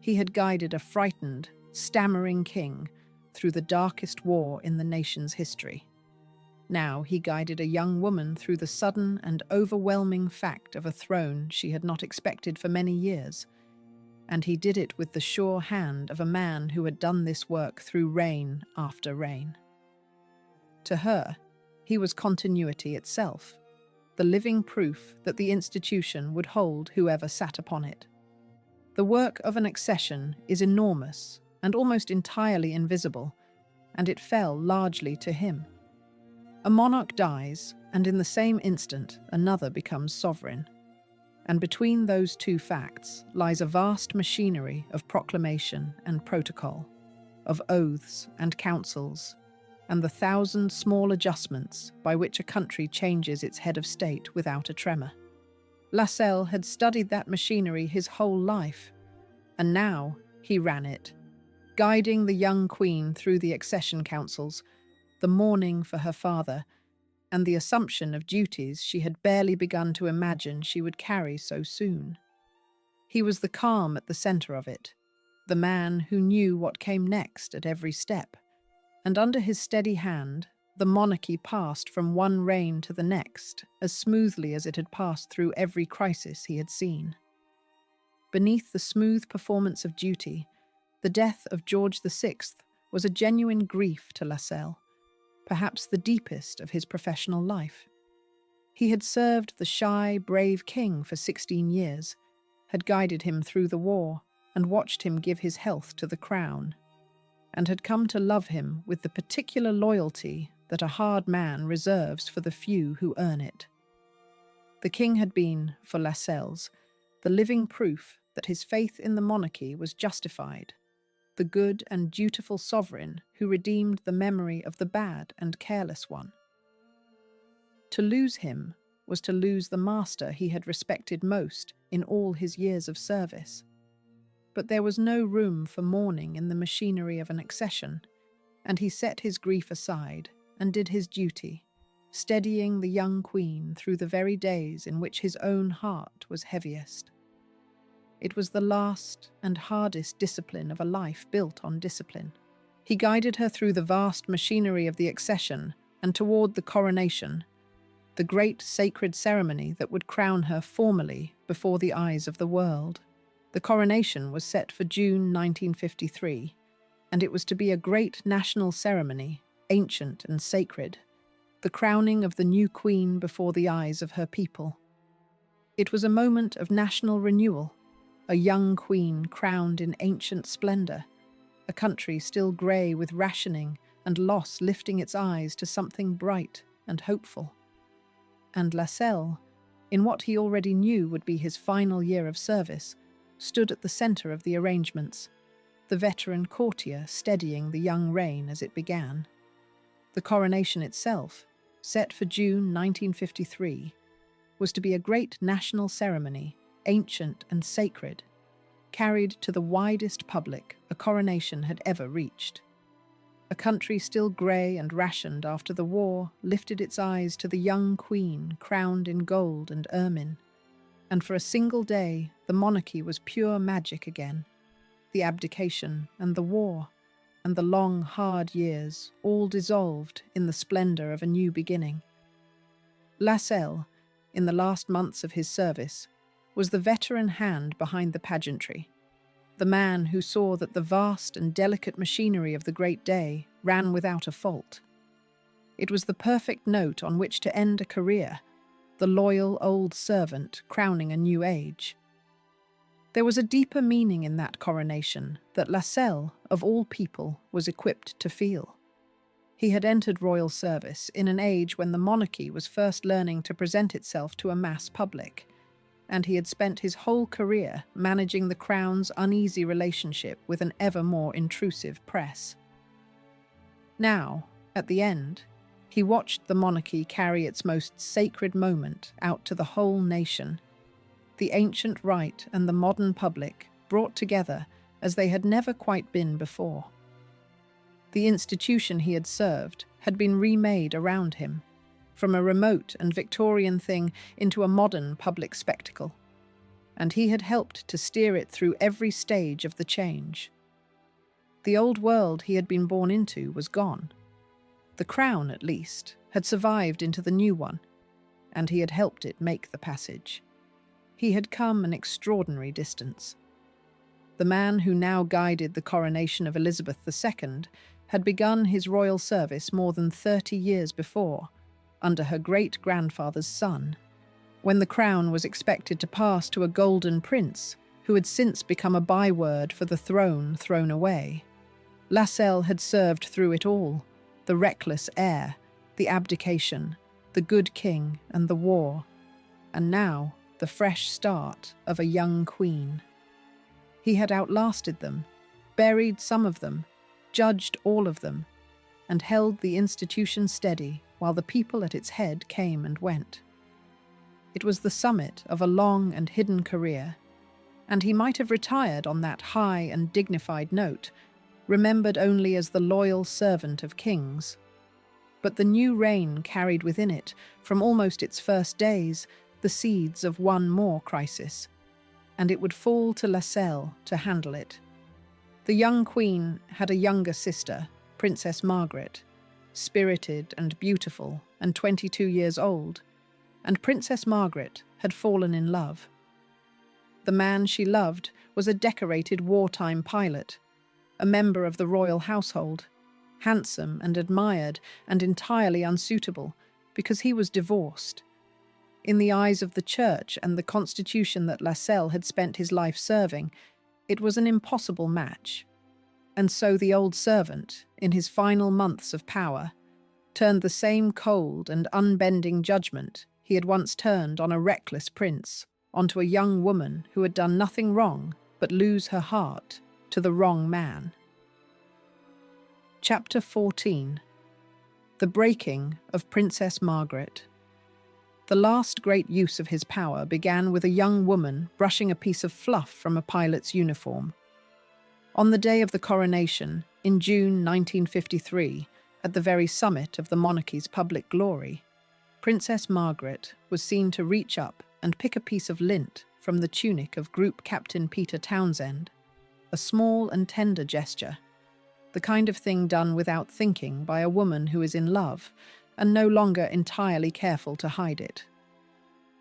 He had guided a frightened, stammering king through the darkest war in the nation's history. Now he guided a young woman through the sudden and overwhelming fact of a throne she had not expected for many years, and he did it with the sure hand of a man who had done this work through reign after reign. To her, he was continuity itself, the living proof that the institution would hold whoever sat upon it. The work of an accession is enormous and almost entirely invisible, and it fell largely to him. A monarch dies, and in the same instant another becomes sovereign. And between those two facts lies a vast machinery of proclamation and protocol, of oaths and councils, and the 1,000 small adjustments by which a country changes its head of state without a tremor. Lascelles had studied that machinery his whole life, and now he ran it, guiding the young queen through the accession councils, the mourning for her father, and the assumption of duties she had barely begun to imagine she would carry so soon. He was the calm at the centre of it, the man who knew what came next at every step, and under his steady hand, the monarchy passed from one reign to the next as smoothly as it had passed through every crisis he had seen. Beneath the smooth performance of duty, the death of George VI was a genuine grief to Lascelles, perhaps the deepest of his professional life. He had served the shy, brave king for 16 years, had guided him through the war, and watched him give his health to the crown, and had come to love him with the particular loyalty that a hard man reserves for the few who earn it. The king had been, for Lascelles, the living proof that his faith in the monarchy was justified, the good and dutiful sovereign who redeemed the memory of the bad and careless one. To lose him was to lose the master he had respected most in all his years of service. But there was no room for mourning in the machinery of an accession, and he set his grief aside and did his duty, steadying the young queen through the very days in which his own heart was heaviest. It was the last and hardest discipline of a life built on discipline. He guided her through the vast machinery of the accession and toward the coronation, the great sacred ceremony that would crown her formally before the eyes of the world. The coronation was set for June 1953, and it was to be a great national ceremony, ancient and sacred, the crowning of the new queen before the eyes of her people. It was a moment of national renewal, a young queen crowned in ancient splendor, a country still grey with rationing and loss lifting its eyes to something bright and hopeful. And Lascelles, in what he already knew would be his final year of service, stood at the centre of the arrangements, the veteran courtier steadying the young reign as it began. The coronation itself, set for June 1953, was to be a great national ceremony, ancient and sacred, carried to the widest public a coronation had ever reached. A country still grey and rationed after the war lifted its eyes to the young queen crowned in gold and ermine, and for a single day the monarchy was pure magic again. The abdication and the war and the long, hard years all dissolved in the splendour of a new beginning. Lascelles, in the last months of his service, was the veteran hand behind the pageantry, the man who saw that the vast and delicate machinery of the great day ran without a fault. It was the perfect note on which to end a career, the loyal old servant crowning a new age. There was a deeper meaning in that coronation that Lascelles, of all people, was equipped to feel. He had entered royal service in an age when the monarchy was first learning to present itself to a mass public, and he had spent his whole career managing the crown's uneasy relationship with an ever more intrusive press. Now, at the end, he watched the monarchy carry its most sacred moment out to the whole nation, the ancient right and the modern public brought together as they had never quite been before. The institution he had served had been remade around him, from a remote and Victorian thing into a modern public spectacle, and he had helped to steer it through every stage of the change. The old world he had been born into was gone. The crown, at least, had survived into the new one, and he had helped it make the passage. He had come an extraordinary distance. The man who now guided the coronation of Elizabeth II had begun his royal service more than 30 years before, under her great-grandfather's son, when the crown was expected to pass to a golden prince who had since become a byword for the throne thrown away. Lascelles had served through it all, the reckless heir, the abdication, the good king and the war, and now the fresh start of a young queen. He had outlasted them, buried some of them, judged all of them, and held the institution steady while the people at its head came and went. It was the summit of a long and hidden career, and he might have retired on that high and dignified note, remembered only as the loyal servant of kings. But the new reign carried within it, from almost its first days, the seeds of one more crisis, and it would fall to Lascelles to handle it. The young queen had a younger sister, Princess Margaret, spirited and beautiful and 22 years old, and Princess Margaret had fallen in love. The man she loved was a decorated wartime pilot, a member of the royal household, handsome and admired and entirely unsuitable because he was divorced. In the eyes of the Church and the constitution that Lascelles had spent his life serving, it was an impossible match. And so the old servant, in his final months of power, turned the same cold and unbending judgment he had once turned on a reckless prince onto a young woman who had done nothing wrong but lose her heart to the wrong man. Chapter 14. The Breaking of Princess Margaret. The last great use of his power began with a young woman brushing a piece of fluff from a pilot's uniform. On the day of the coronation, in June 1953, at the very summit of the monarchy's public glory, Princess Margaret was seen to reach up and pick a piece of lint from the tunic of Group Captain Peter Townsend, a small and tender gesture, the kind of thing done without thinking by a woman who is in love and no longer entirely careful to hide it.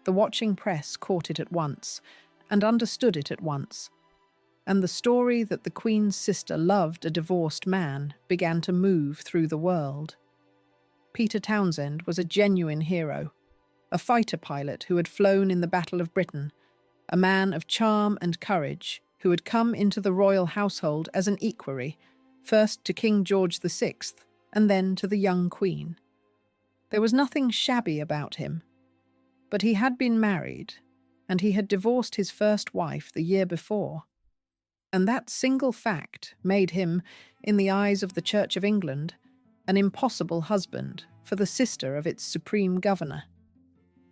The watching press caught it at once and understood it at once, and the story that the Queen's sister loved a divorced man began to move through the world. Peter Townsend was a genuine hero, a fighter pilot who had flown in the Battle of Britain, a man of charm and courage who had come into the royal household as an equerry, first to King George VI and then to the young Queen. There was nothing shabby about him, but he had been married, and he had divorced his first wife the year before, and that single fact made him, in the eyes of the Church of England, an impossible husband for the sister of its supreme governor.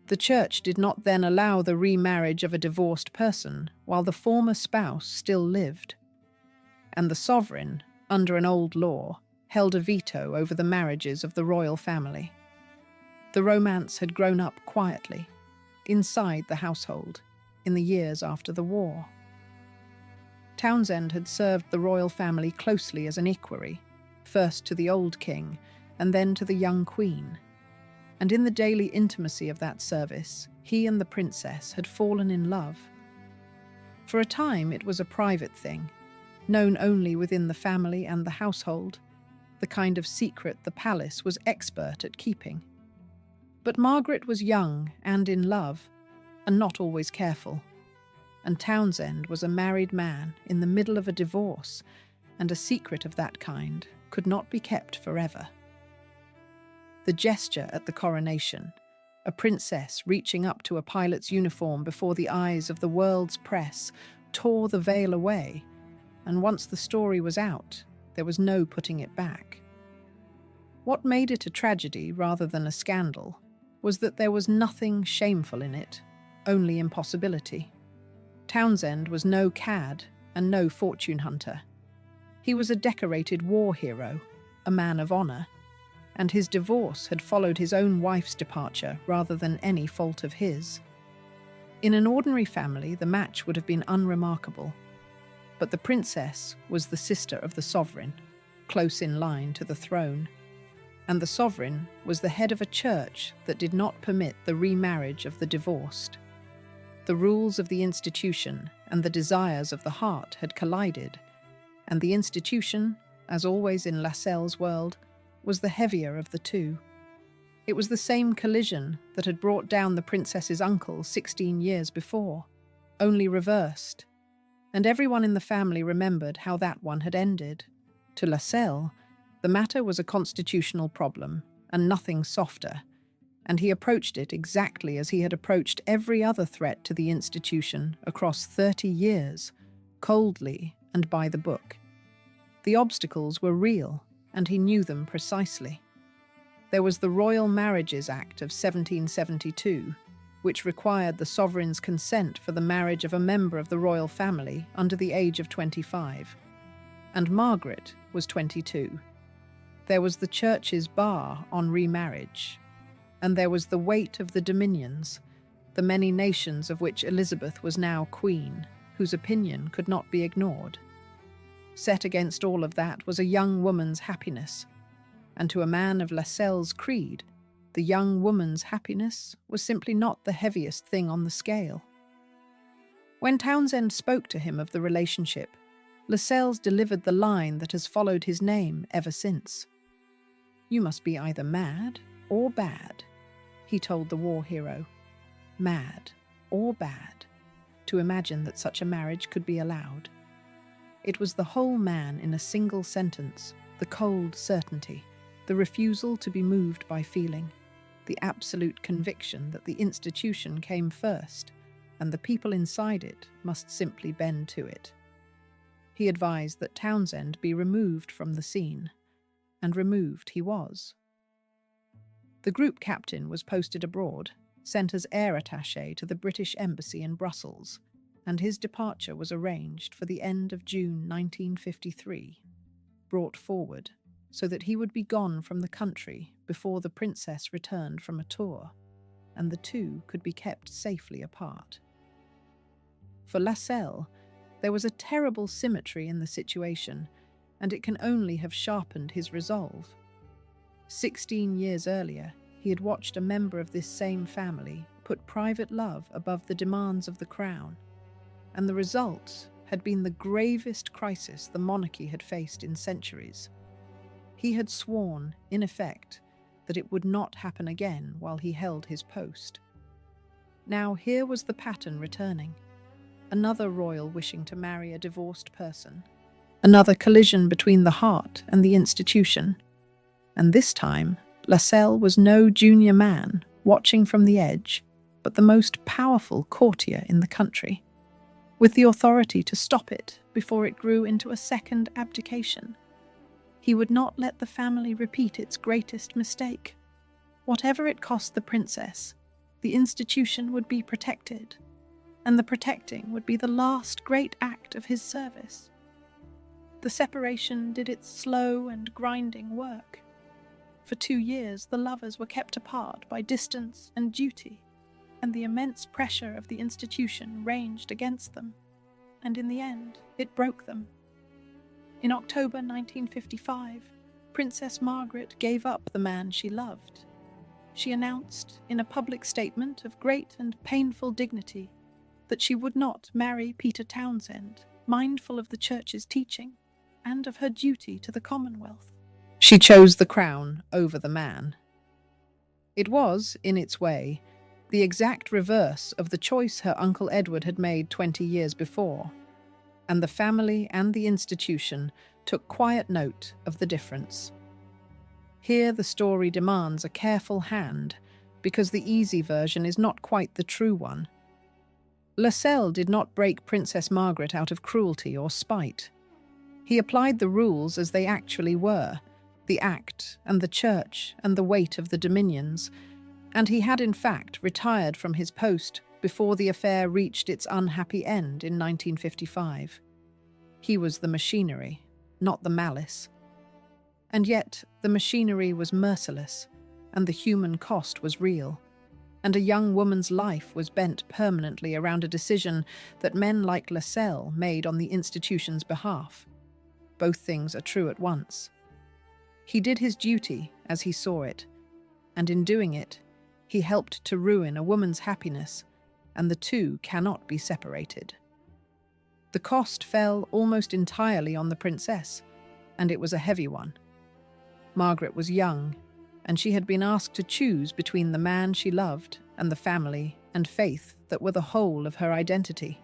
The Church did not then allow the remarriage of a divorced person while the former spouse still lived, and the sovereign, under an old law, held a veto over the marriages of the royal family. The romance had grown up quietly, inside the household, in the years after the war. Townsend had served the royal family closely as an equerry, first to the old king and then to the young queen, and in the daily intimacy of that service, he and the princess had fallen in love. For a time it was a private thing, known only within the family and the household, the kind of secret the palace was expert at keeping. But Margaret was young and in love, and not always careful. And Townsend was a married man in the middle of a divorce, and a secret of that kind could not be kept forever. The gesture at the coronation, a princess reaching up to a pilot's uniform before the eyes of the world's press, tore the veil away, and once the story was out, there was no putting it back. What made it a tragedy rather than a scandal was that there was nothing shameful in it, only impossibility. Townsend was no cad and no fortune hunter. He was a decorated war hero, a man of honor, and his divorce had followed his own wife's departure rather than any fault of his. In an ordinary family, the match would have been unremarkable, but the princess was the sister of the sovereign, close in line to the throne, and the sovereign was the head of a church that did not permit the remarriage of the divorced. The rules of the institution and the desires of the heart had collided, and the institution, as always in Lascelles' world, was the heavier of the two. It was the same collision that had brought down the princess's uncle 16 years before, only reversed, and everyone in the family remembered how that one had ended. To Lascelles, the matter was a constitutional problem, and nothing softer, and he approached it exactly as he had approached every other threat to the institution across 30 years, coldly and by the book. The obstacles were real, and he knew them precisely. There was the Royal Marriages Act of 1772, which required the sovereign's consent for the marriage of a member of the royal family under the age of 25, and Margaret was 22. There was the church's bar on remarriage, and there was the weight of the dominions, the many nations of which Elizabeth was now queen, whose opinion could not be ignored. Set against all of that was a young woman's happiness, and to a man of Lascelles' creed, the young woman's happiness was simply not the heaviest thing on the scale. When Townsend spoke to him of the relationship, Lascelles delivered the line that has followed his name ever since. "You must be either mad or bad," he told the war hero. Mad or bad, to imagine that such a marriage could be allowed. It was the whole man in a single sentence, the cold certainty, the refusal to be moved by feeling, the absolute conviction that the institution came first, and the people inside it must simply bend to it. He advised that Townsend be removed from the scene, and removed he was. The group captain was posted abroad, sent as air attaché to the British Embassy in Brussels, and his departure was arranged for the end of June 1953, brought forward so that he would be gone from the country before the princess returned from a tour, and the two could be kept safely apart. For Lascelles, there was a terrible symmetry in the situation, and it can only have sharpened his resolve. 16 years earlier, he had watched a member of this same family put private love above the demands of the crown, and the result had been the gravest crisis the monarchy had faced in centuries. He had sworn, in effect, that it would not happen again while he held his post. Now here was the pattern returning. Another royal wishing to marry a divorced person. Another collision between the heart and the institution. And this time, Lascelles was no junior man watching from the edge, but the most powerful courtier in the country, with the authority to stop it before it grew into a second abdication. He would not let the family repeat its greatest mistake. Whatever it cost the princess, the institution would be protected, and the protecting would be the last great act of his service. The separation did its slow and grinding work. For 2 years, the lovers were kept apart by distance and duty, and the immense pressure of the institution raged against them, and in the end, it broke them. In October 1955, Princess Margaret gave up the man she loved. She announced, in a public statement of great and painful dignity, that she would not marry Peter Townsend, mindful of the Church's teaching and of her duty to the Commonwealth. She chose the crown over the man. It was, in its way, the exact reverse of the choice her Uncle Edward had made 20 years before, and the family and the institution took quiet note of the difference. Here the story demands a careful hand, because the easy version is not quite the true one. Lascelles did not break Princess Margaret out of cruelty or spite. He applied the rules as they actually were, the Act and the Church and the weight of the dominions, and he had in fact retired from his post before the affair reached its unhappy end in 1955. He was the machinery, not the malice. And yet the machinery was merciless, and the human cost was real, and a young woman's life was bent permanently around a decision that men like Lascelles made on the institution's behalf. Both things are true at once. He did his duty as he saw it, and in doing it, he helped to ruin a woman's happiness, and the two cannot be separated. The cost fell almost entirely on the princess, and it was a heavy one. Margaret was young, and she had been asked to choose between the man she loved and the family and faith that were the whole of her identity,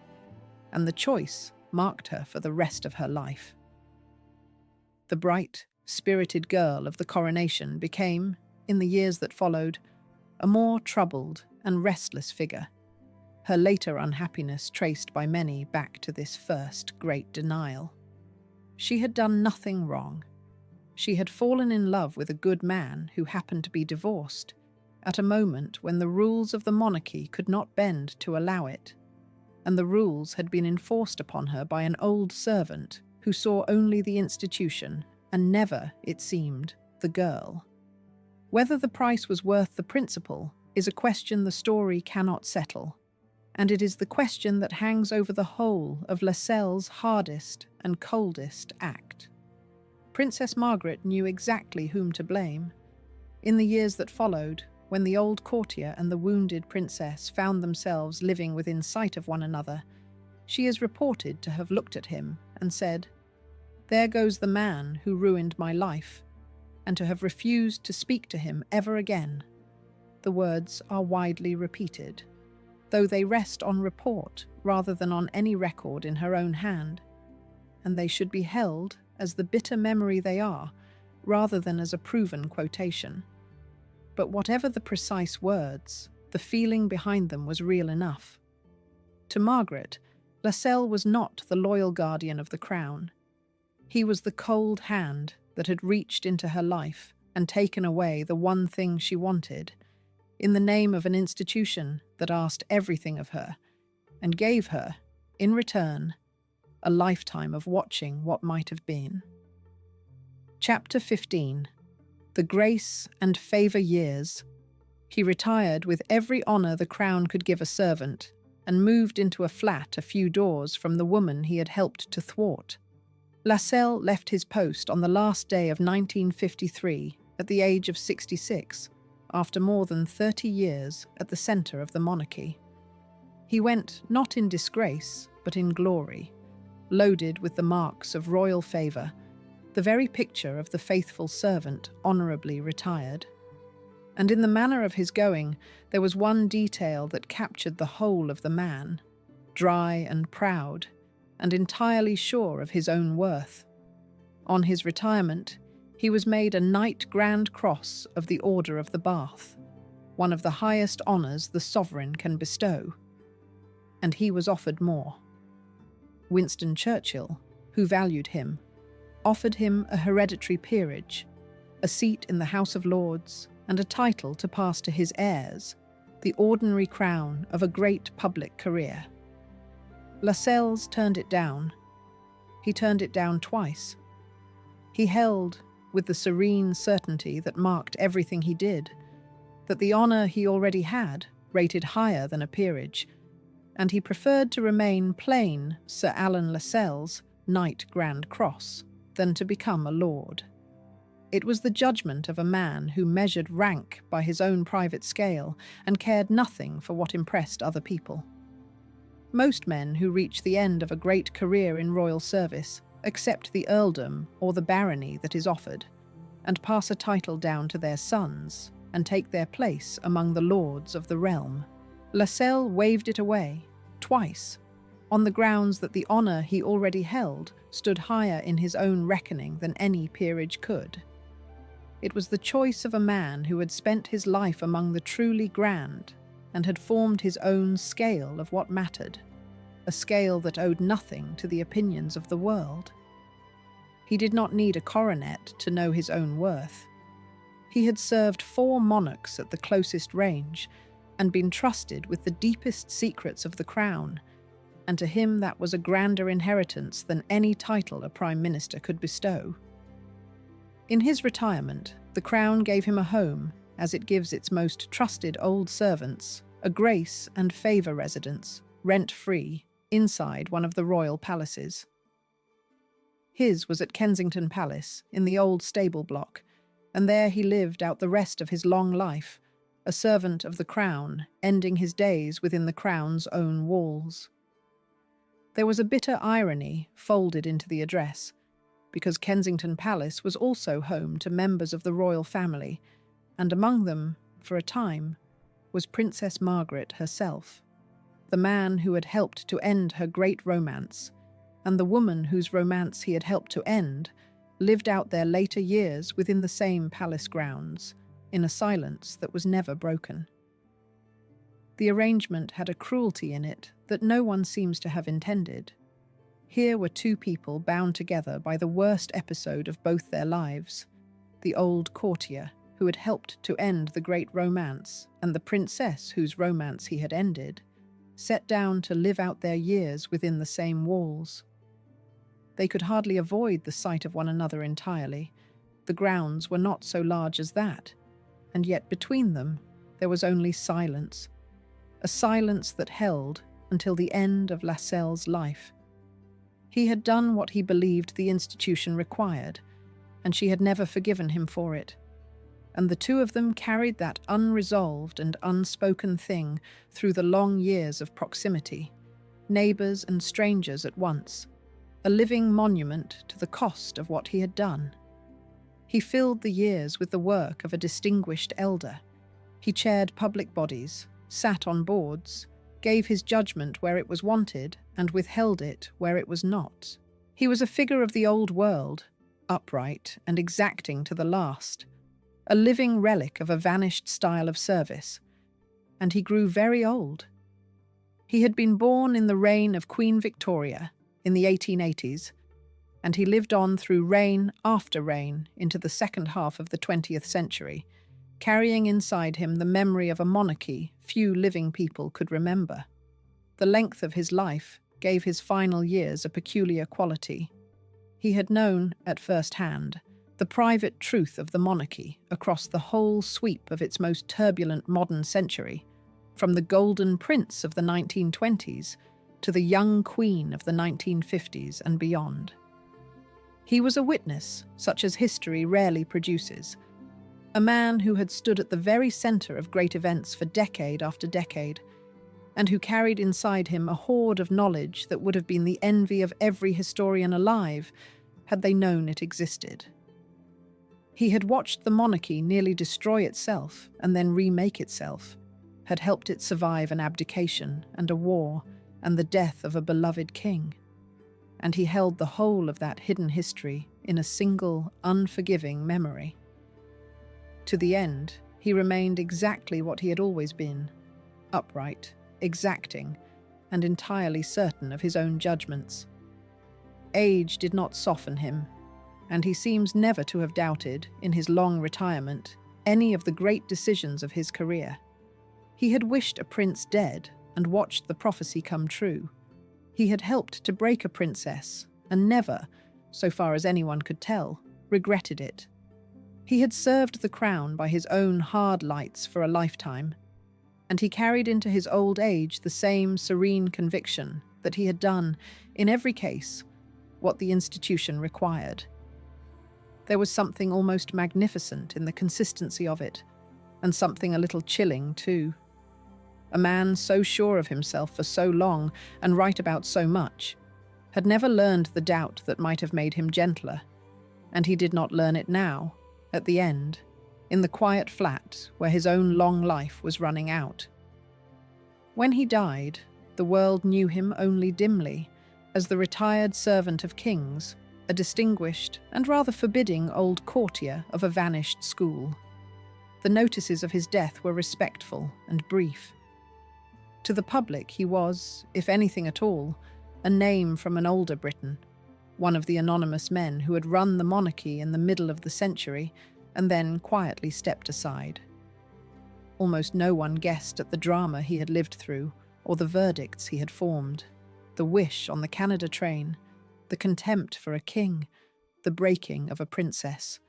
and the choice marked her for the rest of her life. The bright, spirited girl of the coronation became, in the years that followed, a more troubled and restless figure, her later unhappiness traced by many back to this first great denial. She had done nothing wrong. She had fallen in love with a good man who happened to be divorced, at a moment when the rules of the monarchy could not bend to allow it, and the rules had been enforced upon her by an old servant who saw only the institution and never, it seemed, the girl. Whether the price was worth the principle is a question the story cannot settle, and it is the question that hangs over the whole of Lascelles' hardest and coldest act. Princess Margaret knew exactly whom to blame. In the years that followed, when the old courtier and the wounded princess found themselves living within sight of one another, she is reported to have looked at him and said, "There goes the man who ruined my life," and to have refused to speak to him ever again. The words are widely repeated, though they rest on report rather than on any record in her own hand, and they should be held as the bitter memory they are, rather than as a proven quotation. But whatever the precise words, the feeling behind them was real enough. To Margaret, Lascelles was not the loyal guardian of the crown. He was the cold hand that had reached into her life and taken away the one thing she wanted, in the name of an institution that asked everything of her, and gave her, in return, a lifetime of watching what might have been. Chapter 15. The Grace and Favour Years. He retired with every honour the crown could give a servant, and moved into a flat a few doors from the woman he had helped to thwart. Lascelles left his post on the last day of 1953 at the age of 66, after more than 30 years at the centre of the monarchy. He went not in disgrace, but in glory, loaded with the marks of royal favour, the very picture of the faithful servant honourably retired. And in the manner of his going, there was one detail that captured the whole of the man, dry and proud, and entirely sure of his own worth. On his retirement, he was made a Knight Grand Cross of the Order of the Bath, one of the highest honours the sovereign can bestow. And he was offered more. Winston Churchill, who valued him, offered him a hereditary peerage, a seat in the House of Lords, and a title to pass to his heirs, the ordinary crown of a great public career. Lascelles turned it down. He turned it down twice. He held, with the serene certainty that marked everything he did, that the honour he already had rated higher than a peerage, and he preferred to remain plain Sir Alan Lascelles, Knight Grand Cross, than to become a lord. It was the judgment of a man who measured rank by his own private scale and cared nothing for what impressed other people. Most men who reach the end of a great career in royal service accept the earldom or the barony that is offered, and pass a title down to their sons and take their place among the lords of the realm. Lascelles waved it away, twice, on the grounds that the honour he already held stood higher in his own reckoning than any peerage could. It was the choice of a man who had spent his life among the truly grand and had formed his own scale of what mattered, a scale that owed nothing to the opinions of the world. He did not need a coronet to know his own worth. He had served 4 monarchs at the closest range and been trusted with the deepest secrets of the crown, and to him that was a grander inheritance than any title a prime minister could bestow. In his retirement, the crown gave him a home, as it gives its most trusted old servants, a grace and favour residence, rent-free, inside one of the royal palaces. His was at Kensington Palace, in the old stable block, and there he lived out the rest of his long life, a servant of the crown, ending his days within the crown's own walls. There was a bitter irony folded into the address, because Kensington Palace was also home to members of the royal family, and among them, for a time, was Princess Margaret herself, the man who had helped to end her great romance, and the woman whose romance he had helped to end lived out their later years within the same palace grounds, in a silence that was never broken. The arrangement had a cruelty in it that no one seems to have intended. Here were 2 people bound together by the worst episode of both their lives, the old courtier who had helped to end the great romance, and the princess whose romance he had ended, set down to live out their years within the same walls. They could hardly avoid the sight of one another entirely. The grounds were not so large as that, and yet between them there was only silence, a silence that held until the end of Lascelles' life. He had done what he believed the institution required, and she had never forgiven him for it. And the 2 of them carried that unresolved and unspoken thing through the long years of proximity, neighbours and strangers at once, a living monument to the cost of what he had done. He filled the years with the work of a distinguished elder. He chaired public bodies, sat on boards, gave his judgment where it was wanted, and withheld it where it was not. He was a figure of the old world, upright and exacting to the last, a living relic of a vanished style of service, and he grew very old. He had been born in the reign of Queen Victoria in the 1880s, and he lived on through reign after reign into the second half of the 20th century, carrying inside him the memory of a monarchy few living people could remember. The length of his life gave his final years a peculiar quality. He had known, at first hand, the private truth of the monarchy across the whole sweep of its most turbulent modern century, from the golden prince of the 1920s to the young queen of the 1950s and beyond. He was a witness such as history rarely produces, a man who had stood at the very centre of great events for decade after decade, and who carried inside him a hoard of knowledge that would have been the envy of every historian alive had they known it existed. He had watched the monarchy nearly destroy itself and then remake itself, had helped it survive an abdication and a war and the death of a beloved king, and he held the whole of that hidden history in a single, unforgiving memory. To the end, he remained exactly what he had always been, upright, exacting, and entirely certain of his own judgments. Age did not soften him, and he seems never to have doubted, in his long retirement, any of the great decisions of his career. He had wished a prince dead and watched the prophecy come true. He had helped to break a princess, and never, so far as anyone could tell, regretted it. He had served the crown by his own hard lights for a lifetime, and he carried into his old age the same serene conviction that he had done, in every case, what the institution required. There was something almost magnificent in the consistency of it, and something a little chilling too. A man so sure of himself for so long and right about so much had never learned the doubt that might have made him gentler, and he did not learn it now, at the end, in the quiet flat where his own long life was running out. When he died, the world knew him only dimly, as the retired servant of kings, a distinguished and rather forbidding old courtier of a vanished school. The notices of his death were respectful and brief. To the public he was, if anything at all, a name from an older Britain, one of the anonymous men who had run the monarchy in the middle of the century and then quietly stepped aside. Almost no one guessed at the drama he had lived through or the verdicts he had formed, the wish on the Canada train, the contempt for a king, the breaking of a princess.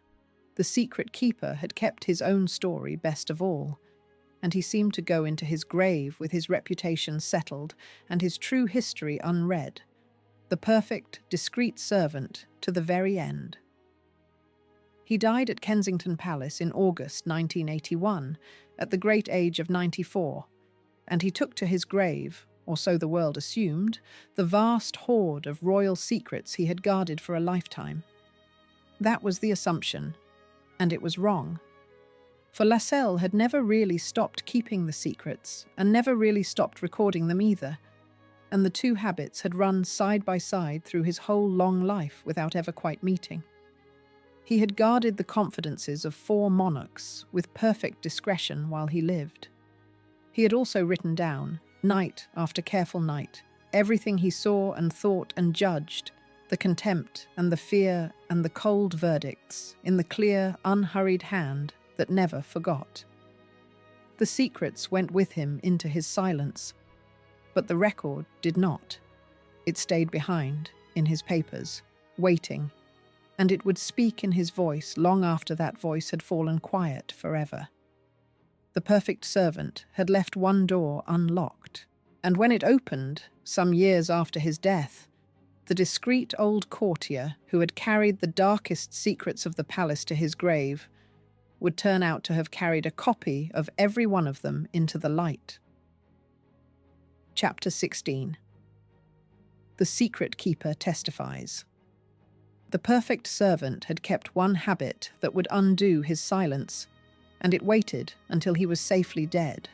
The secret keeper had kept his own story best of all, and he seemed to go into his grave with his reputation settled and his true history unread, the perfect, discreet servant to the very end. He died at Kensington Palace in August 1981, at the great age of 94, and he took to his grave, or so the world assumed, the vast hoard of royal secrets he had guarded for a lifetime. That was the assumption, and it was wrong. For Lascelles had never really stopped keeping the secrets, and never really stopped recording them either, and the two habits had run side by side through his whole long life without ever quite meeting. He had guarded the confidences of 4 monarchs with perfect discretion while he lived. He had also written down, night after careful night, everything he saw and thought and judged, the contempt and the fear and the cold verdicts in the clear, unhurried hand that never forgot. The secrets went with him into his silence, but the record did not. It stayed behind, in his papers, waiting, and it would speak in his voice long after that voice had fallen quiet forever. The perfect servant had left one door unlocked, and when it opened, some years after his death, the discreet old courtier who had carried the darkest secrets of the palace to his grave would turn out to have carried a copy of every one of them into the light. Chapter 16. The Secret Keeper testifies. The perfect servant had kept one habit that would undo his silence, and it waited until he was safely dead.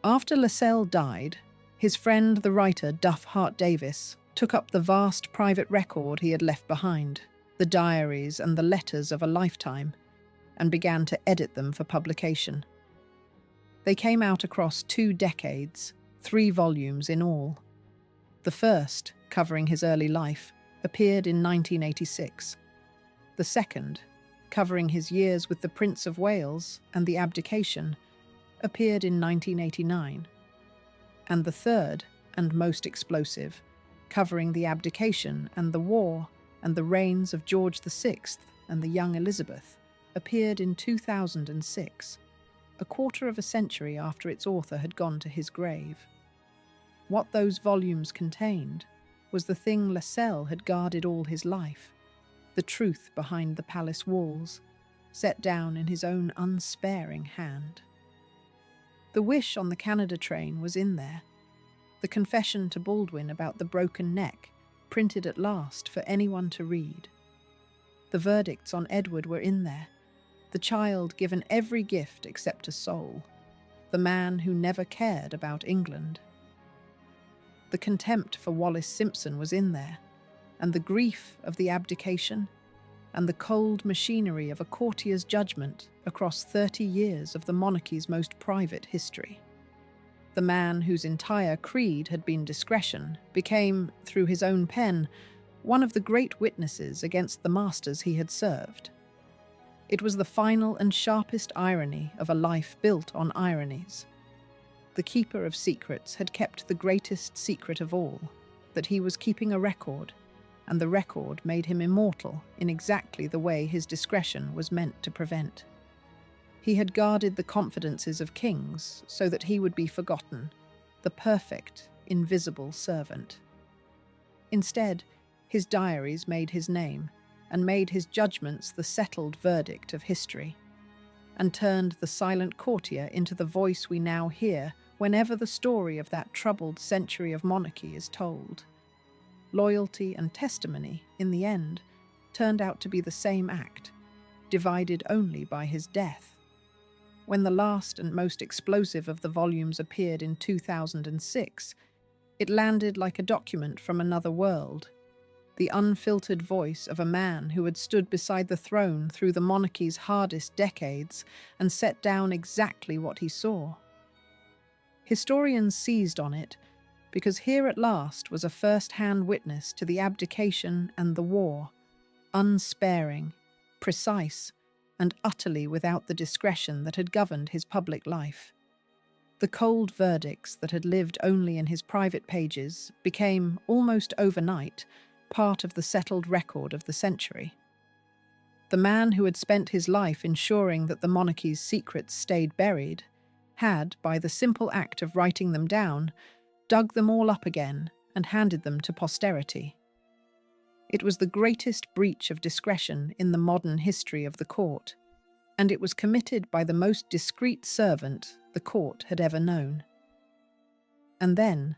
After Lascelles died, his friend the writer Duff Hart Davis took up the vast private record he had left behind, the diaries and the letters of a lifetime, and began to edit them for publication. They came out across 2 decades, 3 volumes in all. The first, covering his early life, appeared in 1986. The second, covering his years with the Prince of Wales and the Abdication, appeared in 1989. And the third, and most explosive, covering the Abdication and the war and the reigns of George VI and the young Elizabeth, appeared in 2006, a quarter of a century after its author had gone to his grave. What those volumes contained was the thing Lascelles had guarded all his life, the truth behind the palace walls, set down in his own unsparing hand. The wish on the Canada train was in there, the confession to Baldwin about the broken neck, printed at last for anyone to read. The verdicts on Edward were in there, the child given every gift except a soul, the man who never cared about England. The contempt for Wallis Simpson was in there, and the grief of the Abdication, and the cold machinery of a courtier's judgment across 30 years of the monarchy's most private history. The man whose entire creed had been discretion became, through his own pen, one of the great witnesses against the masters he had served. It was the final and sharpest irony of a life built on ironies. The keeper of secrets had kept the greatest secret of all, that he was keeping a record, and the record made him immortal in exactly the way his discretion was meant to prevent. He had guarded the confidences of kings so that he would be forgotten, the perfect, invisible servant. Instead, his diaries made his name, and made his judgments the settled verdict of history, and turned the silent courtier into the voice we now hear whenever the story of that troubled century of monarchy is told. Loyalty and testimony, in the end, turned out to be the same act, divided only by his death. When the last and most explosive of the volumes appeared in 2006, it landed like a document from another world, the unfiltered voice of a man who had stood beside the throne through the monarchy's hardest decades and set down exactly what he saw. Historians seized on it because here at last was a first-hand witness to the abdication and the war, unsparing, precise, and utterly without the discretion that had governed his public life. The cold verdicts that had lived only in his private pages became, almost overnight, part of the settled record of the century. The man who had spent his life ensuring that the monarchy's secrets stayed buried had, by the simple act of writing them down, dug them all up again and handed them to posterity. It was the greatest breach of discretion in the modern history of the court, and it was committed by the most discreet servant the court had ever known. And then,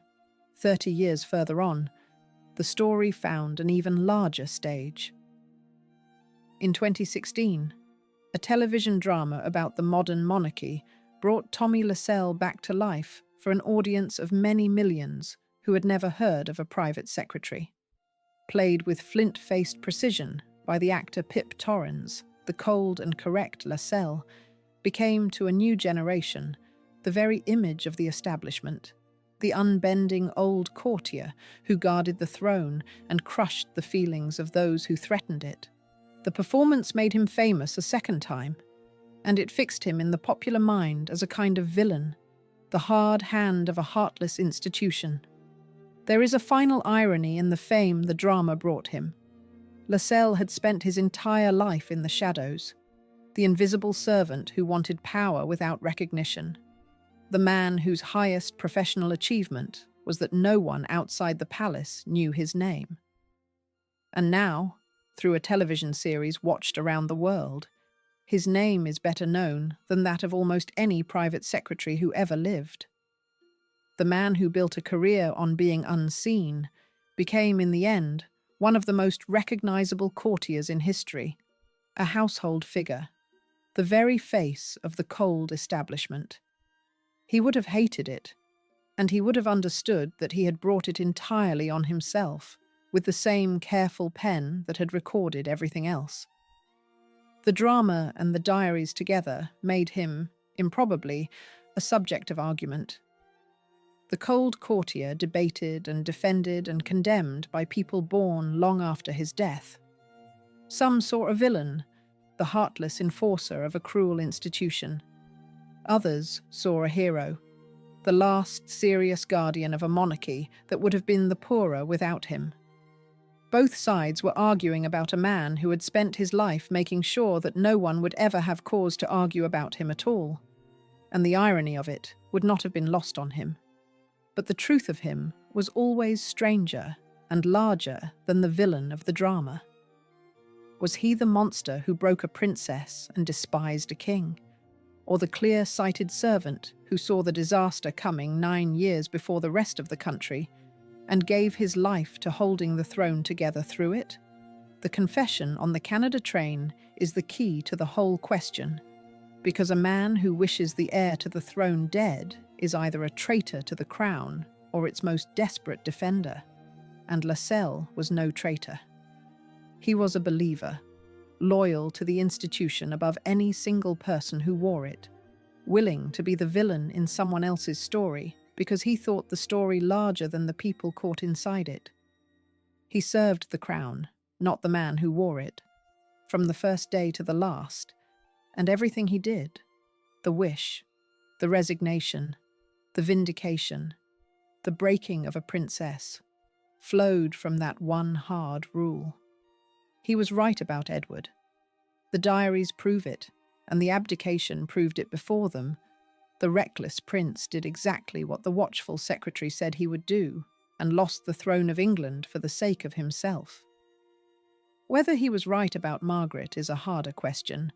30 years further on, the story found an even larger stage. In 2016, a television drama about the modern monarchy brought Tommy Lascelles back to life for an audience of many millions who had never heard of a private secretary. Played with flint-faced precision by the actor Pip Torrens, the cold and correct Lascelles became to a new generation the very image of the establishment, the unbending old courtier who guarded the throne and crushed the feelings of those who threatened it. The performance made him famous a second time, and it fixed him in the popular mind as a kind of villain, the hard hand of a heartless institution. There is a final irony in the fame the drama brought him. Lascelles had spent his entire life in the shadows, the invisible servant who wanted power without recognition, the man whose highest professional achievement was that no one outside the palace knew his name. And now, through a television series watched around the world, his name is better known than that of almost any private secretary who ever lived. The man who built a career on being unseen became, in the end, one of the most recognizable courtiers in history, a household figure, the very face of the cold establishment. He would have hated it, and he would have understood that he had brought it entirely on himself, with the same careful pen that had recorded everything else. The drama and the diaries together made him, improbably, a subject of argument. The cold courtier debated and defended and condemned by people born long after his death. Some saw a villain, the heartless enforcer of a cruel institution. Others saw a hero, the last serious guardian of a monarchy that would have been the poorer without him. Both sides were arguing about a man who had spent his life making sure that no one would ever have cause to argue about him at all, and the irony of it would not have been lost on him. But the truth of him was always stranger and larger than the villain of the drama. Was he the monster who broke a princess and despised a king? Or the clear-sighted servant who saw the disaster coming 9 years before the rest of the country and gave his life to holding the throne together through it? The confession on the Canada train is the key to the whole question, because a man who wishes the heir to the throne dead is either a traitor to the crown or its most desperate defender, and Lascelles was no traitor. He was a believer, loyal to the institution above any single person who wore it, willing to be the villain in someone else's story because he thought the story larger than the people caught inside it. He served the crown, not the man who wore it, from the first day to the last, and everything he did, the wish, the resignation, the vindication, the breaking of a princess, flowed from that one hard rule. He was right about Edward. The diaries prove it, and the abdication proved it before them. The reckless prince did exactly what the watchful secretary said he would do, and lost the throne of England for the sake of himself. Whether he was right about Margaret is a harder question,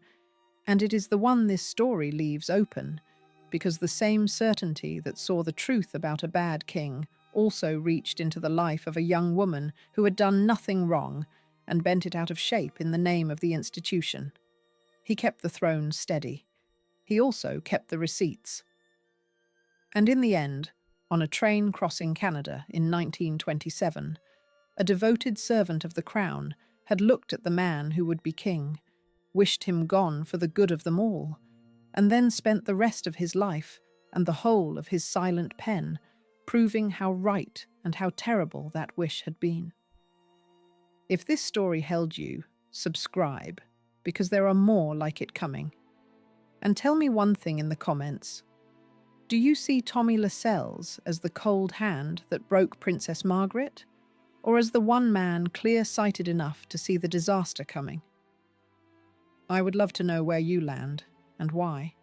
and it is the one this story leaves open, because the same certainty that saw the truth about a bad king also reached into the life of a young woman who had done nothing wrong and bent it out of shape in the name of the institution. He kept the throne steady. He also kept the receipts. And in the end, on a train crossing Canada in 1927, a devoted servant of the crown had looked at the man who would be king, wished him gone for the good of them all, and then spent the rest of his life and the whole of his silent pen proving how right and how terrible that wish had been. If this story held you, subscribe, because there are more like it coming. And tell me one thing in the comments. Do you see Tommy Lascelles as the cold hand that broke Princess Margaret, or as the one man clear-sighted enough to see the disaster coming? I would love to know where you land and why.